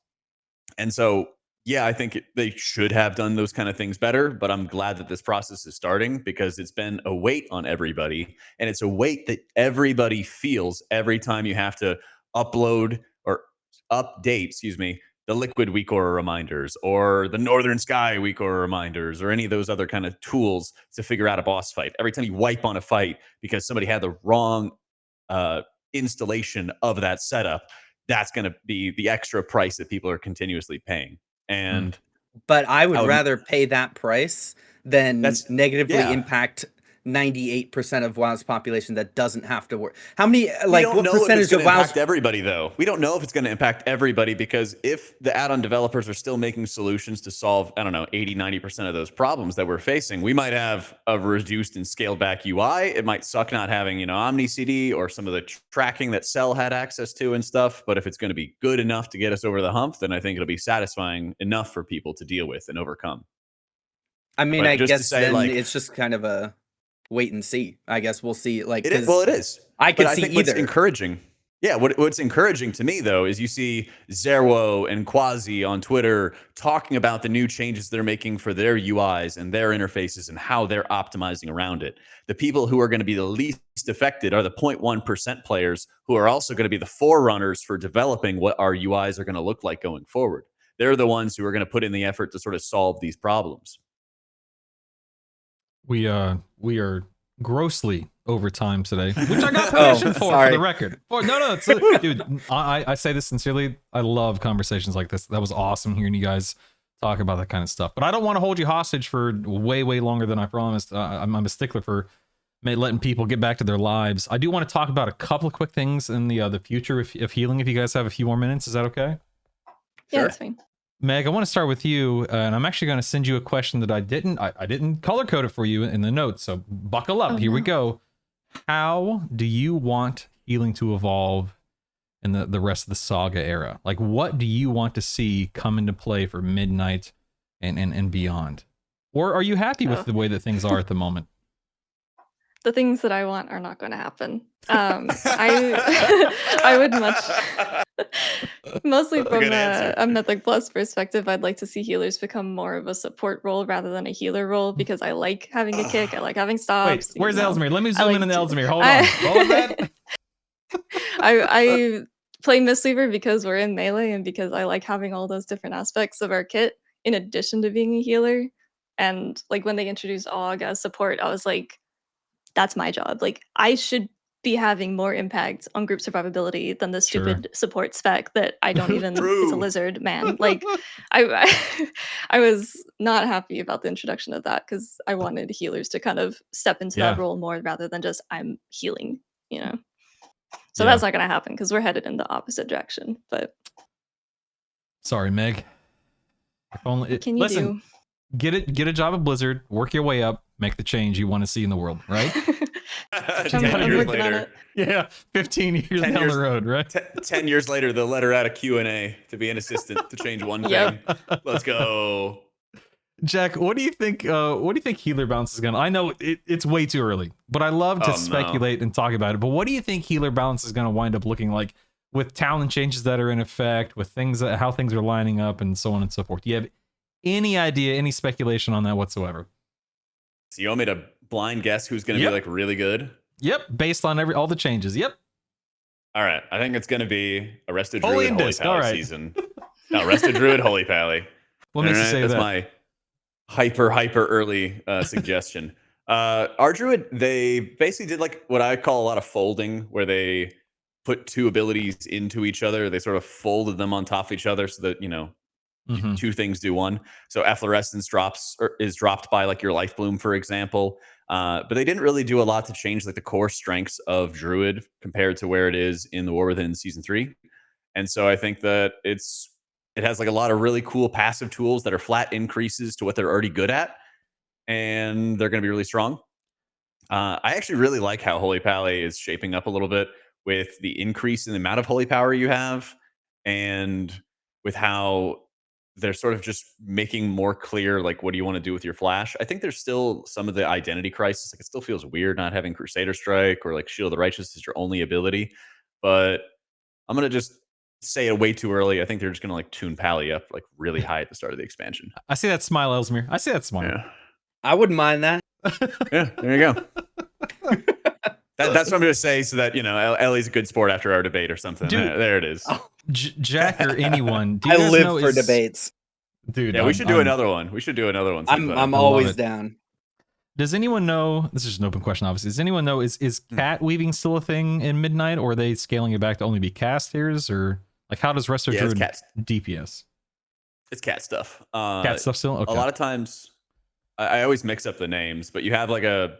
Speaker 2: And so, yeah, I think they should have done those kind of things better, but I'm glad that this process is starting because it's been a weight on everybody. And it's a weight that everybody feels every time you have to upload or update, the Liquid Weak Aura reminders or the Northern Sky Weak Aura reminders or any of those other kind of tools to figure out a boss fight. Every time you wipe on a fight because somebody had the wrong installation of that setup, that's going to be the extra price that people are continuously paying. And
Speaker 3: but I would rather pay that price than negatively impact 98% of WoW's population that doesn't have to work. How many, like, what percentage of WoW's
Speaker 2: everybody though? We don't know if it's going to impact everybody, because if the add-on developers are still making solutions to solve, I don't know, 80-90% of those problems that we're facing, we might have a reduced and scaled back UI. It might suck not having, Omni CD or some of the tracking that Cell had access to and stuff. But if it's going to be good enough to get us over the hump, then I think it'll be satisfying enough for people to deal with and overcome.
Speaker 3: I mean, I guess then it's just kind of a wait and see. I guess we'll see. Like,
Speaker 2: it is.
Speaker 3: I could see
Speaker 2: what's encouraging. Yeah, what's encouraging to me though is you see Zerwo and Quasi on Twitter talking about the new changes they're making for their UIs and their interfaces and how they're optimizing around it. The people who are going to be the least affected are the 0.1% players, who are also going to be the forerunners for developing what our UIs are going to look like going forward. They're the ones who are going to put in the effort to sort of solve these problems.
Speaker 1: We are grossly over time today, which I got permission for the record. Dude, I say this sincerely. I love conversations like this. That was awesome hearing you guys talk about that kind of stuff. But I don't want to hold you hostage for way longer than I promised. I'm a stickler for letting people get back to their lives. I do want to talk about a couple of quick things in the future of healing. If you guys have a few more minutes, is that okay?
Speaker 4: Yeah, that's fine.
Speaker 1: Meg, I want to start with you, and I'm actually going to send you a question that I didn't color code it for you in the notes, so buckle up. Here we go. How do you want healing to evolve in the rest of the Saga era? Like, what do you want to see come into play for Midnight and beyond? Or are you happy with the way that things are at the moment?
Speaker 4: The things that I want are not going to happen. I would mostly from a Mythic Plus perspective, I'd like to see healers become more of a support role rather than a healer role, because I like having a kick. I like having stops.
Speaker 1: Wait, where's Ellesmere? Let me zoom in on Ellesmere. Hold on. What was that?
Speaker 4: I play Mistweaver because we're in melee and because I like having all those different aspects of our kit in addition to being a healer. And like when they introduced AUG as support, I was like, that's my job. Like, I should be having more impact on group survivability than the stupid support spec that I don't even it's a lizard man. Like I was not happy about the introduction of that, because I wanted healers to kind of step into that role more rather than just I'm healing, So that's not gonna happen because we're headed in the opposite direction. But
Speaker 1: sorry, Meg. If only
Speaker 4: what can you do?
Speaker 1: get a job at Blizzard, work your way up, make the change you want to see in the world, right?
Speaker 2: 10
Speaker 4: I'm
Speaker 2: years
Speaker 4: working on
Speaker 2: later.
Speaker 4: it.
Speaker 1: Yeah, 15 years
Speaker 2: 10
Speaker 1: down
Speaker 2: years-
Speaker 1: the road, right?
Speaker 2: 10 years later, they'll let her out of Q&A to be an assistant to change one
Speaker 4: Yep.
Speaker 2: thing. Let's go.
Speaker 1: Jak, what do you think? What do you think healer balance is gonna? I know it's way too early, but I love to
Speaker 2: Oh, no.
Speaker 1: speculate and talk about it. But what do you think healer balance is gonna wind up looking like with talent changes that are in effect, with things how things are lining up, and so on and so forth? Do you have any idea, any speculation on that whatsoever?
Speaker 2: So you want me to blind guess who's going to
Speaker 1: Yep.
Speaker 2: be like really good?
Speaker 1: Yep, based on all the changes. Yep.
Speaker 2: All right. I think it's going to be Arrested
Speaker 1: Holy
Speaker 2: Druid
Speaker 1: and
Speaker 2: Holy
Speaker 1: Disc,
Speaker 2: Pally
Speaker 1: all right.
Speaker 2: season. No, Arrested Druid Holy Pally.
Speaker 1: What makes you
Speaker 2: All right,
Speaker 1: say
Speaker 2: that's
Speaker 1: that?
Speaker 2: my hyper early suggestion. Our Druid, they basically did like what I call a lot of folding, where they put two abilities into each other. They sort of folded them on top of each other so that,
Speaker 1: Mhm.
Speaker 2: two things do one. So efflorescence is dropped by like your life bloom, for example. But they didn't really do a lot to change like the core strengths of Druid compared to where it is in the War Within Season 3. And so I think that it has like a lot of really cool passive tools that are flat increases to what they're already good at, and they're going to be really strong. I actually really like how Holy Pally is shaping up a little bit with the increase in the amount of holy power you have, and with how they're sort of just making more clear like what do you want to do with your flash. I think there's still some of the identity crisis. Like it still feels weird not having Crusader Strike or like Shield of the Righteous as your only ability, but I'm gonna just say it way too early. I think they're just gonna like tune Pally up like really high at the start of the expansion.
Speaker 1: I see that smile, Ellesmere. I see that smile.
Speaker 2: Yeah,
Speaker 3: I wouldn't mind that.
Speaker 2: yeah. There you go. That's what I'm gonna say, so that Ellie's a good sport after our debate or something.
Speaker 1: Dude.
Speaker 2: There it is.
Speaker 1: Jak or anyone? Do you
Speaker 3: I
Speaker 1: guys
Speaker 3: live
Speaker 1: know
Speaker 3: for
Speaker 1: is-
Speaker 3: debates.
Speaker 1: dude.
Speaker 2: Yeah, we should do another one. We should do another one.
Speaker 3: I'm
Speaker 2: sometime.
Speaker 1: love
Speaker 3: always
Speaker 1: it.
Speaker 3: down.
Speaker 1: Does anyone know? This is just an open question, obviously. Does anyone know is cat weaving still a thing in Midnight, or are they scaling it back to only be casters, or like how does Resto
Speaker 2: Yeah, it's
Speaker 1: Druid
Speaker 2: cat.
Speaker 1: DPS?
Speaker 2: It's cat stuff.
Speaker 1: Cat stuff still? Okay.
Speaker 2: A lot of times, I always mix up the names, but you have like a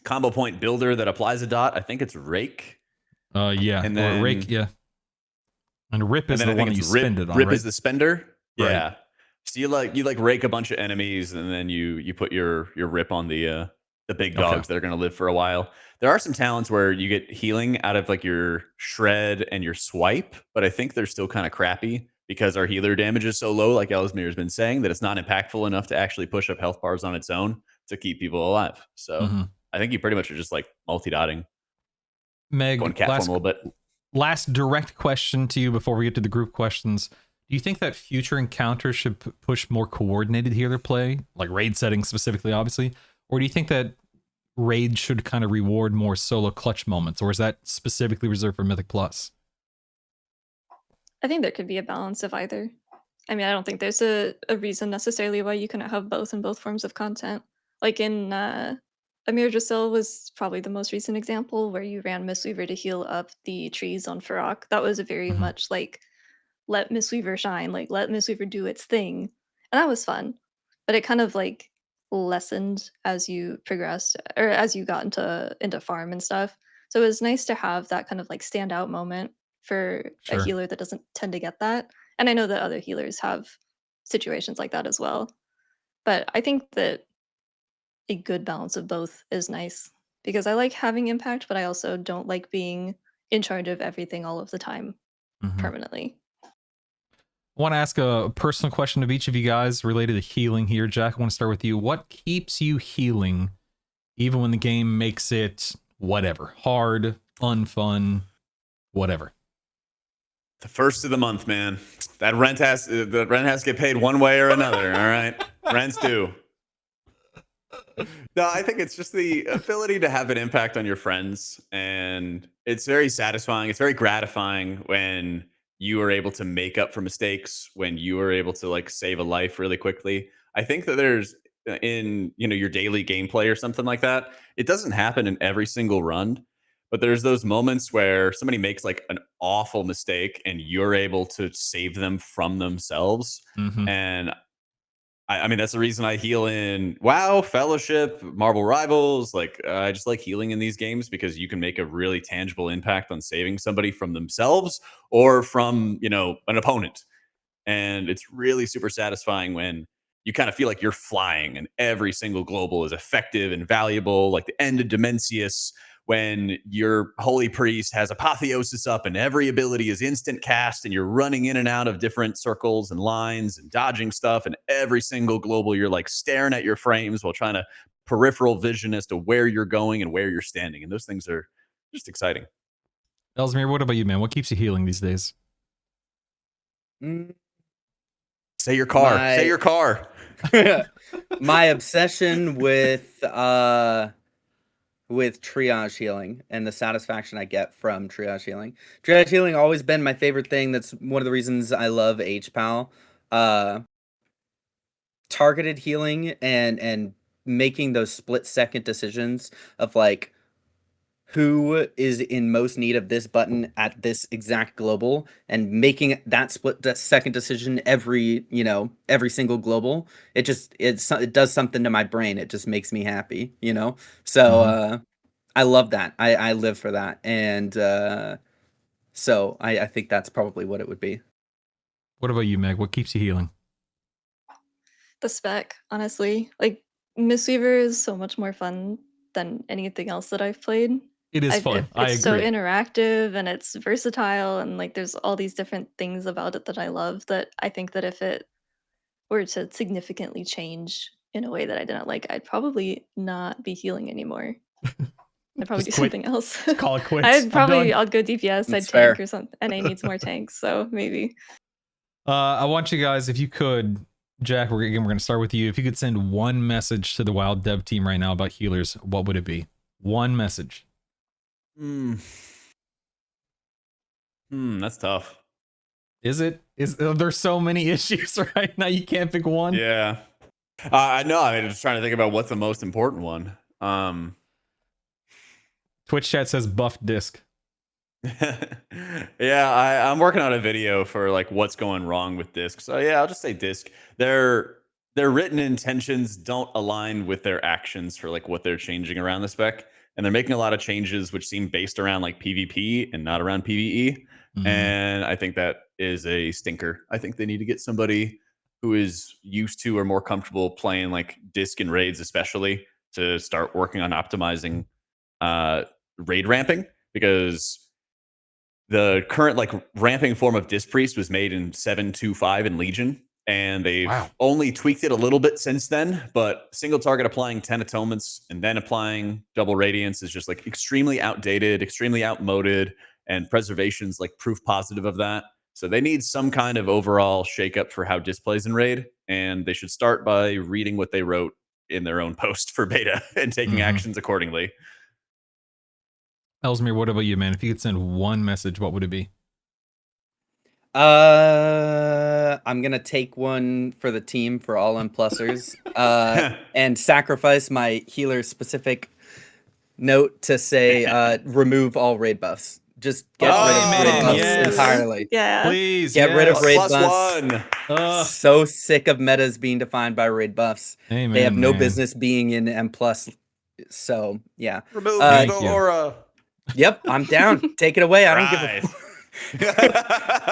Speaker 2: combo point builder that applies a dot. I think it's Rake.
Speaker 1: Yeah.
Speaker 2: and
Speaker 1: or
Speaker 2: then-
Speaker 1: Rake, yeah. And Rip is
Speaker 2: And then
Speaker 1: the
Speaker 2: I
Speaker 1: one
Speaker 2: think
Speaker 1: that you
Speaker 2: it's Rip.
Speaker 1: spend it on,
Speaker 2: Rip
Speaker 1: right?
Speaker 2: is the spender.
Speaker 1: Right.
Speaker 2: Yeah. So you rake a bunch of enemies, and then you put your Rip on the big dogs
Speaker 1: Okay.
Speaker 2: that are going to live for a while. There are some talents where you get healing out of like your shred and your swipe, but I think they're still kind of crappy because our healer damage is so low, like Ellesmere has been saying, that it's not impactful enough to actually push up health bars on its own to keep people alive. So
Speaker 1: Mhm.
Speaker 2: I think you pretty much are just like multi-dotting,
Speaker 1: Meg,
Speaker 2: going cat form a little bit.
Speaker 1: last direct question to you before we get to the group questions. Do you think that future encounters should push more coordinated healer play, like raid settings specifically, obviously? Or do you think that raid should kind of reward more solo clutch moments, or is that specifically reserved for Mythic Plus?
Speaker 4: I think there could be a balance of either. I mean, I don't think there's a reason necessarily why you couldn't have both in both forms of content. Like in Amir Drasil was probably the most recent example where you ran Mistweaver to heal up the trees on Farok. That was a very
Speaker 1: Mhm.
Speaker 4: much like let Mistweaver shine, like let Mistweaver do its thing. And that was fun. But it kind of like lessened as you progressed or as you got into farm and stuff. So it was nice to have that kind of like standout moment for
Speaker 1: Sure.
Speaker 4: a healer that doesn't tend to get that. And I know that other healers have situations like that as well. But I think that a good balance of both is nice because I like having impact, but I also don't like being in charge of everything all of the time
Speaker 1: Mhm.
Speaker 4: permanently.
Speaker 1: I want to ask a personal question of each of you guys related to healing here. Jak, I want to start with you. What keeps you healing even when the game makes it whatever, hard, unfun, whatever?
Speaker 2: The first of the month, man. That rent has to get paid one way or another. All right, rent's due. No, I think it's just the ability to have an impact on your friends, and it's very satisfying. It's very gratifying when you are able to make up for mistakes, when you are able to like save a life really quickly. I think that there's in your daily gameplay or something like that. It doesn't happen in every single run, but there's those moments where somebody makes like an awful mistake and you're able to save them from themselves.
Speaker 1: Mhm.
Speaker 2: And I mean, that's the reason I heal in WoW, Fellowship, Marvel Rivals. Like, I just like healing in these games because you can make a really tangible impact on saving somebody from themselves or from, an opponent. And it's really super satisfying when you kind of feel like you're flying, and every single global is effective and valuable, like the end of Dimensius, when your holy priest has apotheosis up and every ability is instant cast and you're running in and out of different circles and lines and dodging stuff, and every single global you're like staring at your frames while trying to peripheral vision as to where you're going and where you're standing, and those things are just exciting.
Speaker 1: Ellesmere, what about you, man? What keeps you healing these days?
Speaker 2: Say your car. Say your car.
Speaker 3: My obsession with triage healing and the satisfaction I get from triage healing. Triage healing always been my favorite thing. That's one of the reasons I love HPAL. Targeted healing and making those split-second decisions of like who is in most need of this button at this exact global, and making that split-second decision every single global. It does something to my brain. It just makes me happy, So I love that. I live for that, and so I think that's probably what it would be.
Speaker 1: What about you, Meg? What keeps you healing?
Speaker 4: The spec, honestly. Like, Mistweaver is so much more fun than anything else that I've played.
Speaker 1: It is fun. I agree.
Speaker 4: It's so interactive and it's versatile, and like there's all these different things about it that I love, that I think that if it were to significantly change in a way that I didn't like, I'd probably not be healing anymore. I'd probably do something else.
Speaker 1: Just call it quits.
Speaker 4: I'll go DPS.
Speaker 3: That's
Speaker 4: I'd
Speaker 3: fair.
Speaker 4: tank or something. NA needs more tanks, so maybe.
Speaker 1: I want you guys, if you could, Jack, we're going to start with you. If you could send one message to the WoW dev team right now about healers, what would it be? One message.
Speaker 2: That's tough.
Speaker 1: There's so many issues right now, you can't pick one?
Speaker 2: Yeah. I know. I'm just trying to think about what's the most important one.
Speaker 1: Twitch chat says buff disc.
Speaker 2: Yeah, I'm working on a video for like what's going wrong with disc. So yeah, I'll just say disc. Their written intentions don't align with their actions for like what they're changing around the spec, and they're making a lot of changes which seem based around like PvP and not around PvE. And I think that is a stinker. I think they need to get somebody who is used to or more comfortable playing like disc and raids, especially, to start working on optimizing raid ramping, because the current like ramping form of Disc Priest was made in 7.2.5 in Legion, and they've only tweaked it a little bit since then. But single target applying 10 atonements and then applying double radiance is just like extremely outdated, extremely outmoded, and preservation's like proof positive of that. So they need some kind of overall shakeup for how Disc plays in raid, and they should start by reading what they wrote in their own post for beta and taking actions accordingly.
Speaker 1: Ellesmere, what about you, man? If you could send one message, what would it be?
Speaker 3: I'm gonna take one for the team for all M+ers, and sacrifice my healer specific note to say remove all raid buffs. Just get rid of raid buffs entirely.
Speaker 4: Yeah,
Speaker 1: please
Speaker 3: get rid of raid
Speaker 2: +1.
Speaker 3: buffs. So sick of metas being defined by raid buffs.
Speaker 1: Amen,
Speaker 3: they have no business being in M+. So yeah,
Speaker 2: remove aura.
Speaker 3: Yep, I'm down. Take it away. I don't give a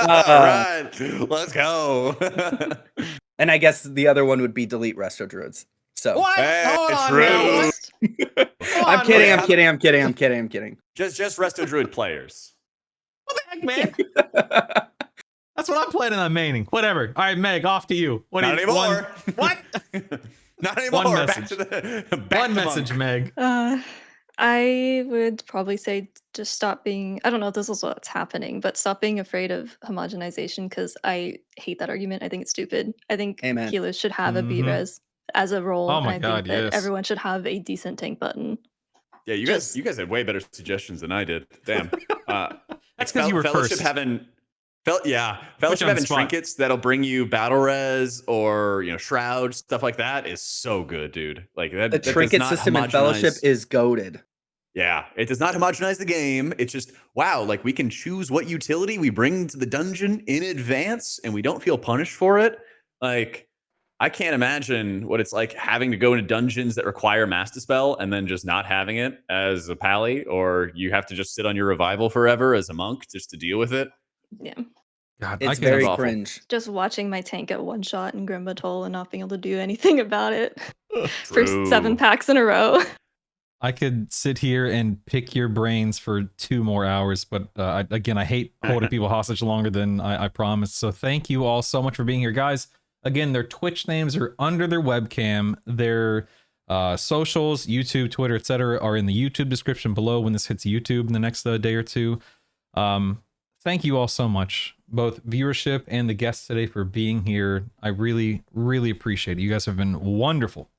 Speaker 2: All right, let's go.
Speaker 3: And I guess the other one would be delete Resto Druids. So
Speaker 1: what?
Speaker 2: Hey,
Speaker 1: True.
Speaker 3: I'm kidding.
Speaker 2: Just Resto Druid players.
Speaker 1: What the heck, man? That's what I'm planning on maining. Whatever. All right, Meg, off to you.
Speaker 2: Not anymore.
Speaker 1: What?
Speaker 2: Not anymore.
Speaker 1: One message. One message, Meg.
Speaker 4: I would probably say just stop being, I don't know if this is what's happening, but stop being afraid of homogenization, because I hate that argument. I think it's stupid. I think healers should have a B-res as a role.
Speaker 1: Oh my
Speaker 4: and I
Speaker 1: God,
Speaker 4: think that
Speaker 1: yes.
Speaker 4: everyone should have a decent tank button.
Speaker 2: Yeah, you guys had way better suggestions than I did. Damn.
Speaker 1: That's because you were
Speaker 2: Fellowship
Speaker 1: first.
Speaker 2: Fellowship having trinkets that'll bring you battle res or shroud, stuff like that is so good, dude. Like that.
Speaker 3: The trinket system in Fellowship is goated.
Speaker 2: Yeah, it does not homogenize the game. It's just, wow, like we can choose what utility we bring to the dungeon in advance and we don't feel punished for it. Like, I can't imagine what it's like having to go into dungeons that require Mass Dispel and then just not having it as a pally, or you have to just sit on your revival forever as a monk just to deal with it.
Speaker 4: Yeah.
Speaker 1: God,
Speaker 3: It's
Speaker 1: could-
Speaker 3: very
Speaker 2: awful.
Speaker 3: cringe.
Speaker 4: Just watching my tank get one shot in Grim Brutall and not being able to do anything about it for
Speaker 2: True.
Speaker 4: 7 packs in a row.
Speaker 1: I could sit here and pick your brains for 2 more hours, but again, I hate holding people hostage longer than I promised. So thank you all so much for being here, guys. Again, their Twitch names are under their webcam. Their socials, YouTube, Twitter, etc., are in the YouTube description below when this hits YouTube in the next day or two. Thank you all so much, both viewership and the guests today, for being here. I really, really appreciate it. You guys have been wonderful.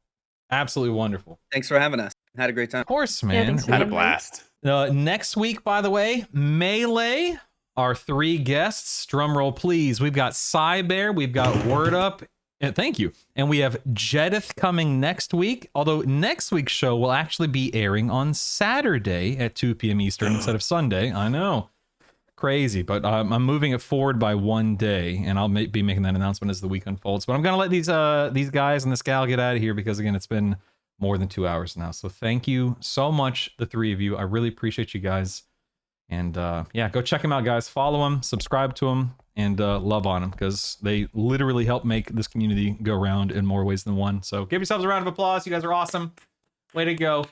Speaker 1: Absolutely wonderful.
Speaker 3: Thanks for having us. Had a great time.
Speaker 1: Of course, man.
Speaker 4: thanks for
Speaker 2: Had a
Speaker 4: being here.
Speaker 2: blast.
Speaker 1: Next week, by the way, Melee, our 3 guests. Drum roll, please. We've got Cybear, we've got Word Up, and thank you. And we have Jedith coming next week. Although next week's show will actually be airing on Saturday at 2 p.m. Eastern instead of Sunday. I know. Crazy, but I'm moving it forward by 1 day, and I'll be making that announcement as the week unfolds. But I'm gonna let these guys and this gal get out of here because again, it's been more than 2 hours now. So thank you so much, the 3 of you. I really appreciate you guys. And yeah, go check them out, guys. Follow them, subscribe to them, and love on them because they literally help make this community go round in more ways than one. So give yourselves a round of applause. You guys are awesome. Way to go.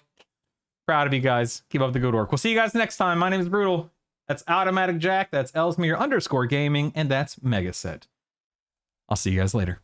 Speaker 1: Proud of you guys. Keep up the good work. We'll see you guys next time. My name is Brutall. That's AutomaticJak. That's Ellesmere _gaming. And that's Megasett. I'll see you guys later.